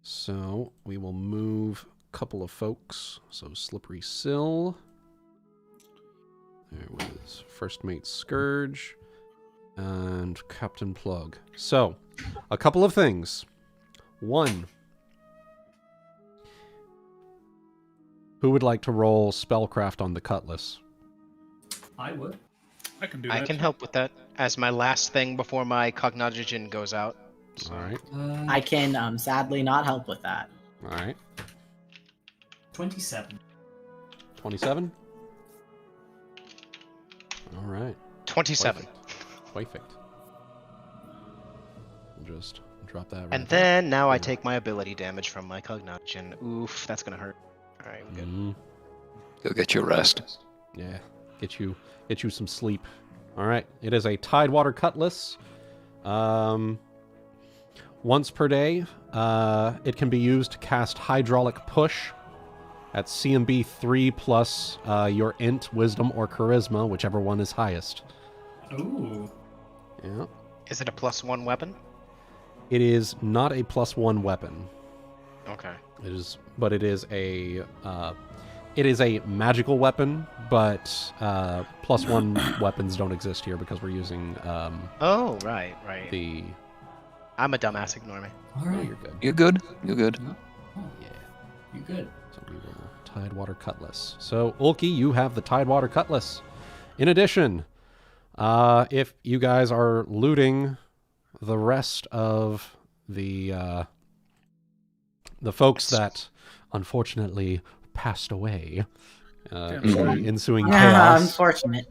So we will move a couple of folks. So Slippery Sill. There was First Mate Scourge. And Captain Plug. So, a couple of things. One. Who would like to roll Spellcraft on the Cutlass? I would. I can do I that. can help with that as my last thing before my cognogen goes out. All right. I can sadly not help with that. All right. 27. 27? All right. 27. Perfect. We'll just drop that right And there. then now I take my ability damage from my cognogen. Oof, that's gonna hurt. All right, we're good. Mhm. Go get your rest. Yeah. Get you some sleep. All right. It is a Tidewater Cutlass. Once per day, it can be used to cast Hydraulic Push at CMB 3 plus your Int, Wisdom, or Charisma, whichever one is highest. Ooh. Yeah. Is it a +1 weapon? It is not a +1 weapon. Okay. It is a magical weapon, but +1 weapons don't exist here because we're using Oh, right. the. I'm a dumbass, ignore me. All Oh, right. you're good. You're good. You're good. Yeah. You good? So we will Tidewater Cutlass. So Ulki, you have the Tidewater Cutlass. In addition, if you guys are looting the rest of the folks that unfortunately passed away in the ensuing Yeah, chaos, unfortunate.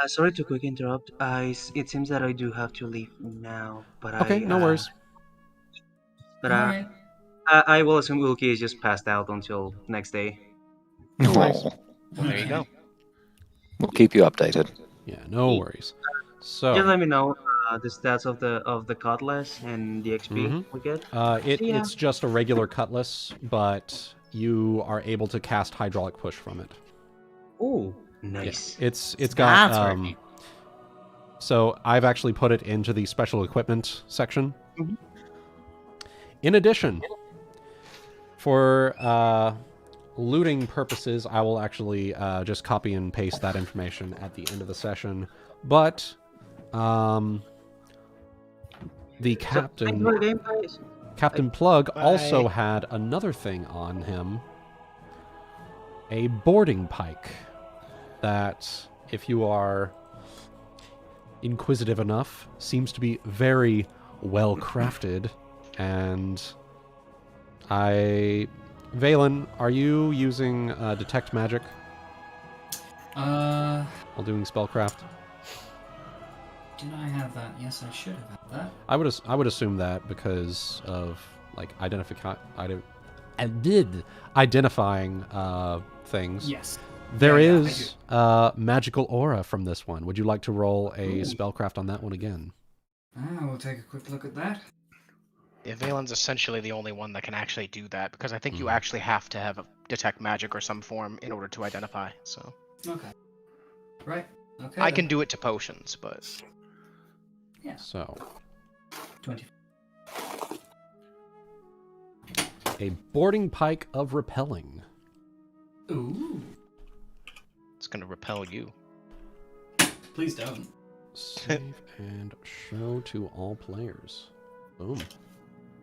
Sorry to quick interrupt. It seems that I do have to leave now, but Okay, no worries. But Alright. I will assume Ulki is just passed out until next day. Nice. Oh, Well, there you go. we'll keep you updated. Yeah, no worries. So, Just let me know the stats of the cutlass and the XP we get. it's just a regular cutlass, but you are able to cast hydraulic push from it. Oh, nice. Yeah, it's got That's right. So I've actually put it into the special equipment section. Mhm. In addition, for looting purposes, I will actually just copy and paste that information at the end of the session. But the captain, Captain Plug, also had another thing on him. A boarding pike that, if you are inquisitive enough, seems to be very well crafted. And Valen, are you using detect magic while doing spellcraft? Did I have that? Yes, I should have had that. I would assume that because of like identifying things. Yes. There Yeah, is magical aura from this one. Would you like to roll a spellcraft on that one again? We'll take a quick look at that. Yeah, Valen's essentially the only one that can actually do that, because I think you actually have to have a detect magic or some form in order to identify, so... Okay. Right. Okay. I can do it to potions, but... Yeah. So, 20. a boarding pike of repelling. Ooh. It's gonna repel you. Please don't. Save and show to all players. Boom.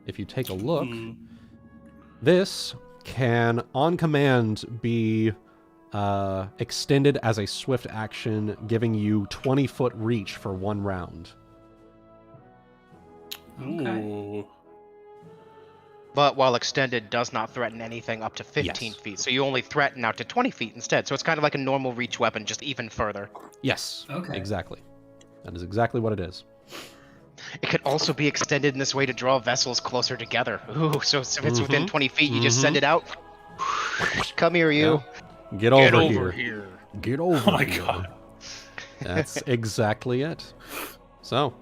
If you take a look, this can, on command, be extended as a swift action, giving you 20-foot reach for 1 round. Okay. Ooh. But while extended, does not threaten anything up to 15 Yes. feet, so you only threaten out to 20 feet instead, so it's kind of like a normal reach weapon, just even further. Yes. Okay. Exactly. That is exactly what it is. It could also be extended in this way to draw vessels closer together. Ooh, so if it's within 20 feet, you just send it out. Come here, you. Yeah. Get over here. Get over Oh my here. god. That's exactly it. So,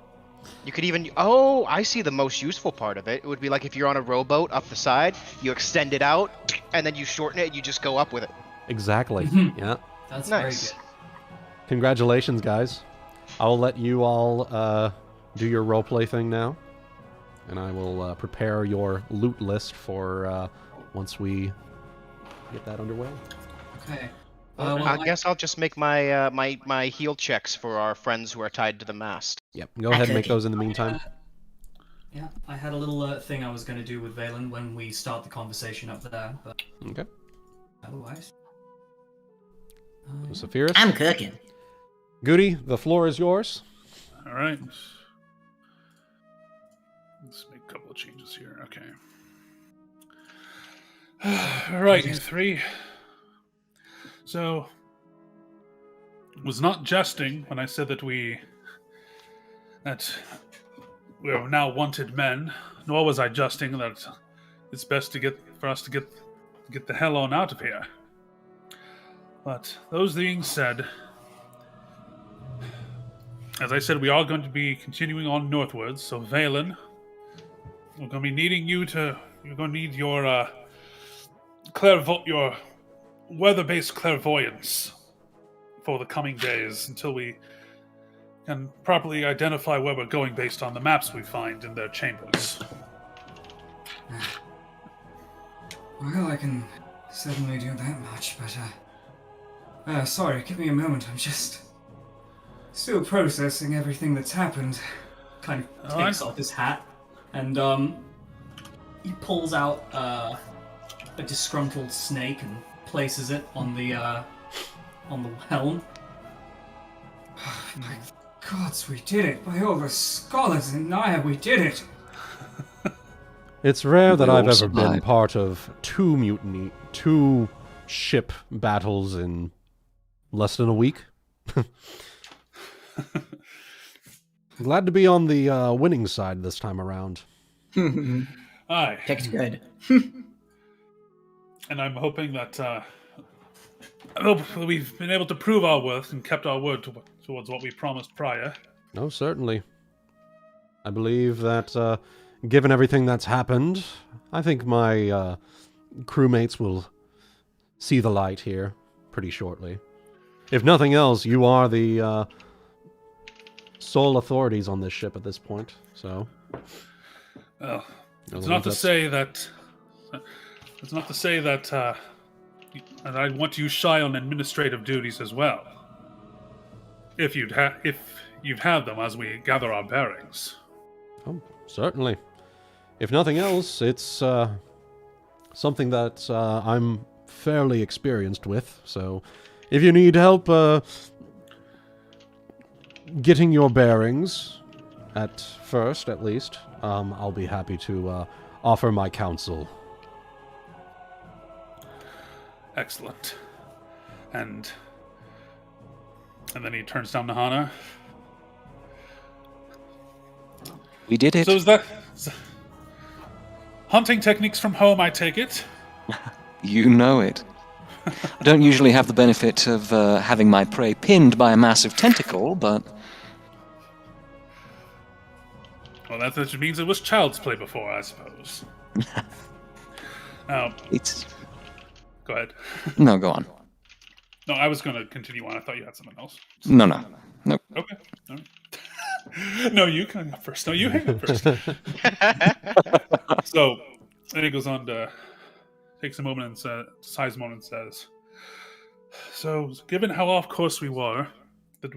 You could even... Oh, I see the most useful part of it. It would be like if you're on a rowboat up the side, you extend it out, and then you shorten it, and you just go up with it. exactly. Yeah. That's Nice. very good. Congratulations, guys. I'll let you all do your roleplay thing now. And I will prepare your loot list for once we get that underway. Okay. I guess I'll just make my my heal checks for our friends who are tied to the mast. Yep. Go ahead and make those in the meantime. Yeah, I had a little thing I was going to do with Valen when we start the conversation up there, but Okay. otherwise. Saphyrus. I'm cooking. Goody, the floor is yours. All right. Let's make a couple of changes here. Okay. All right, you three. So, was not jesting when I said that we are now wanted men. Nor was I jesting that it's best for us to get the hell on out of here. But those being said, as I said, we are going to be continuing on northwards. So Valen, we're going to be needing you're going to need your your weather-based clairvoyance for the coming days until we can properly identify where we're going based on the maps we find in their chambers. Well, I can certainly do that much, but sorry, give me a moment. I'm just still processing everything that's happened. Kind of takes off his hat and he pulls out a disgruntled snake and places it on the helm. My gods, we did it! By all the scholars in Naya, we did it! It's rare that We I've all ever been survived. part of two ship battles in less than a week. Glad to be on the winning side this time around. Aye. Picked good. And I'm hoping that we've been able to prove our worth and kept our word towards what we promised prior. No, certainly. I believe that, given everything that's happened, I think my crewmates will see the light here pretty shortly. If nothing else, you are the sole authorities on this ship at this point, so... Well, it's not to say that... It's not to say that and I want you shy on administrative duties as well. If you'd have them as we gather our bearings. Oh, certainly. If nothing else, it's something that I'm fairly experienced with, so if you need help getting your bearings, at first at least, I'll be happy to offer my counsel. Excellent. And then he turns down to Hana. We did it. So is that hunting techniques from home, I take it? You know it. I don't usually have the benefit of having my prey pinned by a massive tentacle, but... Well, that means it was child's play before, I suppose. Now, It's... go ahead. No, go on. No, I was going to continue on. I thought you had something else. No. Okay. All right. No, you can go first. No, you hang up first. So, then he goes on to takes a moment and sighs a moment and says, "So, given how off course we were, that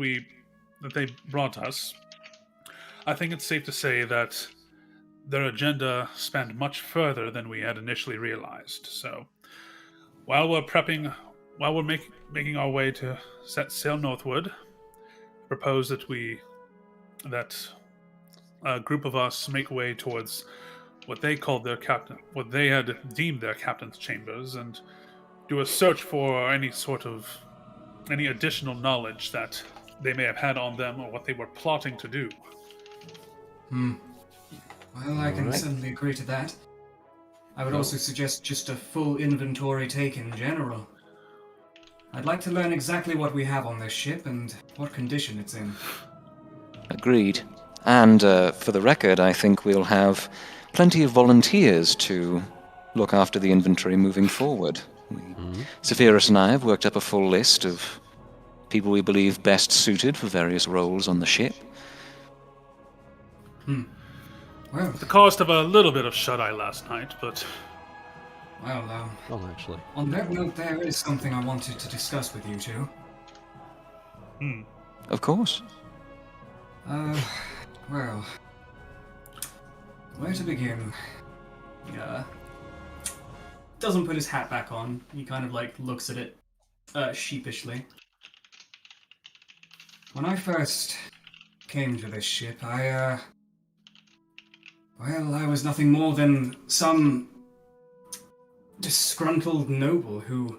they brought us, I think it's safe to say that their agenda spanned much further than we had initially realized. So, while we're making our way to set sail northward, I propose that a group of us make way towards what they called what they had deemed their captain's chambers, and do a search for any additional knowledge that they may have had on them or what they were plotting to do." Well, I can certainly agree to that. I would also suggest just a full inventory take in general. I'd like to learn exactly what we have on this ship and what condition it's in. Agreed. And for the record, I think we'll have plenty of volunteers to look after the inventory moving forward. Saphyrus and I have worked up a full list of people we believe best suited for various roles on the ship. Well, At the cost of a little bit of shut-eye last night, but... well, actually. on that note, there is something I wanted to discuss with you two. Of course. Well, where to begin? Yeah. Doesn't put his hat back on. He kind of looks at it sheepishly. When I first came to this ship, I was nothing more than some disgruntled noble who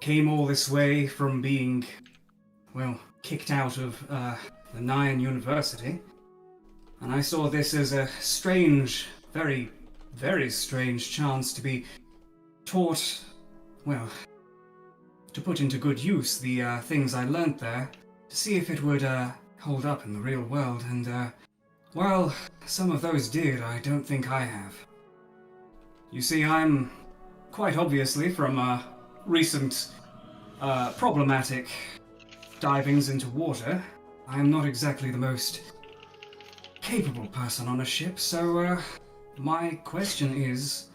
came all this way from being, kicked out of the Nyan University. And I saw this as a strange, very, very strange chance to be taught, to put into good use the things I learnt there, to see if it would hold up in the real world, and some of those did. I don't think I have. You see, I'm quite obviously from recent problematic divings into water. I'm not exactly the most capable person on a ship, so my question is,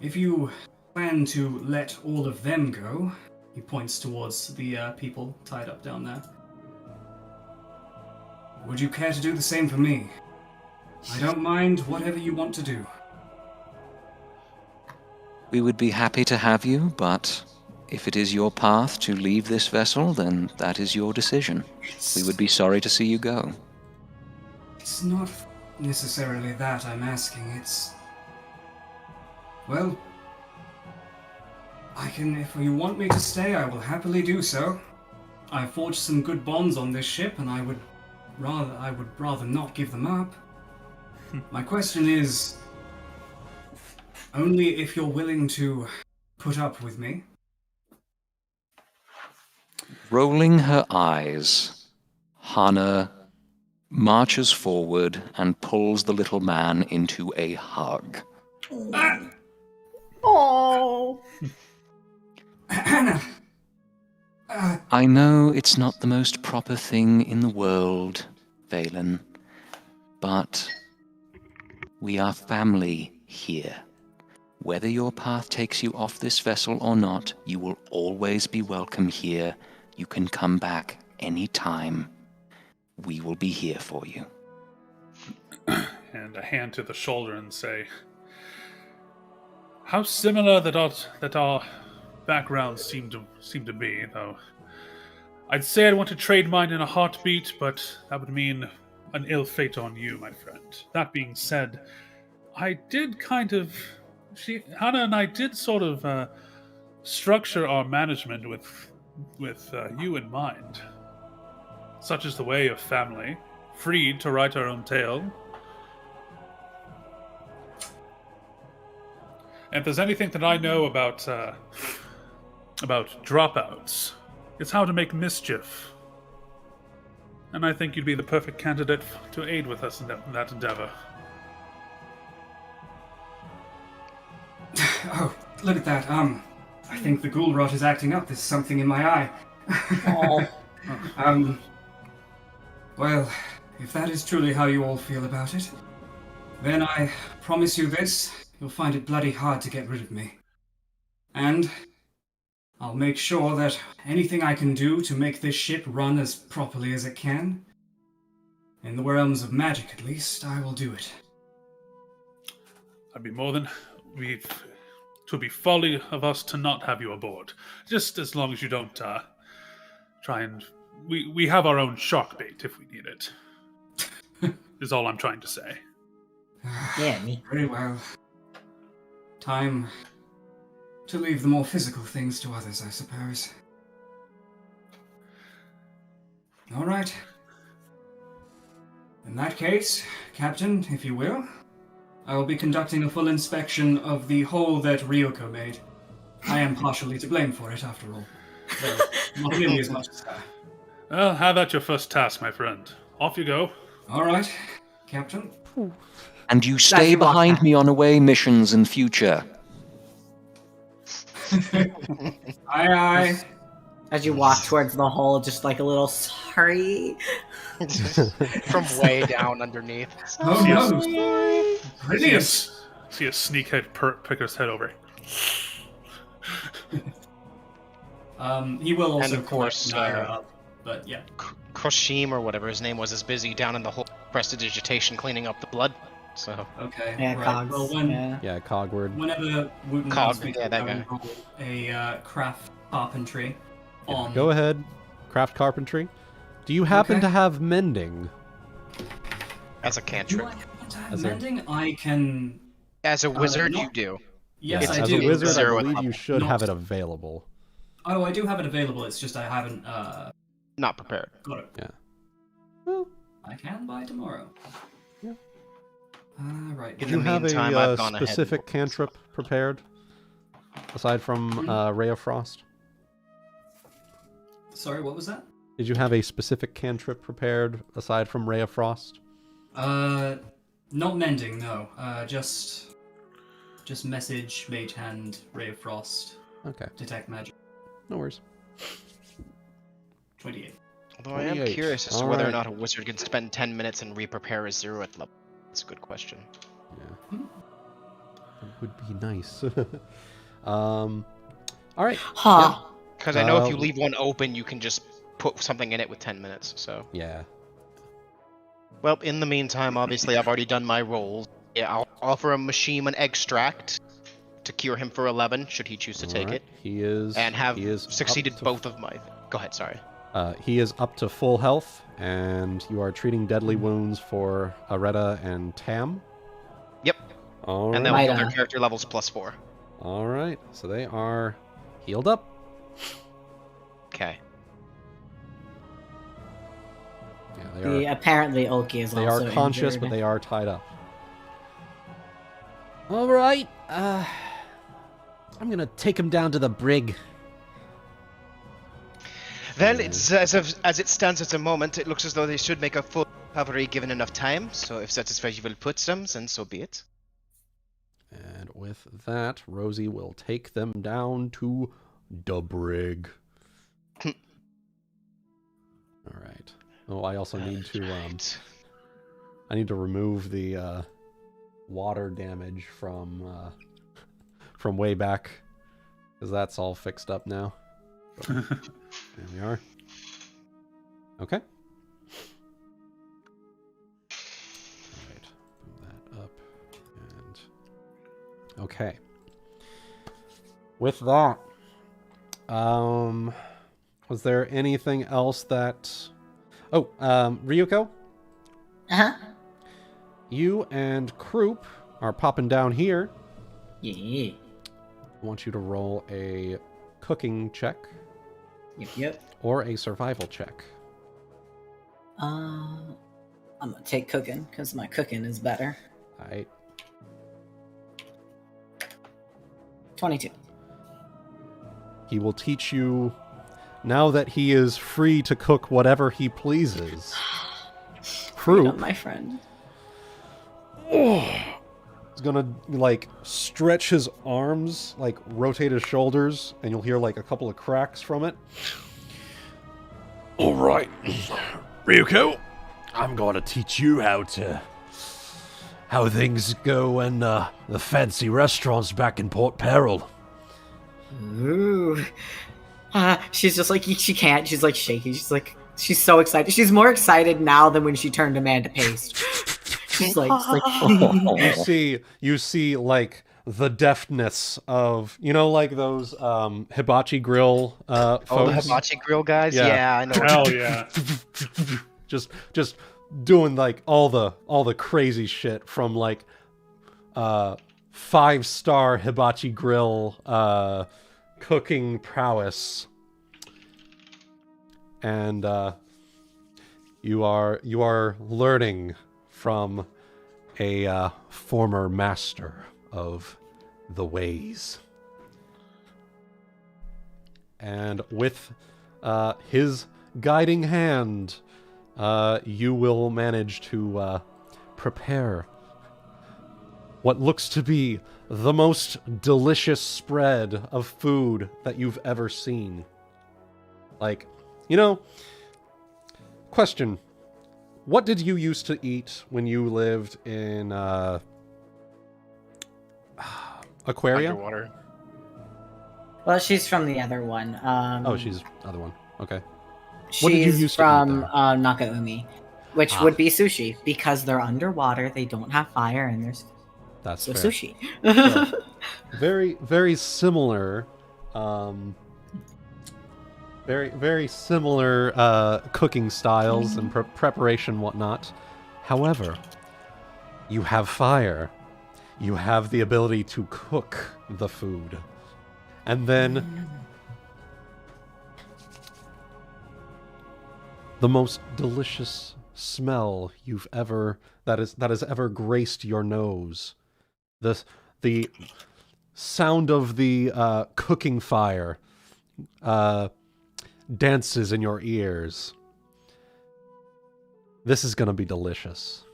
if you plan to let all of them go, he points towards the people tied up down there, would you care to do the same for me? I don't mind whatever you want to do. We would be happy to have you, but if it is your path to leave this vessel, then that is your decision. We would be sorry to see you go. It's not necessarily that I'm asking, it's... Well, if you want me to stay, I will happily do so. I forged some good bonds on this ship, and I would rather not give them up. My question is, only if you're willing to put up with me. Rolling her eyes, Hana marches forward and pulls the little man into a hug. Oh. Hana! I know it's not the most proper thing in the world, Valen, but we are family here. Whether your path takes you off this vessel or not, you will always be welcome here. You can come back any time. We will be here for you. And a hand to the shoulder and say, how similar that our backgrounds seem to be, though. I'd say I'd want to trade mine in a heartbeat, but that would mean an ill fate on you, my friend. That being said, I did kind of... Hana and I did sort of structure our management with you in mind. Such is the way of family, freed to write our own tale. And if there's anything that I know about dropouts, it's how to make mischief. And I think you'd be the perfect candidate to aid with us in that endeavor. Oh, look at that. I think the ghoul rot is acting up. There's something in my eye. Oh. Well, if that is truly how you all feel about it, then I promise you this, you'll find it bloody hard to get rid of me. And I'll make sure that anything I can do to make this ship run as properly as it can, in the realms of magic at least, I will do it. I'd be more than... Twould be folly of us to not have you aboard. Just as long as you don't try and... We have our own shark bait if we need it. Is all I'm trying to say. Yeah, me. Very well. Time to leave the more physical things to others, I suppose. All right. In that case, Captain, if you will, I will be conducting a full inspection of the hole that Ryuuko made. I am partially to blame for it, after all. Though not nearly as much as her. Well, have at your first task, my friend. Off you go. All right, Captain. And you stay behind me on away missions in future. Aye, aye. As you walk towards the hole, just like a little sorry. From way down underneath. Oh no! Brilliant! See a sneakhead pick his head over. He will also And of course, up, but yeah. Koshim or whatever his name was is busy down in the hole prestidigitation cleaning up the blood. So Okay. Yeah, right. cogs. Well, when Yeah, Cogward. whenever Wuten Cog, asks me yeah, to that go and guy. roll a craft carpentry on Go ahead. Craft carpentry. Do you happen Okay. to have mending? as a Do cantrip, I happen to have As a- mending? I can. as a wizard, not- you do. Yes, It's I As do. a wizard, I Zero believe you level. should Not- have it available. Oh, I do have it available. It's just I haven't Not prepared. got it. Yeah. Well, I can by tomorrow. Yeah. Right. In do you the have meantime, a I've gone ahead and specific worked cantrip prepared? Aside from Ray of Frost? Sorry, what was that? Did you have a specific cantrip prepared aside from Ray of Frost? Not mending, no. Just message, mage hand, ray of frost, Okay, detect magic. no worries. 28. Although I am 28. curious as to whether or Alright. not a wizard can spend 10 minutes and re-prepare a 0th level. That's a good question. Yeah. That would be nice. All right. Huh. Because I know if you Uh, leave one open, you can just put something in it with 10 minutes, so... Yeah. Well, in the meantime, obviously, I've already done my rolls. Yeah, I'll offer him Machine an extract to cure him for 11, should he choose to take Alright, it. He is. And have he is succeeded up to- both of my... Go ahead, sorry. He is up to full health, and you are treating deadly wounds for Areta and Tam. Yep. All And right. then with Right their on. character levels +4. All right. So they are healed up. Okay. Apparently Ulki is They also are conscious, injured. but they are tied up. All right. I'm gonna take him down to the brig. Then, it's, as it stands at the moment, it looks as though they should make a full recovery given enough time. So if satisfied you will put them, then so be it. And with that, Rosie will take them down to the brig. All right. Oh, I also need to I need to remove the water damage from way back, because that's all fixed up now. So, there we are. Okay. All right. Move that up and okay. With that, was there anything else that? Oh, Ryuuko? Uh-huh. You and Croup are popping down here. Yeah. I want you to roll a cooking check. Yep. Or a survival check. I'm gonna take cooking, because my cooking is better. Alright. 22. He will teach you, now that he is free to cook whatever he pleases. Freedom, my friend. He's gonna, like, stretch his arms, like, rotate his shoulders, and you'll hear, like, a couple of cracks from it. All right, Ryuuko, I'm going to teach you how things go in the fancy restaurants back in Port Peril. Ooh. She's just like, she can't. She's like shaking. She's so excited. She's more excited now than when she turned Amanda Paste. She's like you see, like, the deftness of, you know, like those hibachi grill folks? Oh, the hibachi grill guys? Yeah. Yeah, I know. Hell yeah. just doing, like, all the crazy shit from, like, 5-star hibachi grill cooking prowess. And you are learning from a former master of the ways. And with his guiding hand, you will manage to prepare what looks to be the most delicious spread of food that you've ever seen. Like, you know, question. What did you used to eat when you lived in Aquaria? Underwater. Well, she's from the other one. She's the other one. Okay. She's What did you used to eat from there? Nakaumi, which would be sushi, because they're underwater, they don't have fire, and there's That's so fair. sushi. So, very, very similar. Very similar cooking styles and preparation, whatnot. However, you have fire. You have the ability to cook the food, and then the most delicious smell that has ever graced your nose. The sound of the cooking fire dances in your ears. This is going to be delicious.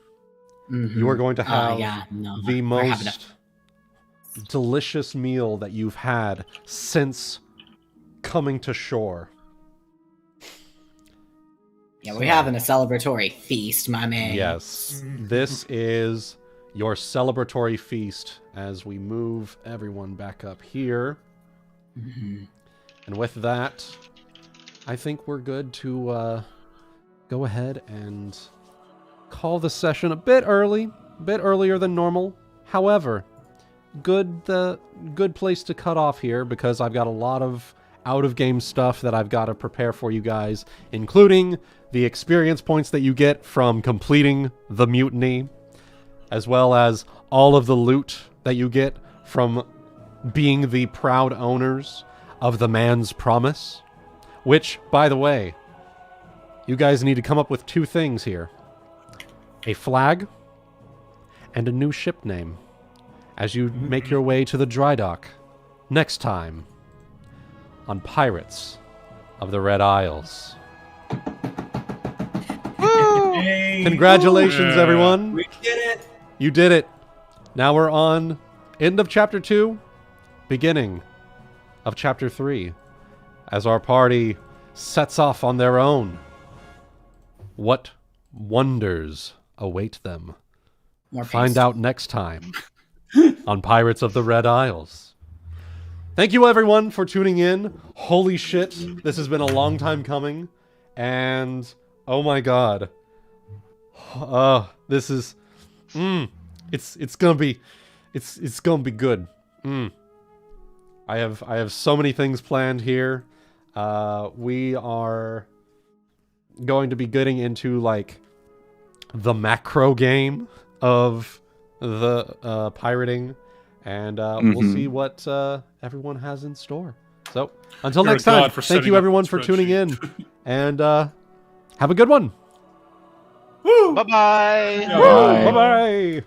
Mm-hmm. You are going to have the I have most delicious meal that you've had since coming to shore. Yeah, we're having a celebratory feast, my man. Yes, this is your celebratory feast as we move everyone back up here. Mm-hmm. And with that, I think we're good to go ahead and call the session a bit earlier than normal. However, good place to cut off here, because I've got a lot of out-of-game stuff that I've got to prepare for you guys, including the experience points that you get from completing the mutiny, as well as all of the loot that you get from being the proud owners of the man's promise. Which, by the way, You guys need to come up with 2 things here. A flag and a new ship name as you make your way to the dry dock next time on Pirates of the Red Isles. Hey. Congratulations, everyone. We did it. You did it. Now we're on end of Chapter 2, beginning of Chapter 3, as our party sets off on their own. What wonders await them? Find out next time on Pirates of the Red Isles. Thank you, everyone, for tuning in. Holy shit, this has been a long time coming, and oh my god, this is, it's gonna be good. I have so many things planned here. We are going to be getting into like the macro game of the pirating, and we'll see what everyone has in store. So until You're next time, thank setting you up everyone the for tuning in, spreadsheet. and have a good one. Bye-bye. Bye. Bye bye.